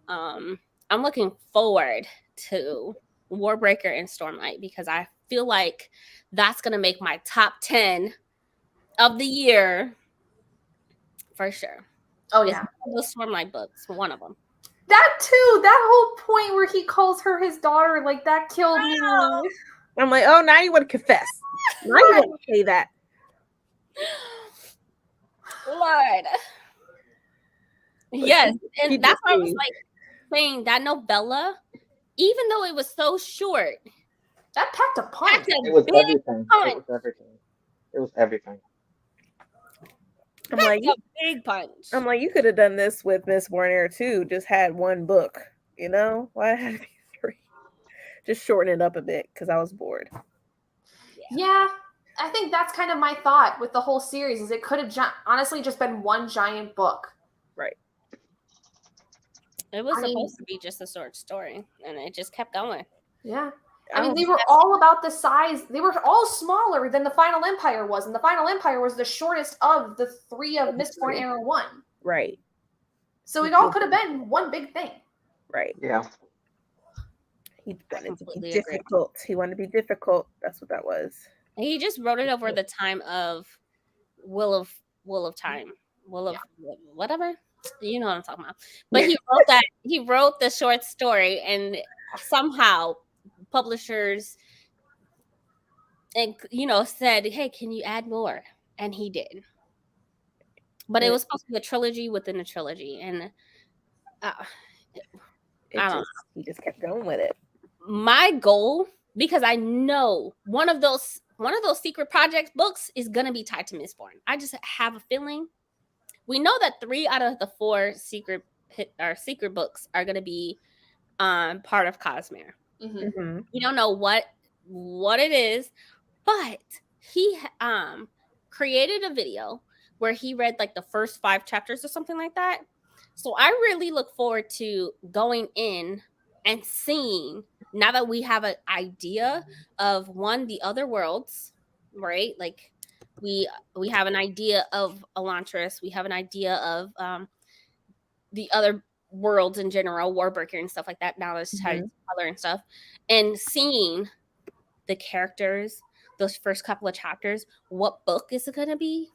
I'm looking forward to Warbreaker and Stormlight because I feel like that's going to make my top 10 of the year for sure. Oh, yeah. Those Stormlight books, one of them. That too, that whole point where he calls her his daughter, like that killed me. I'm like, oh, now you want to confess. Now you want to say that. Lord. Yes, and that's why I was like saying that novella, even though it was so short, that packed a punch. It was everything. It was everything. I'm like, a big punch. I'm like, you could have done this with Mistborn Era 2, just had one book, you know? Why it had to be 3? Just shorten it up a bit because I was bored. Yeah, I think that's kind of my thought with the whole series is it could have honestly just been one giant book. Right. It was supposed to be just a short story, and it just kept going. Yeah. I mean, they were all about the size. They were all smaller than the Final Empire was, and the Final Empire was the shortest of the 3 of Mistborn Era 1. Right. So it all could have been one big thing. Right. Yeah. He wanted to be difficult. He wanted to be difficult. That's what that was. He just wrote it over the time of Will of Time. Will of whatever. You know what I'm talking about. But he wrote the short story, and somehow publishers and said, hey, can you add more? And he did. But it was supposed to be a trilogy within a trilogy, and he just kept going with it. My goal, because I know one of those secret project books is gonna be tied to Mistborn. I just have a feeling. We know that 3 out of the 4 secret books are gonna be part of Cosmere. Mm-hmm. We don't know what it is, but he created a video where he read like the first 5 chapters or something like that. So I really look forward to going in and seeing, now that we have an idea of the other worlds, right? Like we have an idea of Elantris, we have an idea of the other worlds in general, Warbreaker and stuff like that. Now it's tied to color and stuff, and seeing the characters, those first couple of chapters. What book is it going to be?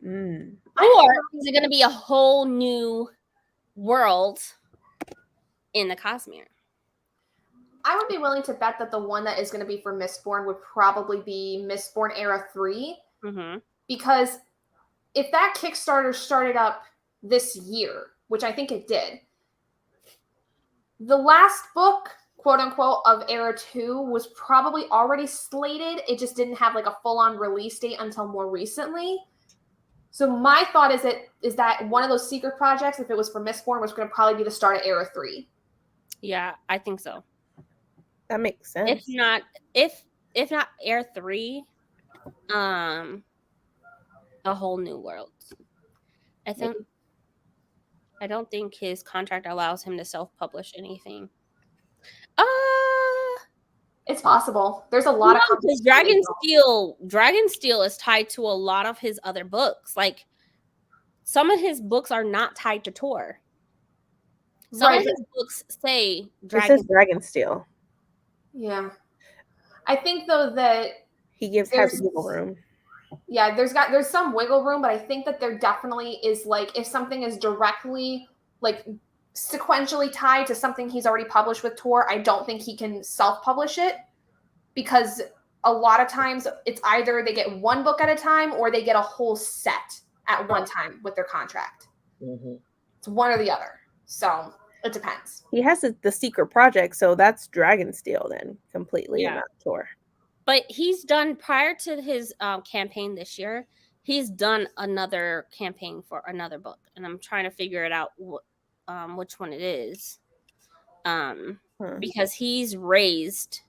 Or is it going to be a whole new world in the Cosmere? I would be willing to bet that the one that is going to be for Mistborn would probably be Mistborn Era 3. Mm-hmm. Because if that Kickstarter started up this year, which I think it did, the last book, quote unquote, of Era 2 was probably already slated. It just didn't have like a full-on release date until more recently. So my thought is that one of those secret projects, if it was for Mistborn, was going to probably be the start of Era 3. Yeah, I think so. That makes sense. If not Era 3, a whole new world. I don't think his contract allows him to self-publish anything. It's possible. There's a lot of Dragonsteel is tied to a lot of his other books. Like some of his books are not tied to Tor. Some of his books say Dragonsteel. Yeah. I think though that he has wiggle room. Yeah, there's some wiggle room, but I think that there definitely is, like, if something is directly, like, sequentially tied to something he's already published with Tor, I don't think he can self-publish it, because a lot of times it's either they get one book at a time or they get a whole set at one time with their contract. Mm-hmm. It's one or the other. So it depends. He has the secret project, so that's Dragonsteel then, completely, Yeah. not Tor. But he's done, prior to his campaign this year, he's done another campaign for another book, and I'm trying to figure it out which one it is, because he's raised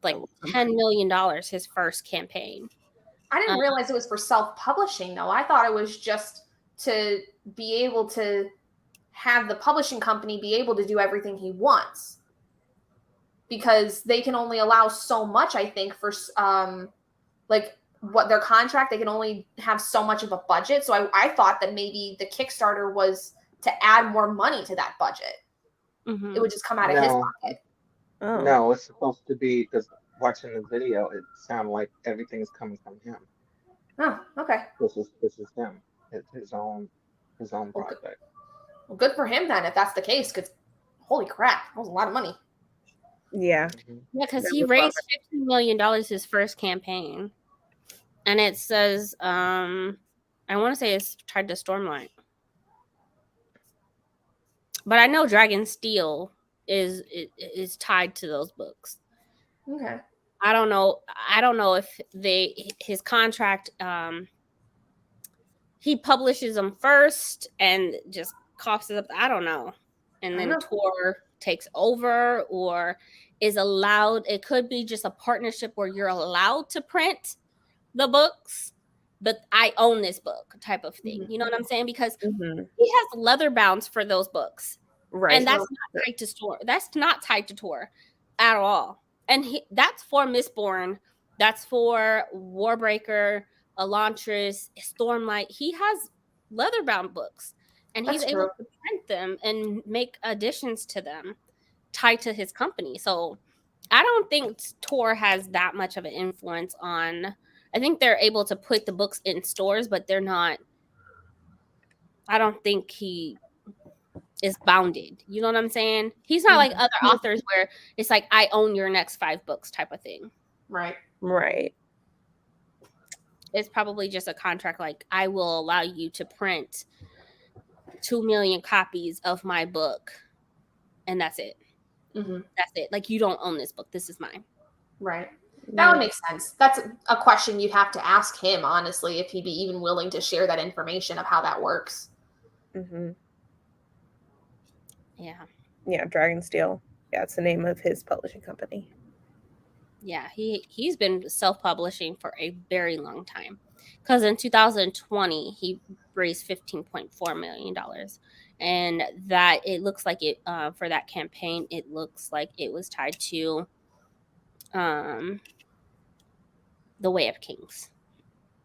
like $10 million his first campaign. I didn't realize it was for self-publishing, though. I thought it was just to be able to have the publishing company be able to do everything he wants, because they can only allow so much, I think, for like what their contract, they can only have so much of a budget. So I thought that maybe the Kickstarter was to add more money to that budget. Mm-hmm. It would just come out of his pocket. Oh. No, it's supposed to be, because watching the video, it sounded like everything is coming from him. Oh, okay. This is him. It's his own project. Well, good for him then, if that's the case, because holy crap, that was a lot of money. Yeah. Mm-hmm. Yeah, because he raised $15 million his first campaign. And it says, I want to say it's tied to Stormlight. But I know Dragonsteel is tied to those books. Okay. I don't know if his contract, he publishes them first and just coughs it up. I don't know. And then Tor takes over, or is allowed. It could be just a partnership where you're allowed to print the books, but I own this book type of thing. You know what I'm saying? Because he has leather bounds for those books. Right. And that's not tied to Tor. That's not tied to Tor at all. And that's for Mistborn. That's for Warbreaker, Elantris, Stormlight. He has leather-bound books, and he's able to print them and make additions to them tied to his company. So I don't think Tor has that much of an influence on. I think they're able to put the books in stores, but they're not. I don't think he is bounded. You know what I'm saying? He's not like other authors where it's like, I own your next 5 books type of thing. Right. Right. It's probably just a contract like, I will allow you to print 2 million copies of my book, and that's it. That's it. Like, you don't own this book. This is mine. Right. That would make sense. That's a question you'd have to ask him, honestly, if he'd be even willing to share that information of how that works. Yeah. Yeah, Dragonsteel. Yeah, it's the name of his publishing company. Yeah, he's been self-publishing for a very long time. Because in 2020, he raised $15.4 million. And that, it looks like it, for that campaign, it looks like it was tied to The Way of Kings.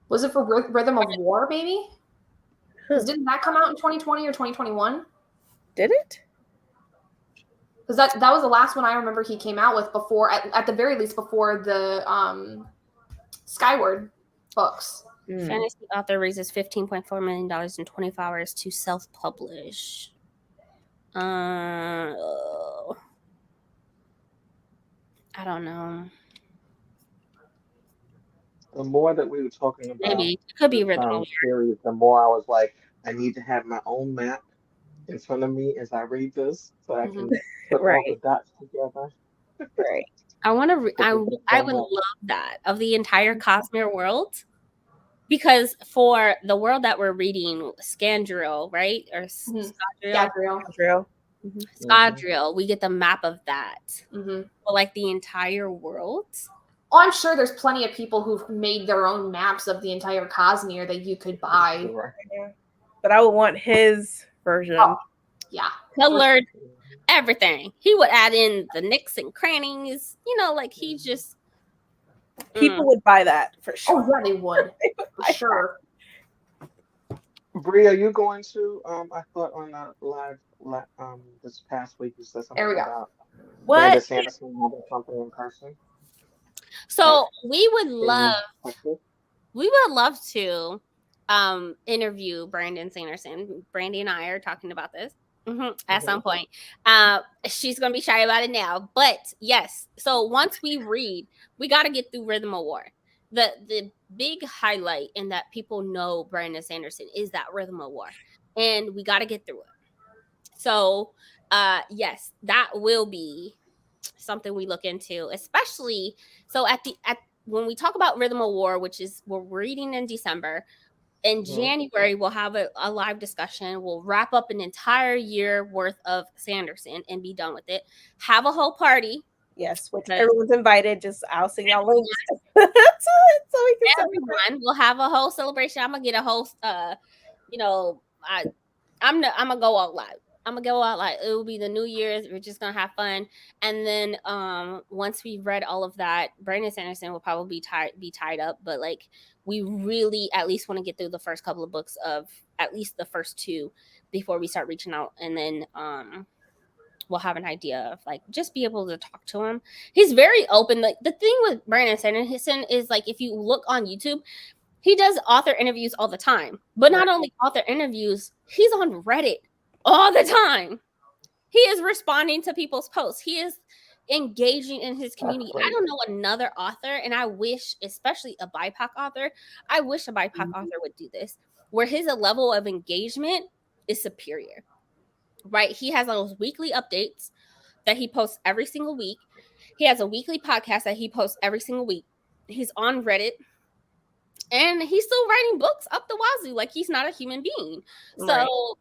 Was it for Rhythm of War, maybe? Didn't that come out in 2020 or 2021? Did it? Because that was the last one I remember he came out with before, at the very least, before the Skyward books. Fantasy author raises $15.4 million in 24 hours to self-publish. I don't know. The more that we were talking about, maybe it could be Rhythm series, the more I was like, I need to have my own map in front of me as I read this, so I can put all the dots together. Right. I want to. I would love that, of the entire Cosmere world, because for the world that we're reading, Scandriel, right, or Scadriel. Scadriel, we get the map of that. But like the entire world. Oh, I'm sure there's plenty of people who've made their own maps of the entire Cosmere that you could buy. But I would want his version. Oh, yeah. Colored everything. He would add in the nicks and crannies. You know, like he just... People would buy that for sure. Oh, yeah, they would. For sure. Bree, are you going to, I thought on a live this past week, you said something about Brandon Sanderson having something in person? So we would we would love to interview Brandon Sanderson. Brandy and I are talking about this at some point. She's gonna be shy about it now, but yes. So once we read, we got to get through Rhythm of War. The big highlight in that people know Brandon Sanderson is that Rhythm of War, and we got to get through it. So yes, that will be something we look into, especially so at when we talk about Rhythm of War, which is we're reading in December. In January, we'll have a live discussion. We'll wrap up an entire year worth of Sanderson and be done with it. Have a whole party. Yes, which everyone's invited. Just I'll send y'all links. so we can everyone will have a whole celebration. I'm gonna get a whole you know, I'm gonna go all live. I'm gonna go out like it will be the New Year's. We're just gonna have fun, and then once we've read all of that, Brandon Sanderson will probably be tied up. But like we really at least want to get through the first couple of books of at least the first two before we start reaching out, and then we'll have an idea of like just be able to talk to him. He's very open. Like the thing with Brandon Sanderson is like if you look on YouTube, he does author interviews all the time, but not only author interviews, he's on Reddit all the time. He is responding to people's posts. He is engaging in his community. I don't know another author, and I wish, especially a BIPOC author, I wish a BIPOC author would do this, where his level of engagement is superior, right? He has those weekly updates that he posts every single week. He has a weekly podcast that he posts every single week. He's on Reddit. And he's still writing books up the wazoo, like he's not a human being. So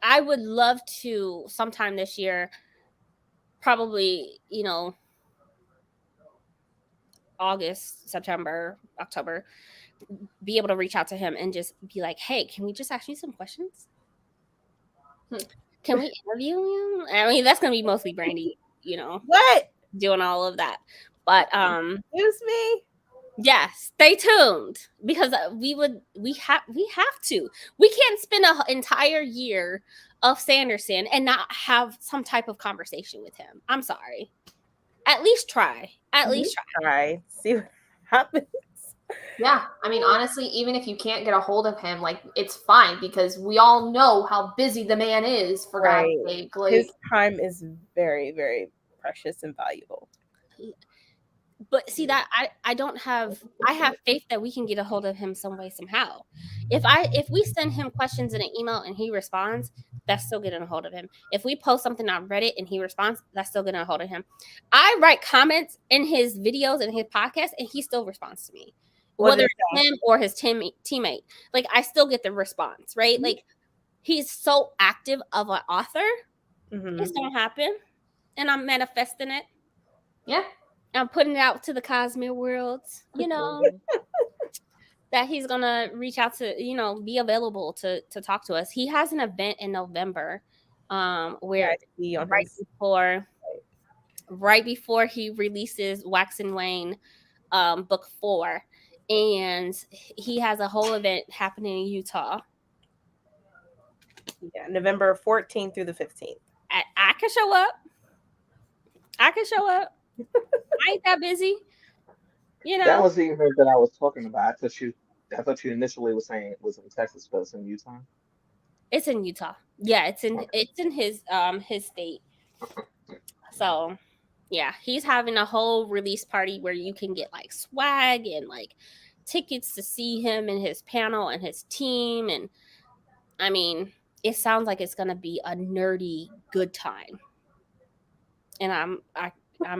I would love to sometime this year, probably, August, September, October, be able to reach out to him and just be like, hey, can we just ask you some questions? Can we interview you? I mean, that's going to be mostly Brandy, doing all of that. But excuse me. Yeah, stay tuned because we have to. We can't spend an entire year of Sanderson and not have some type of conversation with him. I'm sorry. At least try. Try. See what happens. Yeah, I mean, honestly, even if you can't get a hold of him, like it's fine because we all know how busy the man is. For God's sake, like his time is very, very precious and valuable. But see that I have faith that we can get a hold of him some way, somehow. If we send him questions in an email and he responds, that's still getting a hold of him. If we post something on Reddit and he responds, that's still getting a hold of him. I write comments in his videos and his podcast and he still responds to me. Whether it's him or his teammate. Like I still get the response, right? Mm-hmm. Like he's so active of an author. Mm-hmm. It's gonna happen. And I'm manifesting it. Yeah. I'm putting it out to the cosmic world, that he's going to reach out to, be available to talk to us. He has an event in November where right before he releases Wax and Wayne book 4. And he has a whole event happening in Utah. Yeah, November 14th through the 15th. I can show up. I ain't that busy. That was the event that I was talking about. I thought you initially was saying it was in Texas, but it's in Utah. It's in Utah. Yeah, it's in his state. So yeah, he's having a whole release party where you can get like swag and like tickets to see him and his panel and his team. And I mean, it sounds like it's gonna be a nerdy good time. And I'm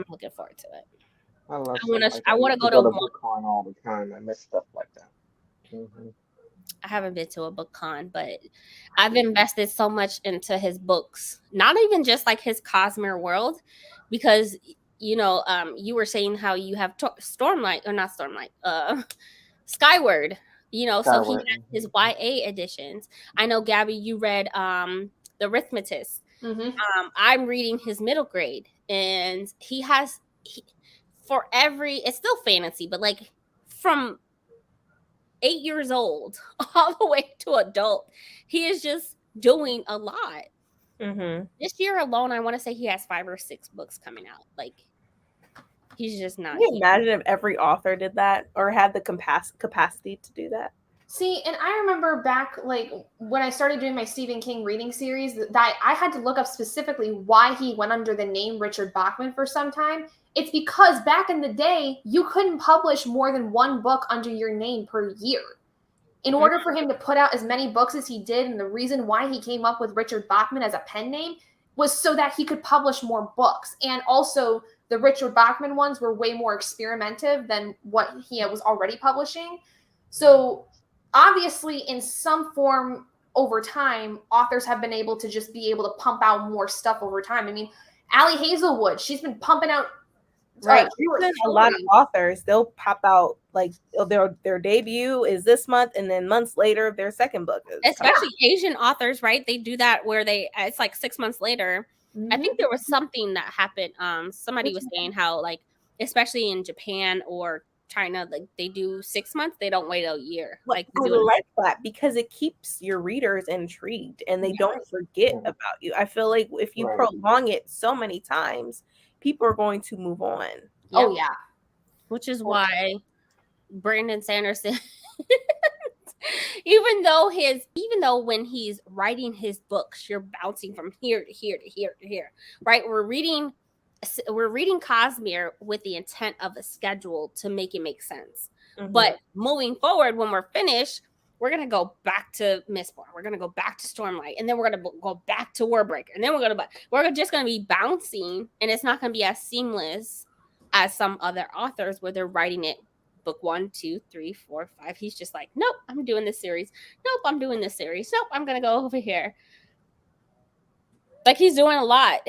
looking forward to it. I want to go to a BookCon all the time. I miss stuff like that. Mm-hmm. I haven't been to a BookCon, but I've invested so much into his books. Not even just like his Cosmere world, because you were saying how you have Skyward. So he has his YA editions. I know, Gabby, you read The Arithmetist. Mm-hmm. I'm reading his middle grade, and it's still fantasy, but like from 8 years old all the way to adult, he is just doing a lot. Mm-hmm. This year alone, I want to say he has 5 or 6 books coming out. Like He's just not. Can you imagine if every author did that or had the capacity to do that? See, and I remember back, like, when I started doing my Stephen King reading series, that I had to look up specifically why he went under the name Richard Bachman for some time. It's because back in the day, you couldn't publish more than one book under your name per year. In order for him to put out as many books as he did, and the reason why he came up with Richard Bachman as a pen name was so that he could publish more books. And also, the Richard Bachman ones were way more experimentative than what he was already publishing. So obviously, in some form over time, authors have been able to just be able to pump out more stuff over time. I mean, Allie Hazelwood, she's been pumping out. Right. A lot of authors, they'll pop out like their debut is this month, and then months later, their second book is. Especially Asian authors, right? They do that where it's like 6 months later. I think there was something that happened. Somebody was saying how, like, especially in Japan or China, like, they do 6 months. They don't wait a year. Like, I like that because it keeps your readers intrigued and they don't forget about you. I feel like if you prolong it so many times, people are going to move on. Oh yeah, which is why Brandon Sanderson, even though when he's writing his books, you're bouncing from here to here to here to here, right? We're reading Cosmere with the intent of a schedule to make it make sense. But moving forward, when we're finished, we're going to go back to Mistborn. We're going to go back to Stormlight. And then we're going to go back to Warbreaker. And then we're just going to be bouncing. And it's not going to be as seamless as some other authors where they're writing it book 1, 2, 3, 4, 5. He's just like, nope, I'm doing this series. Nope, I'm doing this series. Nope, I'm going to go over here. Like, he's doing a lot.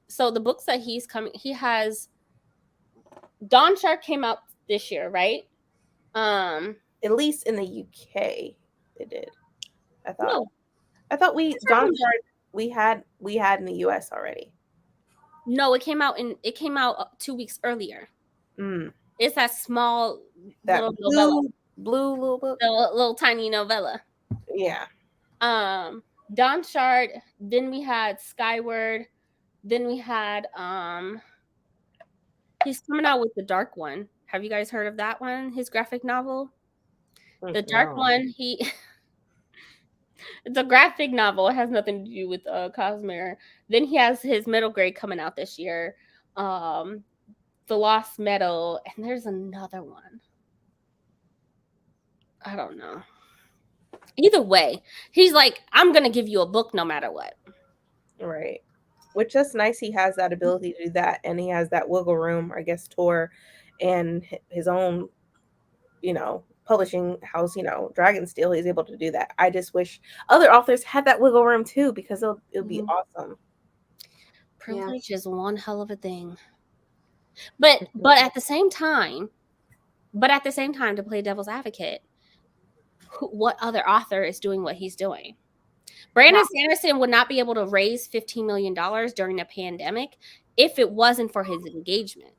So the books that he has, Dawn Shark came out this year, right? At least in the UK, it did. I thought Dawn Shark we had in the US already. No, it came out 2 weeks earlier. It's that small little novella. Blue little book. The little tiny novella. Yeah. Dawn Shard, then we had Skyward, then we had he's coming out with the Dark One. Have you guys heard of that one? His graphic novel? The Dark One, it's a graphic novel. It has nothing to do with Cosmere. Then he has his middle grade coming out this year. The Lost Meadow, and there's another one. I don't know. Either way, he's like, I'm going to give you a book no matter what. Right. Which is nice. He has that ability to do that. And he has that wiggle room, I guess, Tor and his own, publishing house, Dragonsteel. He's able to do that. I just wish other authors had that wiggle room too, because it'll be awesome. Privilege is one hell of a thing. But at the same time, to play devil's advocate, what other author is doing what he's doing? Brandon Sanderson would not be able to raise $15 million during a pandemic if it wasn't for his engagement.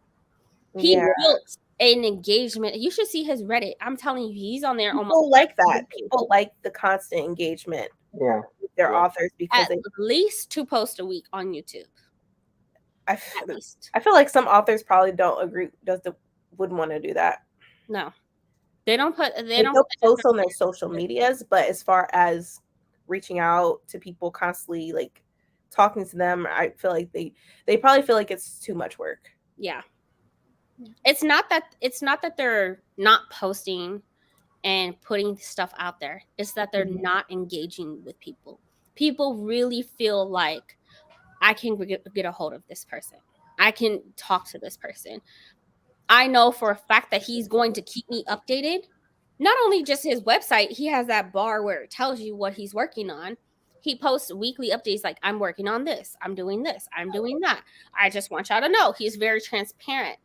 He built an engagement. You should see his Reddit. I'm telling you, he's on there. People like that. People like the constant engagement. Yeah, with their authors because at least 2 posts a week on YouTube. I feel like some authors probably don't agree. Wouldn't want to do that. No. They don't post on their social medias, but as far as reaching out to people constantly, like talking to them, I feel like they probably feel like it's too much work. Yeah. It's not that they're not posting and putting stuff out there. It's that they're not engaging with people. People really feel like I can get a hold of this person. I can talk to this person. I know for a fact that he's going to keep me updated. Not only just his website, he has that bar where it tells you what he's working on. He posts weekly updates like, I'm working on this, I'm doing this, I'm doing that. I just want y'all to know. He's very transparent.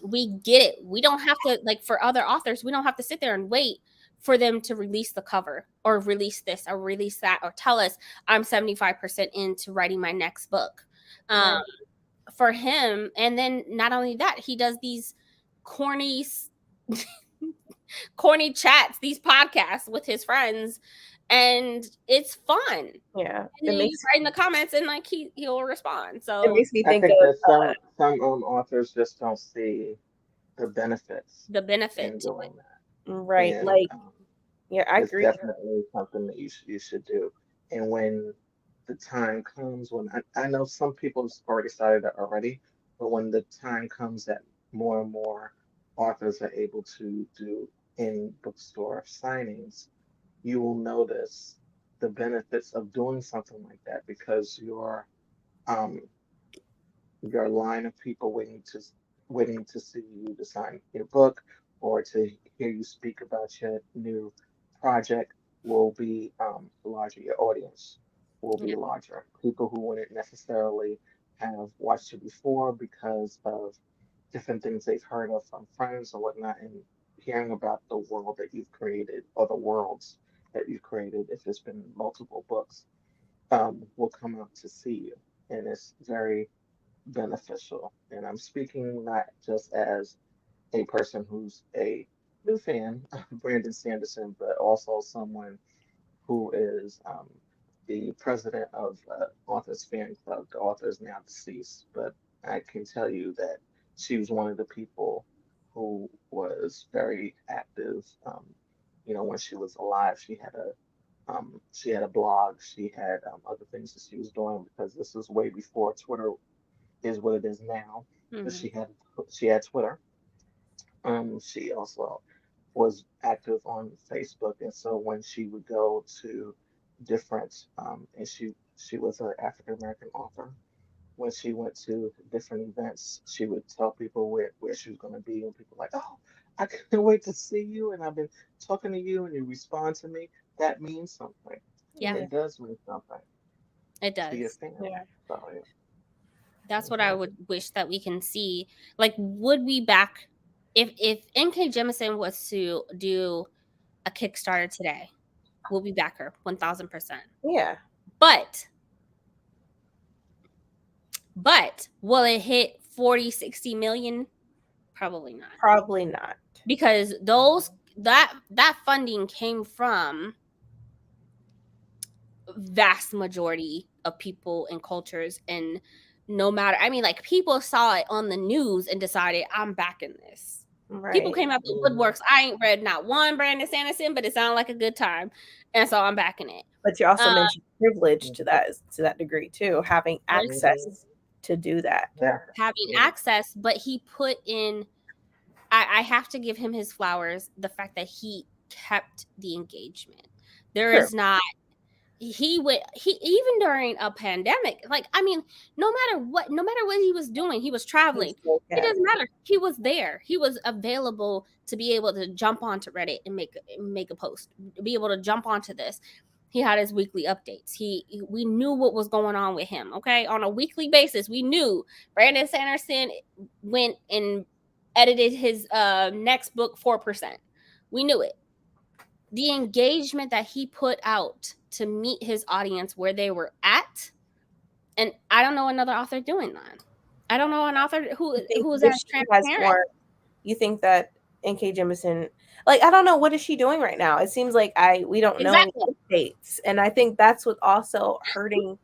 We get it. We don't have to, like for other authors, we don't have to sit there and wait for them to release the cover or release this or release that or tell us I'm 75% into writing my next book. For him, and then not only that, he does these corny chats, these podcasts with his friends, and it's fun. Yeah, And then you write in the comments, and like he'll respond. it So makes me I think think of that some authors just don't see the benefits the benefit in to doing it. that, right, and like yeah, I it's agree. definitely something that you should do. And when the time comes, when I know some people have already started it already, but when the time comes that more and more authors are able to do in bookstore signings, you will notice the benefits of doing something like that because um your line of people waiting to see you to sign your book or to hear you speak about your new project will be larger. Your audience will be Yeah. larger. People who wouldn't necessarily have watched you before because of different things they've heard of from friends or whatnot, and hearing about the world that you've created or the worlds that you've created, if it's been multiple books, will come out to see you. And it's very beneficial. And I'm speaking not just as a person who's a new fan of Brandon Sanderson, but also someone who is the president of Authors Fan Club. The author is now deceased, but I can tell you that she was one of the people who was very active. When she was alive, she had a blog. She had other things that she was doing because this was way before Twitter is what it is now. But Hmm. she had Twitter. She also was active on Facebook, and so when she would go to different, and she was an African American author. When she went to different events, she would tell people where she was going to be, and people were like, oh, I can't wait to see you, and I've been talking to you, and you respond to me. That means something. Yeah, Yeah, It does mean something it to your does. fans. yeah. So yeah, That's what I would exactly. wish that we can see. Like, would we back if NK Jemisin was to do a Kickstarter today? We'll be back her 1,000%. Yeah, But will it hit 40, 60 million? Probably not. probably not. Because that funding came from vast majority of people and cultures, and no matter, I mean, like, people saw it on the news and decided, I'm backing this. People Right. came out the Mhm. woodworks. I ain't read not one Brandon Sanderson, but it sounded like a good time, and so I'm backing it. But you also uh, mentioned privilege to Mhm. that degree too, having Mhm. access to do that. Yeah. Having Yeah. access, but he put in, I have to give him his flowers, the fact that he kept the engagement. There True. is not, he even during a pandemic, like, I mean, no matter what he was doing, he was He traveling, still it kept. doesn't matter, he was there, he was available to be able to jump onto Reddit and make a post, be able to jump onto this. He had his weekly updates. We knew what was going on with him. Okay, on a weekly basis, we knew Brandon Sanderson went and edited his next book 4%. We knew it. The engagement that he put out to meet his audience where they were at, and I don't know another author doing that. I don't know an author You think who is that as she has transparent. more? You think that NK Jemisin, like, I don't know, what is she doing right now? It seems like we don't know any Exactly. updates, and I think that's what also hurting.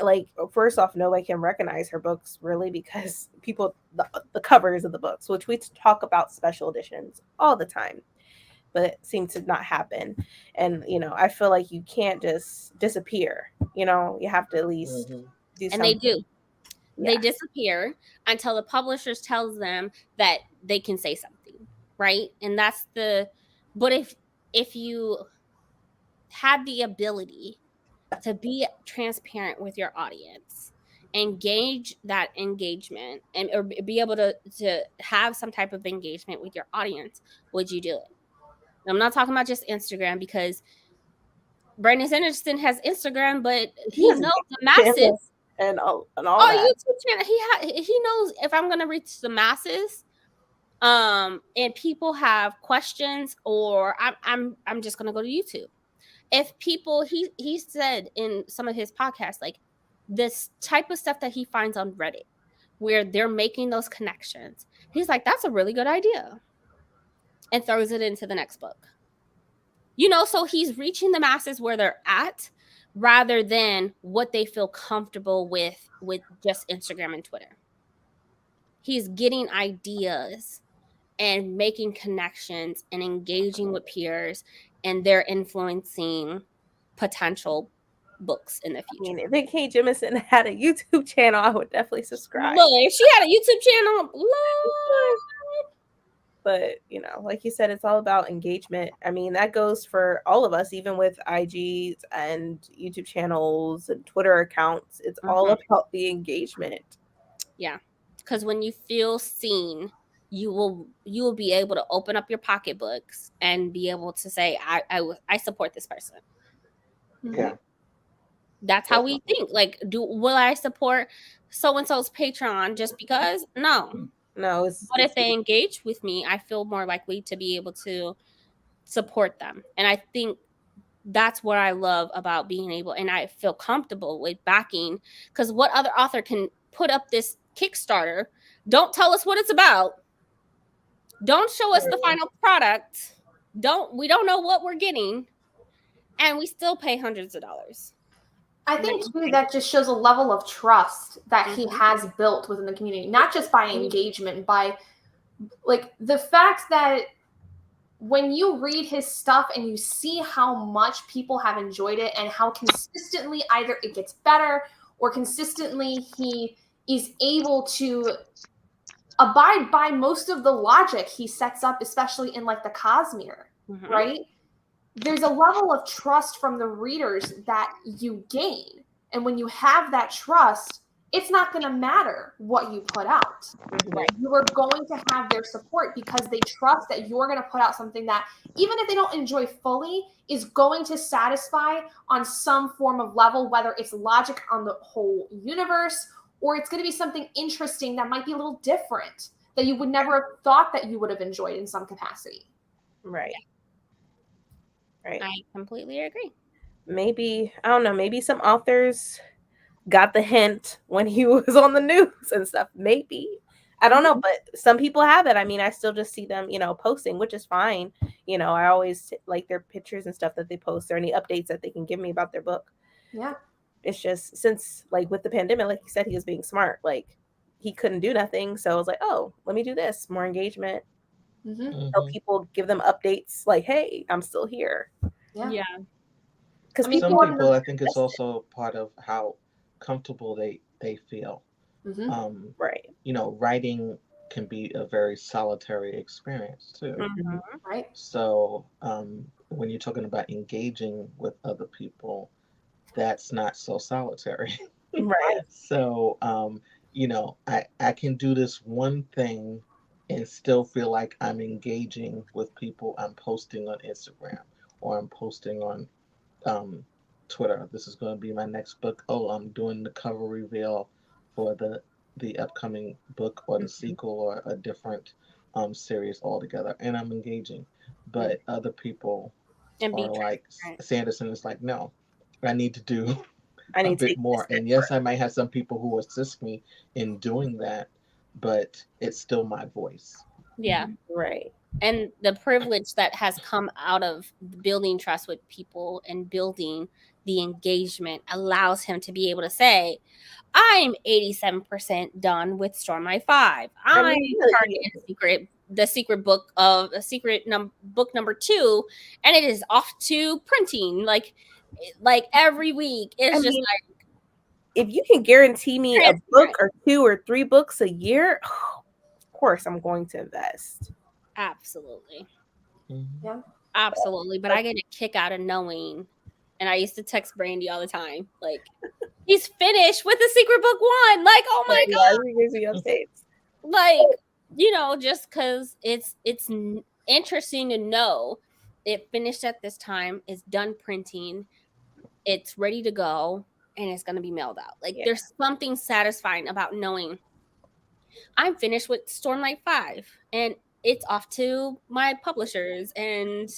Like, first off, nobody can recognize her books really because people the covers of the books, which we talk about special editions all the time, but it seems to not happen. And I feel like you can't just disappear. You have to at least Mhm. do And they something. do. They Yeah, disappear until the publishers tells them that they can say something, right? And that's the, but if you had the ability to be transparent with your audience, engage that engagement, and or be able to have some type of engagement with your audience, would you do it? I'm not talking about just Instagram, because Brandon Sanderson has Instagram, but he he has a knows the YouTube channel masses. and all Oh, that. YouTube channel. He knows if I'm gonna reach the masses, and people have questions, or I'm just gonna go to YouTube. If people, he said in some of his podcasts, like, this type of stuff that he finds on Reddit where they're making those connections, he's like, that's a really good idea, and throws it into the next book. So he's reaching the masses where they're at rather than what they feel comfortable with just Instagram and Twitter. He's getting ideas and making connections and engaging with peers, and they're influencing potential books in the future. I mean, if Kate Jemison had a YouTube channel, I would definitely subscribe. Look, if she had a YouTube channel, Lord. But, like you said, it's all about engagement. I mean, that goes for all of us, even with IGs and YouTube channels and Twitter accounts. It's all about the engagement. Yeah, because when you feel seen, you will be able to open up your pocketbooks and be able to say, I support this person. Yeah. That's how we think. Like, will I support so-and-so's Patreon just because? No. No. But if they engage with me, I feel more likely to be able to support them. And I think that's what I love about being able, and I feel comfortable with backing, because what other author can put up this Kickstarter, don't tell us what it's about, don't show us the final product, we don't know what we're getting, and we still pay hundreds of dollars. I think too that just shows a level of trust that he has built within the community, not just by engagement, by like the fact that when you read his stuff and you see how much people have enjoyed it and how consistently either it gets better or consistently he is able to abide by most of the logic he sets up, especially in like the Cosmere, right? There's a level of trust from the readers that you gain. And when you have that trust, it's not going to matter what you put out. Right? You are going to have their support because they trust that you're going to put out something that, even if they don't enjoy fully, is going to satisfy on some form of level, whether it's logic on the whole universe or it's going to be something interesting that might be a little different that you would never have thought that you would have enjoyed in some capacity. Right. Right. I completely agree. Maybe, I don't know, maybe some authors got the hint when he was on the news and stuff. Maybe. I don't know, but some people have it. I mean, I still just see them, posting, which is fine. I always like their pictures and stuff that they post or any updates that they can give me about their book. Yeah. It's just since, like, with the pandemic, like you said, he was being smart. Like, he couldn't do nothing. So I was like, oh, let me do this. More engagement. Help people, give them updates like, hey, I'm still here. Yeah. Because some people, I think it's also part of how comfortable they feel. Right. Writing can be a very solitary experience too. Right. So when you're talking about engaging with other people, that's not so solitary. Right. So I can do this one thing and still feel like I'm engaging with people I'm posting on Instagram or I'm posting on Twitter. This is going to be my next book. Oh, I'm doing the cover reveal for the upcoming book or the sequel or a different series altogether, and I'm engaging. But other people are like, Sanderson is like, no, I need to do a bit more. And yes, I might have some people who assist me in doing that, but it's still my voice. Yeah. Right. And the privilege that has come out of building trust with people and building the engagement allows him to be able to say, I'm 87% done with Stormlight 5. I'm targeting the secret book of book number 2, and it is off to printing like every week. It's just like, if you can guarantee me a book or 2 or 3 books a year, of course I'm going to invest. Absolutely. Yeah. Absolutely. But I get a kick out of knowing, and I used to text Brandy all the time, like, he's finished with the secret book 1. Like, oh my God. Like, just because it's interesting to know it finished at this time, it's done printing, it's ready to go, and it's going to be mailed out. Like, there's something satisfying about knowing I'm finished with Stormlight 5 and it's off to my publishers and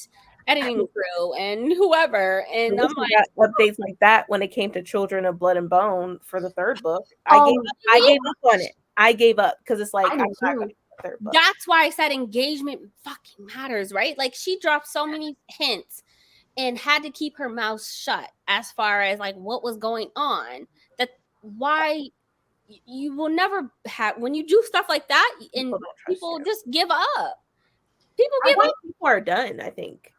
editing crew and whoever. And I'm like, got updates like that when it came to Children of Blood and Bone for the 3rd book. I gave up on it. I gave up because it's like, I'm not gonna do the 3rd book. That's why I said engagement fucking matters, right? Like, she dropped so many hints and had to keep her mouth shut as far as like what was going on. That why you will never have, when you do stuff like that, and people just give up. People give up. People are done, I think.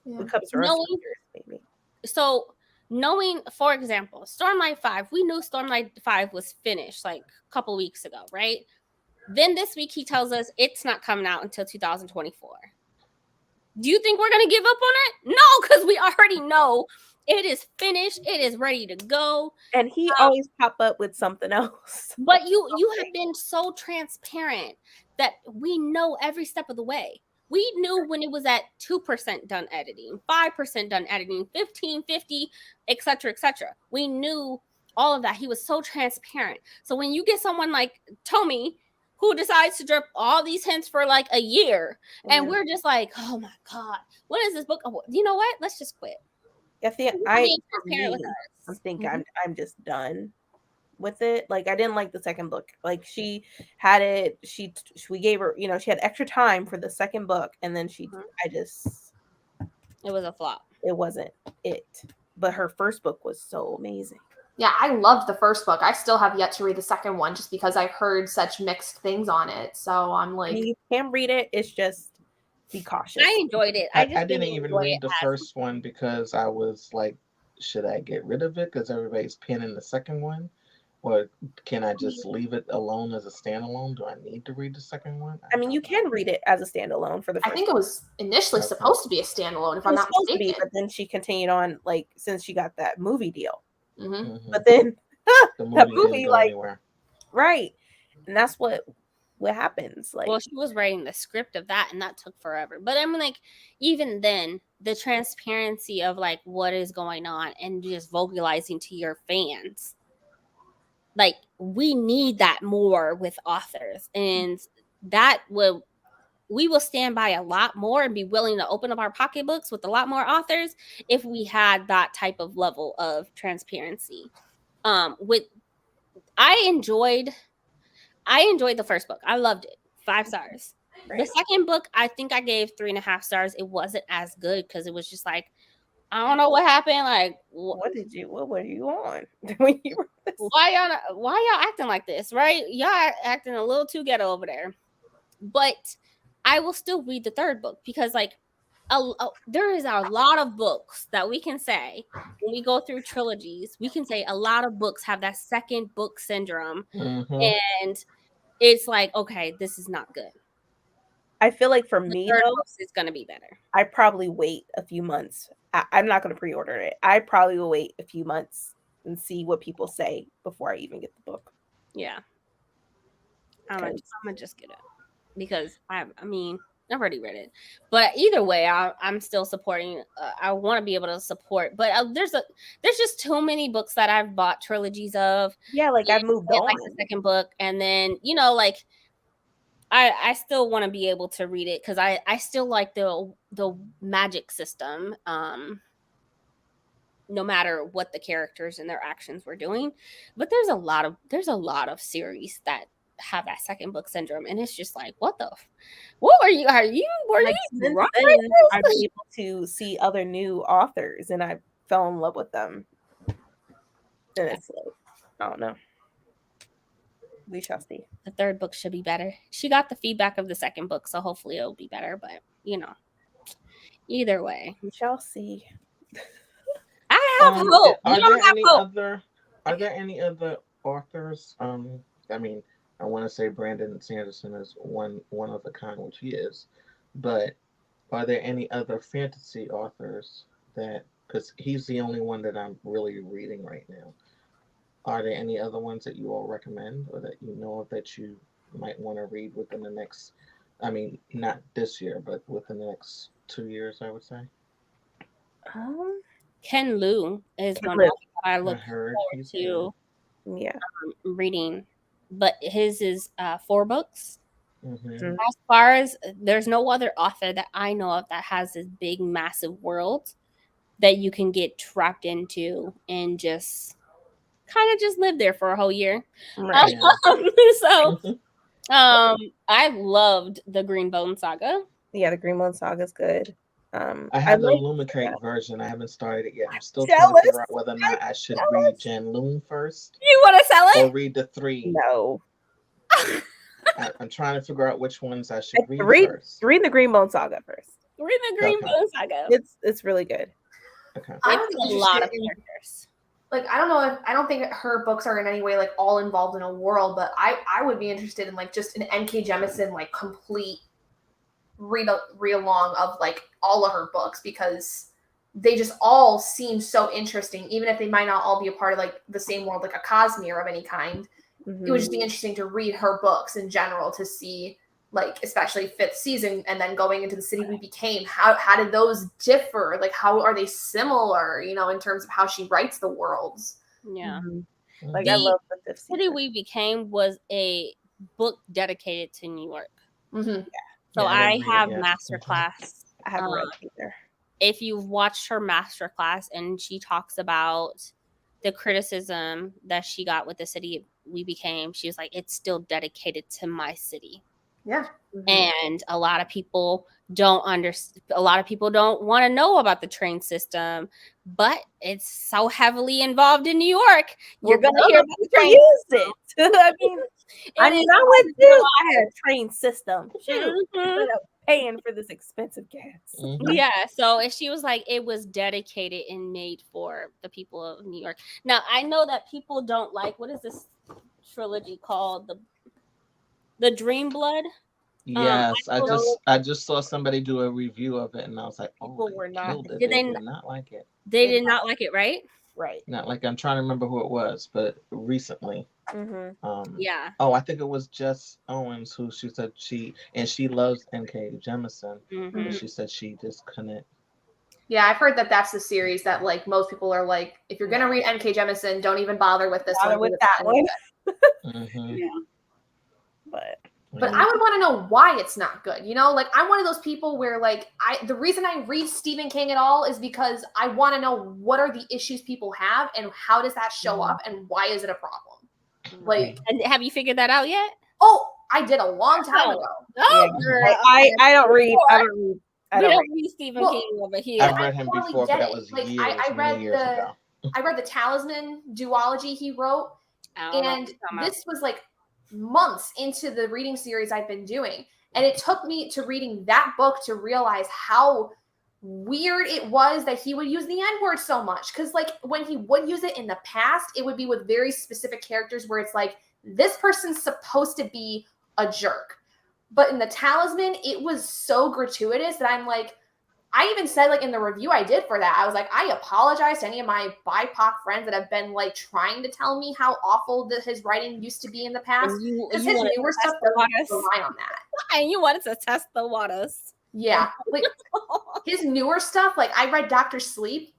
Yeah. When it comes to Russell years, maybe. So knowing, for example, Stormlight 5, we knew Stormlight 5 was finished like a couple weeks ago, right? Then this week he tells us it's not coming out until 2024. Do you think we're going to give up on it? No, because we already know it is finished. It is ready to go. And he always pop up with something else. But you have been so transparent that we know every step of the way. We knew when it was at 2% done editing, 5% done editing, 15, 50, etc., etc. We knew all of that. He was so transparent. So when you get someone like Tommy who decides to drop all these hints for like a year, and we're just like, oh my God, what is this book? Oh, you know what? Let's just quit. I think I'm thinking I'm just done with it. Like, I didn't like the second book. Like, she had it, we gave her, she had extra time for the second book, and then it was a flop. It wasn't it. But her first book was so amazing. Yeah, I loved the first book. I still have yet to read the second one just because I've heard such mixed things on it. So I'm like, you can read it. It's just be cautious. I enjoyed it. I didn't even read the first one because I was like, should I get rid of it because everybody's pinning the second one? Or can I just leave it alone as a standalone? Do I need to read the second one? I mean, you can read it as a standalone for the first I think it was initially supposed to be a standalone, if I'm not mistaken. But then she continued on, like, since she got that movie deal. Mm-hmm. But then the movie like, anywhere. Right. And that's what happens. Like, well, she was writing the script of that, and that took forever. But I mean, like, even then, the transparency of like what is going on and just vocalizing to your fans. Like, we need that more with authors, and we will stand by a lot more and be willing to open up our pocketbooks with a lot more authors if we had that type of level of transparency. I enjoyed the first book. I loved it. 5 stars. Right. The second book, I think I gave 3.5 stars. It wasn't as good because it was just like, I don't know what happened. Like, what were you on when you were this? Why y'all acting like this, right? Y'all acting a little too ghetto over there. But I will still read the third book because, like, there is a lot of books that we can say when we go through trilogies. We can say a lot of books have that second book syndrome, and it's like, okay, this is not good. I feel like for me, though, it's going to be better. I probably wait a few months. I'm not going to pre-order it. I probably will wait a few months and see what people say before I even get the book. Yeah. I'm going to just get it because I've already read it. But either way, I'm still supporting. I want to be able to support. But there's just too many books that I've bought trilogies of. Yeah, like I've moved on. Like the second book. And then, like, I still want to be able to read it because I still like the magic system, no matter what the characters and their actions were doing. But there's a lot of series that have that second book syndrome, and it's just like, what were you like, you right? I've been able to see other new authors, and I fell in love with them. And it's like, I don't know. We shall see. The third book should be better. She got the feedback of the second book, so hopefully it'll be better. But either way, we shall see. I have hope. Are there any other authors? I mean, I want to say Brandon Sanderson is one of a kind, which he is. But are there any other fantasy authors that? Because he's the only one that I'm really reading right now. Are there any other ones that you all recommend or that you know of that you might want to read within the next, I mean, not this year, but within the next 2 years, I would say? Ken Liu is one that I look forward to reading, but his is 4 books. Mm-hmm. As far as there's no other author that I know of that has this big, massive world that you can get trapped into and just kind of just live there for a whole year. Right. I loved the Greenbone Saga. Yeah, the Greenbone Saga is good. I have the like Lumicrate version. I haven't started it yet. I'm still trying to jealous. figure out whether or not I should read Jan Loon first You want to sell or it? read the 3. No. I'm trying to figure out which ones I should read Read first. the Greenbone Saga first. Read the Greenbone Saga. It's really good. Okay. I'm It's a interested lot of in, characters. like, I don't know if I don't think her books are in any way like all involved in a world, but I would be interested in like just an N.K. Jemisin like complete read along of like all of her books, because they just all seem so interesting, even if they might not all be a part of like the same world, like a Cosmere of any kind. It would just be interesting to read her books in general to see, like, especially 5th season and then going into the city we became, how did those differ? Like, how are they similar, you know, in terms of how she writes the worlds? Yeah. Like, I love the 5th season. City We Became was a book dedicated to New York. Mm-hmm. So I have yet. masterclass. I haven't read it either. If you've watched her masterclass, and she talks about the criticism that she got with the City We Became, she was like, it's still dedicated to my city. Yeah. And a lot of people don't understand. A lot of people don't want to know about the train system, but it's so heavily involved in New York. You're gonna hear about the train. Use it. I mean, I would do a train system. Instead of paying for this expensive gas. Yeah. So if she was like, it was dedicated and made for the people of New York. Now I know that people don't like, what is this trilogy called? The Dream Blood. Yes, I just saw somebody do a review of it, and I was like, "Oh, they did not like it." They did not like it, right? Right. Not like, I'm trying to remember who it was, but recently. Yeah. Oh, I think it was Jess Owens who she said she loves N.K. Jemisin, but she said she just couldn't. Yeah, I've heard that that's the series that like most people are like, if you're gonna read N.K. Jemisin, don't even bother with this one. With that one. Yeah. But I would want to know why it's not good. You know, like I'm one of those people where like the reason I read Stephen King at all is because I want to know what are the issues people have and how does that show up and why is it a problem? Like, and have you figured that out yet? Oh, I did a long time ago. Oh, girl. I don't read. I don't read Stephen King over here. I've read him before, but that was like, years ago. I read the Talisman duology he wrote, and this was like months into the reading series I've been doing. And it took me to reading that book to realize how weird it was that he would use the N-word so much. Because like when he would use it in the past, it would be with very specific characters where it's like, this person's supposed to be a jerk. But in the Talisman, it was so gratuitous that I'm like, I even said like in the review I did for that, I was like, I apologize to any of my BIPOC friends that have been like trying to tell me how awful his writing used to be in the past. Because his newer stuff doesn't rely on that. And you wanted to test the waters. Yeah. Like his newer stuff, like I read Dr. Sleep,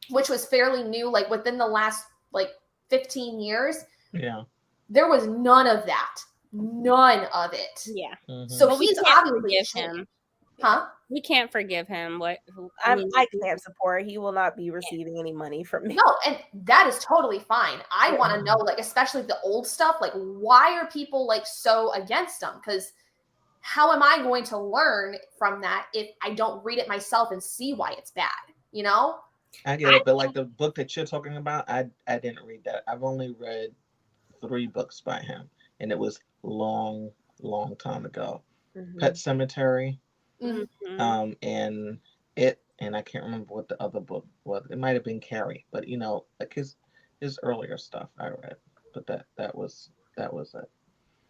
which was fairly new, like within the last like 15 years. Yeah. There was none of that. None of it. Yeah. So he's obviously him. Huh? We can't forgive him. I can't support. He will not be receiving any money from me. No, and that is totally fine. I want to know, like, especially the old stuff, like, why are people like so against him? Because how am I going to learn from that if I don't read it myself and see why it's bad? You know? I get it, but like the book that you're talking about, I didn't read that. I've only read 3 books by him, and it was long time ago. Pet Cemetery. And I can't remember what the other book was. It might have been Carrie, but you know, like his earlier stuff I read, but that was it.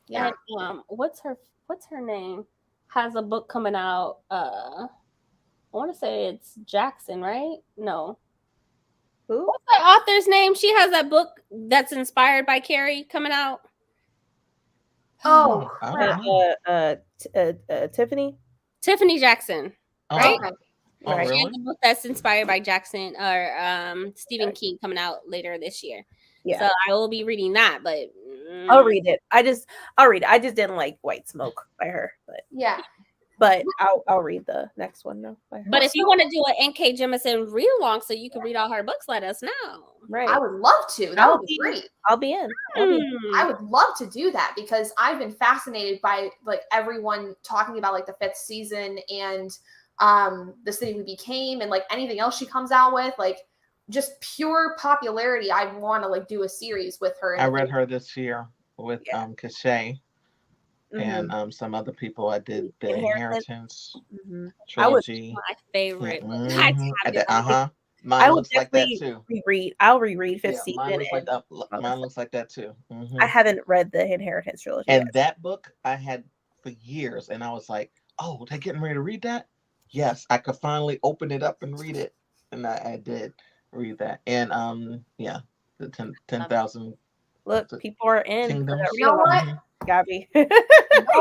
Yeah. And, what's her name? Has a book coming out. I want to say it's Jackson, right? No. Who? What's the author's name? She has that book that's inspired by Carrie coming out. Oh, Tiffany Jackson, right? Okay. Oh, really? She has a book that's inspired by Jackson or Stephen King coming out later this year. Yeah. So I will be reading that, but I'll read it. I'll read it. I just didn't like White Smoke by her, but yeah. But I'll read the next one though. But if you want to do an N.K. Jemisin read along so you can read all her books, let us know. Right. I would love to. That would be great. I'll be in. I would love to do that because I've been fascinated by like everyone talking about like the 5th season and The City We Became, and like anything else she comes out with, like just pure popularity. I want to like do a series with her. I read her this year with Cachet and some other people. I did the Inheritance trilogy. My favorite. Mine looks like that too. I'll reread fifth season. Mine looks like that too. I haven't read the Inheritance trilogy. And that book I had for years, and I was like, "Oh, they're getting ready to read that." Yes, I could finally open it up and read it, and I did read that. And the 10,000. Look, people are in. Kingdoms. You know what? Gabby, you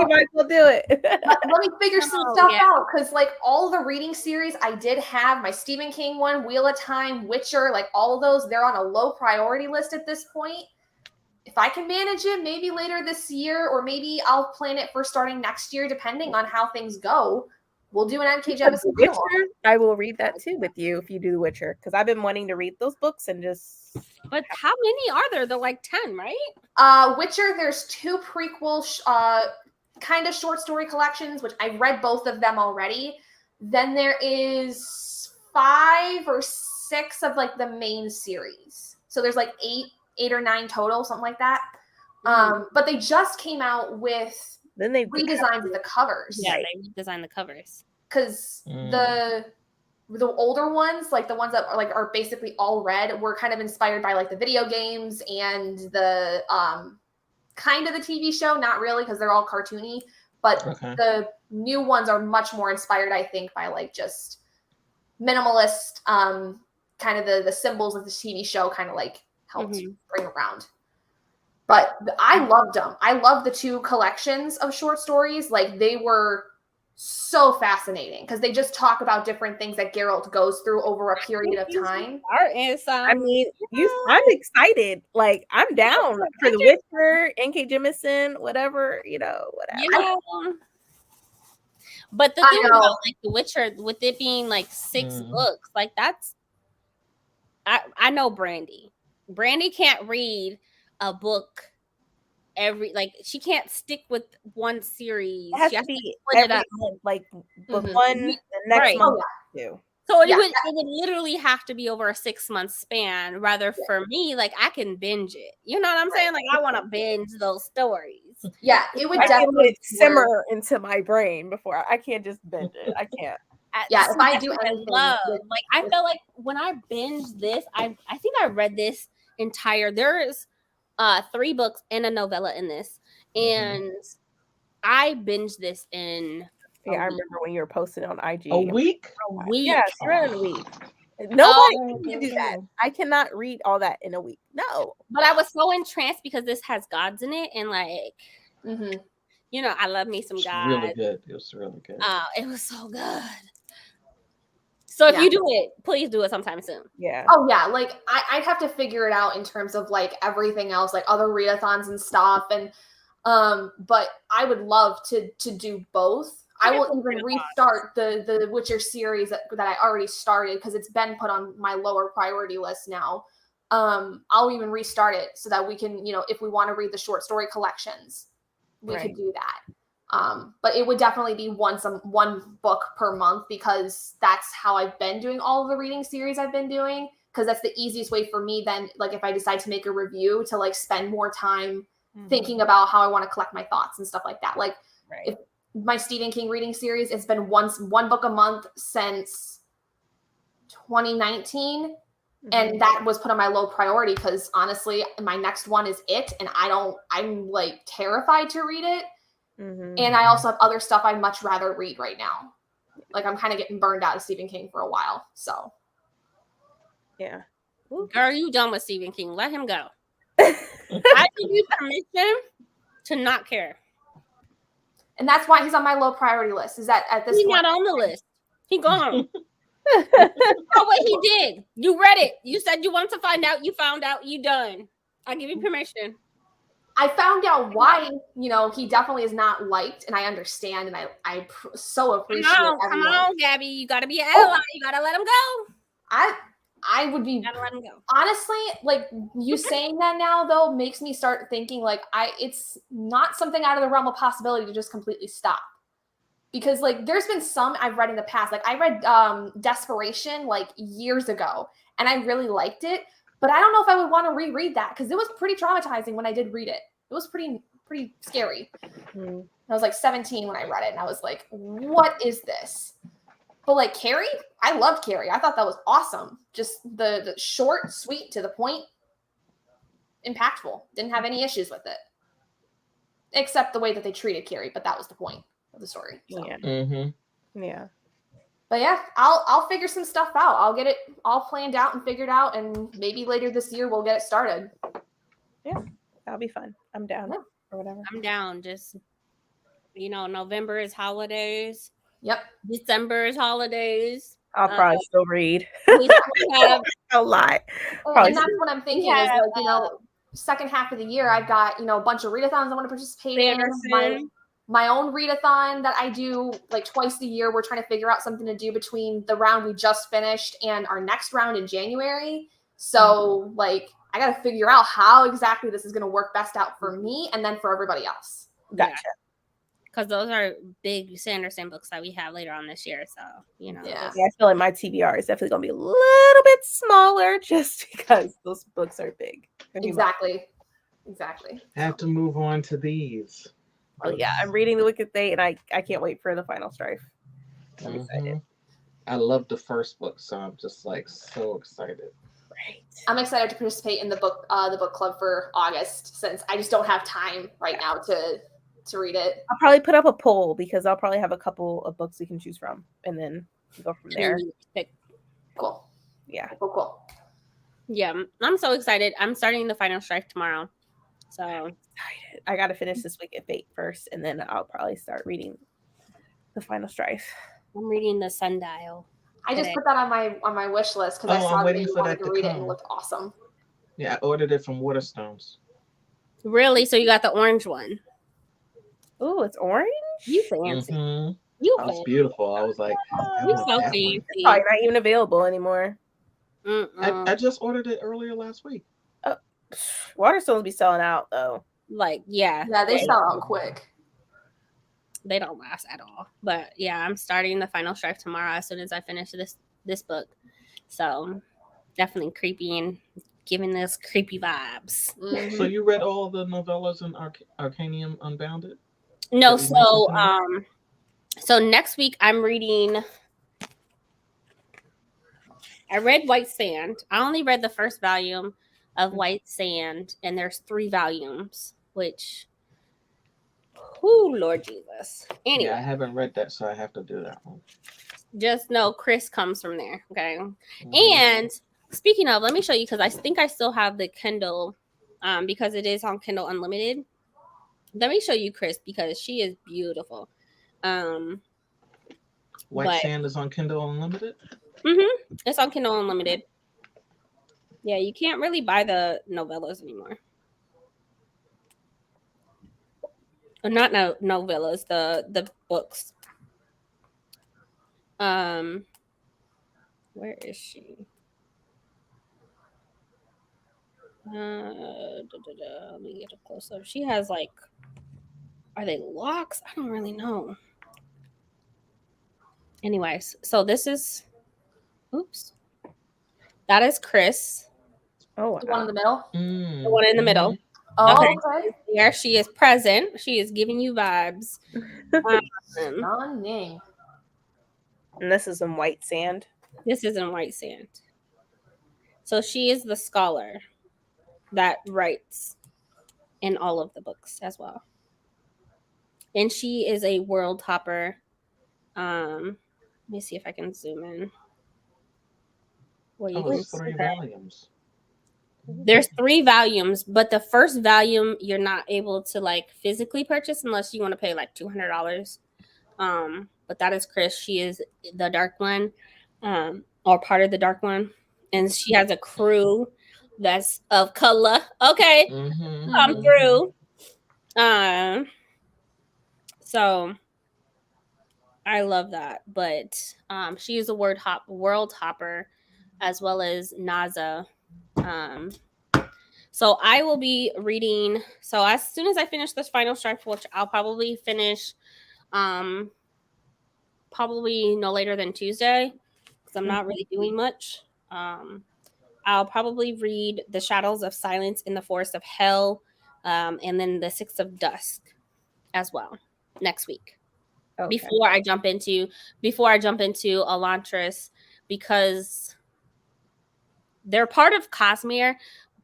might as well do it. Let me figure some stuff out, because like all the reading series I did have, my Stephen King one, Wheel of Time, Witcher, like all of those, they're on a low priority list at this point. If I can manage it, maybe later this year, or maybe I'll plan it for starting next year, depending on how things go. We'll do an NK Jemisin. I will read that too with you if you do The Witcher, because I've been wanting to read those books and just. But how many are there? They're like 10, right? Witcher, there's 2 prequel kind of short story collections, which I've read both of them already. Then there is 5 or 6 of like the main series. So there's like 8 or 9 total, something like that. But they just came out with then they redesigned the covers. Yeah, they redesigned the covers. Because the older ones, like the ones that are basically all red, were kind of inspired by like the video games and the kind of the TV show. Not really, because they're all cartoony. But the new ones are much more inspired, I think, by like just minimalist kind of the symbols of the TV show kind of like helped bring around. But I loved them. I loved the 2 collections of short stories. Like, they were so fascinating because they just talk about different things that Geralt goes through over a period of time. I mean, I'm excited. Like, I'm down for The Witcher, NK Jemisin, whatever, whatever. But the thing about like The Witcher, with it being like 6 books, like that's I know Brandy. Brandy can't read a book she can't stick with one series. It has to be every month, like book 1, the next month 2. So it would literally have to be over a 6-month span. Rather for me, like I can binge it. You know what I'm saying? Like I want to binge those stories. Yeah, it would definitely simmer into my brain before I can't just binge it. I can't. If I do anything, like I felt like when I binged this, I think I read this entire. There's 3 books and a novella in this, and I binged this in. I remember when you were posting on IG. A week? Yes, you read in a week. Nobody can do that. I cannot read all that in a week. No. But I was so entranced because this has gods in it, and like, I love me some gods. Really good. It was really good. It was so good. So if you do it, please do it sometime soon. Yeah. Oh yeah, like I'd have to figure it out in terms of like everything else, like other readathons and stuff, and but I would love to do both. I will even restart the Witcher series that I already started because it's been put on my lower priority list now. I'll even restart it so that we can, if we want to read the short story collections, we could do that. But it would definitely be one book per month because that's how I've been doing all of the reading series I've been doing, because that's the easiest way for me then, like if I decide to make a review, to like spend more time thinking about how I want to collect my thoughts and stuff like that. Like if my Stephen King reading series, it's been one book a month since 2019. And that was put on my low priority because honestly, my next one is it. And I'm like terrified to read it. And I also have other stuff I'd much rather read right now. Like I'm kind of getting burned out of Stephen King for a while. So yeah. Girl, you done with Stephen King. Let him go. I give you permission to not care. And that's why he's on my low priority list. Is that at this point? He's not on the list. He gone. Oh, what he did. You read it. You said you wanted to find out. You found out. You done. I give you permission. I found out why, he definitely is not liked, and I understand, and I so appreciate it. Come on, Gabby. You got to be an ally. You got to let him go. I would be, you gotta let him go. Honestly, like you saying that now, though, makes me start thinking like it's not something out of the realm of possibility to just completely stop. because like there's been some I've read in the past. Like I read Desperation like years ago, and I really liked it. But I don't know if I would want to reread that because it was pretty traumatizing when I did read it. It was pretty scary. I was like 17 when I read it, and I was like, "What is this?" But like Carrie, I loved Carrie. I thought that was awesome. Just the short, sweet, to the point, impactful. Didn't have any issues with it, except the way that they treated Carrie. But that was the point of the story. So. Yeah. Yeah. But yeah, I'll figure some stuff out. I'll get it all planned out and figured out, and maybe later this year we'll get it started. Yeah, that'll be fun. I'm down or whatever. I'm down. Just November is holidays. Yep. December is holidays. I'll probably still read. We have a lot. And that's what I'm thinking is like, second half of the year, I've got, a bunch of readathons I want to participate in. My own readathon that I do like twice a year. We're trying to figure out something to do between the round we just finished and our next round in January. So like, I got to figure out how exactly this is going to work best out for me and then for everybody else. Gotcha. Because those are big Sanderson books that we have later on this year. So, Yeah, I feel like my TBR is definitely going to be a little bit smaller just because those books are big. Exactly. I have to move on to these. Oh yeah, I'm reading The Wicked Fate, and I can't wait for the final strife. I'm excited. I love the first book, so I'm just like so excited. Right. I'm excited to participate in the book club for August, since I just don't have time right now to read it. I'll probably put up a poll because I'll probably have a couple of books we can choose from, and then go from there. Cool. Yeah. Cool. Yeah, I'm so excited. I'm starting the final strife tomorrow. So excited. I got to finish this Wicked Fate first, and then I'll probably start reading the final strife. I'm reading the Sundial. I just put that on my wish list because I saw that you wanted to read it and it looked awesome. Yeah, I ordered it from Waterstones. Really? So you got the orange one? Oh, it's orange? You fancy. Mm-hmm. You fancy. That was beautiful. I was like, you so fancy. It's probably not even available anymore. I just ordered it earlier last week. Waterstones be selling out though. Like, yeah, they sell out quick. They don't last at all. But yeah, I'm starting the final strife tomorrow as soon as I finish this book. So definitely creepy and giving us creepy vibes. So you read all the novellas in Arcanium Unbounded? No, so next week I'm reading. I read White Sand. I only read the first volume of White Sand, and there's 3 volumes, which, Lord Jesus. Anyway, yeah, I haven't read that, so I have to do that one. Just know Chris comes from there, okay? And speaking of, let me show you, because I think I still have the Kindle, because it is on Kindle Unlimited. Let me show you Chris, because she is beautiful. White Sand is on Kindle Unlimited? It's on Kindle Unlimited. Yeah, you can't really buy the novellas anymore. Or not novellas, the books. Where is she? Let me get a close up. She has like, are they locks? I don't really know. Anyways, so this is, that is Chris. Oh, wow. The one in the middle? The one in the middle. Oh, okay. There she is present. She is giving you vibes. Stunning. And this is in White Sand. This is in White Sand. So she is the scholar that writes in all of the books as well. And she is a world topper. Let me see if I can zoom in. Well, you can see 3 volumes. There's 3 volumes, but the first volume you're not able to like physically purchase unless you want to pay like $200. But that is Chris. She is the dark one, or part of the dark one, and she has a crew that's of color. Okay, come through. So I love that. But she is a world hopper, as well as Naza. So I will be reading. So as soon as I finish this final strife, which I'll probably finish probably no later than Tuesday because I'm not really doing much. I'll probably read The Shadows of Silence in the Forest of Hell, and then The Sixth of Dusk as well next week. Okay. Before I jump into Elantris, because they're part of Cosmere,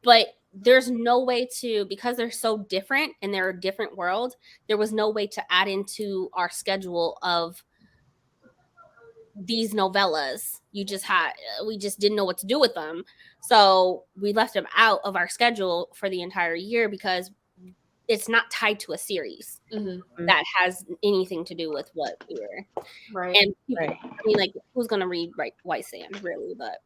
but there's no way to, because they're so different and they're a different world, there was no way to add into our schedule of these novellas. We just didn't know what to do with them. So we left them out of our schedule for the entire year because it's not tied to a series that has anything to do with what we're Right. And I mean, like, who's gonna read White Sand, really? But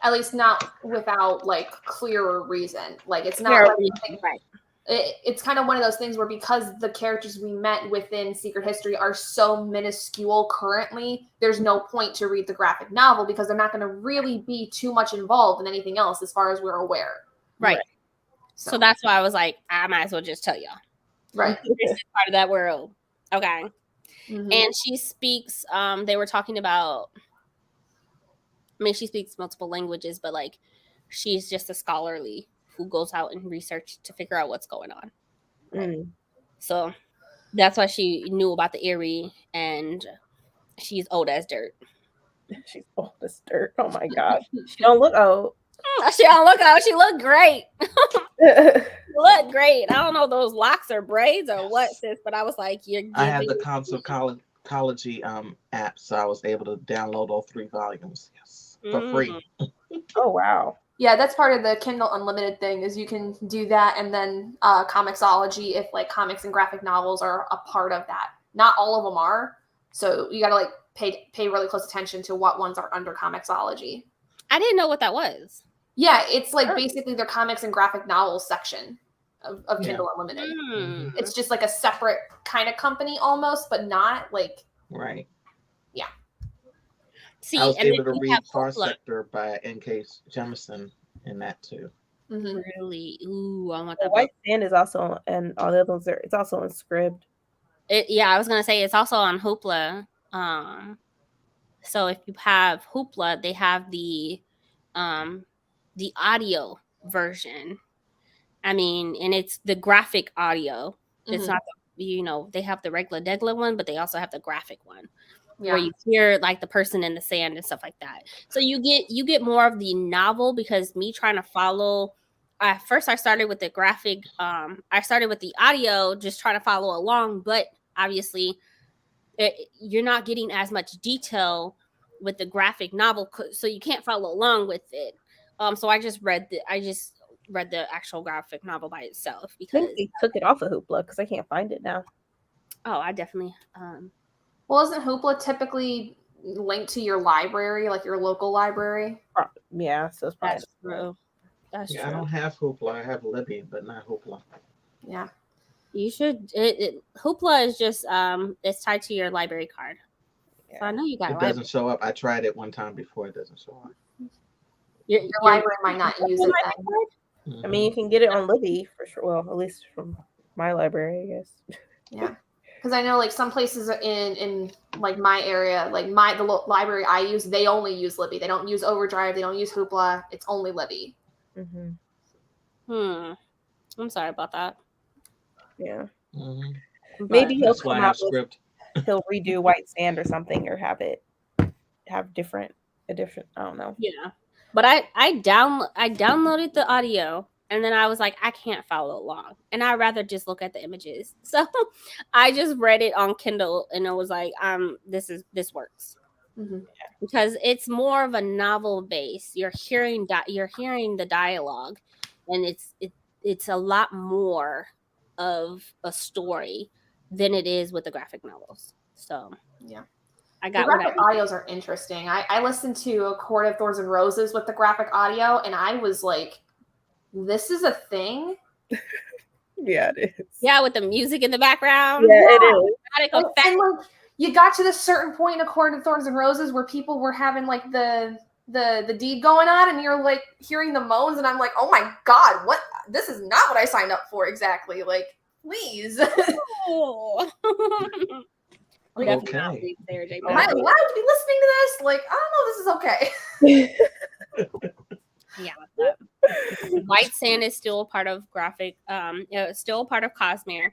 at least not without like clearer reason. Like it's not like, right. It's kind of one of those things where because the characters we met within Secret History are so minuscule currently, there's no point to read the graphic novel because they're not going to really be too much involved in anything else as far as we're aware. Right. So that's why I was like, I might as well just tell y'all. Right. This is part of that world. Okay. And she speaks, they were talking about, I mean, she speaks multiple languages, but like she's just a scholarly who goes out and research to figure out what's going on. So that's why she knew about the Eyrie, and she's old as dirt. She's old as dirt. Oh my gosh. She don't look old. She don't look old. She look great. Look great. I don't know if those locks or braids or what, sis, but I was like, I have the Console app, so I was able to download all 3 volumes. Yes, for free. Oh wow. Yeah, that's part of the Kindle Unlimited thing is you can do that, and then Comixology if like comics and graphic novels are a part of that. Not all of them are, so you got to like pay really close attention to what ones are under Comixology. I didn't know what that was. Yeah, it's like basically their comics and graphic novels section of Kindle Unlimited. It's just like a separate kind of company almost, but not like right. Yeah. See, I was able to read Far Sector by N.K. Jemisin in that too. Really? Ooh, I want that. White Sand is also, and all the other ones it's also in Scribd. Yeah, I was gonna say it's also on Hoopla. So if you have Hoopla, they have the audio version. I mean, and it's the graphic audio. It's not they have the regular Degla one, but they also have the graphic one. Where you hear like the person in the sand and stuff like that. So you get more of the novel, because me trying to follow, first I started with the graphic, I started with the audio, just trying to follow along, but obviously you're not getting as much detail with the graphic novel, so you can't follow along with it. So I just read the actual graphic novel by itself, because I think they took it off of Hoopla because I can't find it now. Oh, I definitely Well, isn't Hoopla typically linked to your library, like your local library? Yeah, so it's probably true. That's true. I don't have Hoopla. I have Libby, but not Hoopla. Yeah. You should. Hoopla is just it's tied to your library card. Yeah. So I know you got. It doesn't show up. I tried it one time before. It doesn't show up. Your library might not use it then. I mean, you can get it on Libby for sure. Well, at least from my library, I guess. Yeah. Because I know like some places in like my area, like the library I use, they only use Libby. They don't use Overdrive. They don't use Hoopla. It's only Libby. I'm sorry about that. Yeah. Maybe he'll come out with, he'll redo White Sand or something, or have a different. I don't know. Yeah. But I downloaded the audio, and then I was like, I can't follow along, and I'd rather just look at the images. So I just read it on Kindle, and it was like, this works. Because it's more of a novel base. You're hearing the dialogue, and it's a lot more of a story than it is with the graphic novels. So yeah. I got the graphic audios are interesting. I listened to A Court of Thorns and Roses with the graphic audio, and I was like, this is a thing? Yeah, it is. Yeah, with the music in the background. Yeah, it is. And like, you got to this certain point in A Court of Thorns and Roses where people were having like the deed going on, and you're like hearing the moans, and I'm like, oh my god, what? This is not what I signed up for exactly. Like, please. Like, Definitely Okay. not leave Sarah J. am I Maas. allowed to be listening to this? Like, I don't know. This is okay. Yeah, but White Sand is still a part of graphic. It's still a part of Cosmere.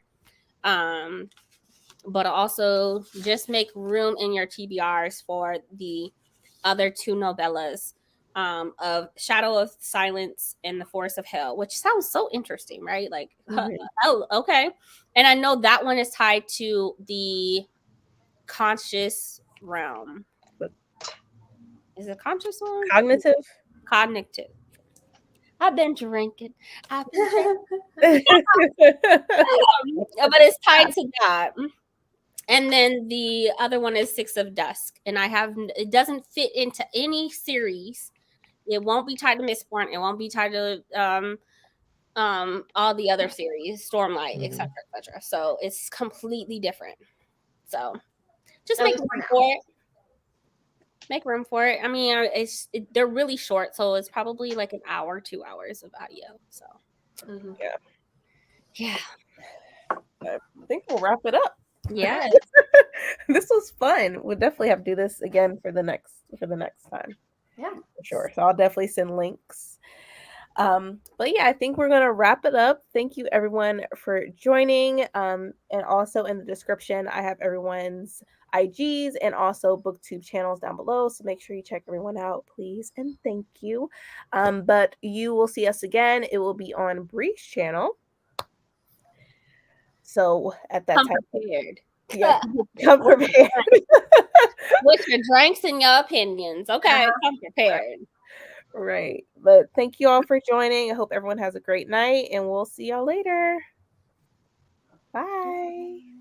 But also just make room in your TBRs for the other two novellas of Shadow of Silence and The Forest of Hell, which sounds so interesting, right? Like, oh, okay. And I know that one is tied to the conscious realm. Is it conscious one? Cognitive. Cognitive. I've been drinking. But it's tied to that. And then the other one is Six of Dusk, and it doesn't fit into any series. It won't be tied to Mistborn. It won't be tied to all the other series, Stormlight, etc., etc. So it's completely different. So just make room for it. Make room for it. I mean, they're really short, so it's probably like an hour, 2 hours of audio. So yeah. I think we'll wrap it up. Yeah. This was fun. We'll definitely have to do this again for the next time. Yeah, for sure. So I'll definitely send links. But yeah, I think we're gonna wrap it up. Thank you everyone for joining. And also in the description, I have everyone's IGs and also booktube channels down below. So make sure you check everyone out, please. And thank you. But you will see us again. It will be on Bree's channel. So at that time, prepared. Yeah, come prepared. With your drinks and your opinions. Okay, come prepared. Right. But thank you all for joining. I hope everyone has a great night, and we'll see y'all later. Bye.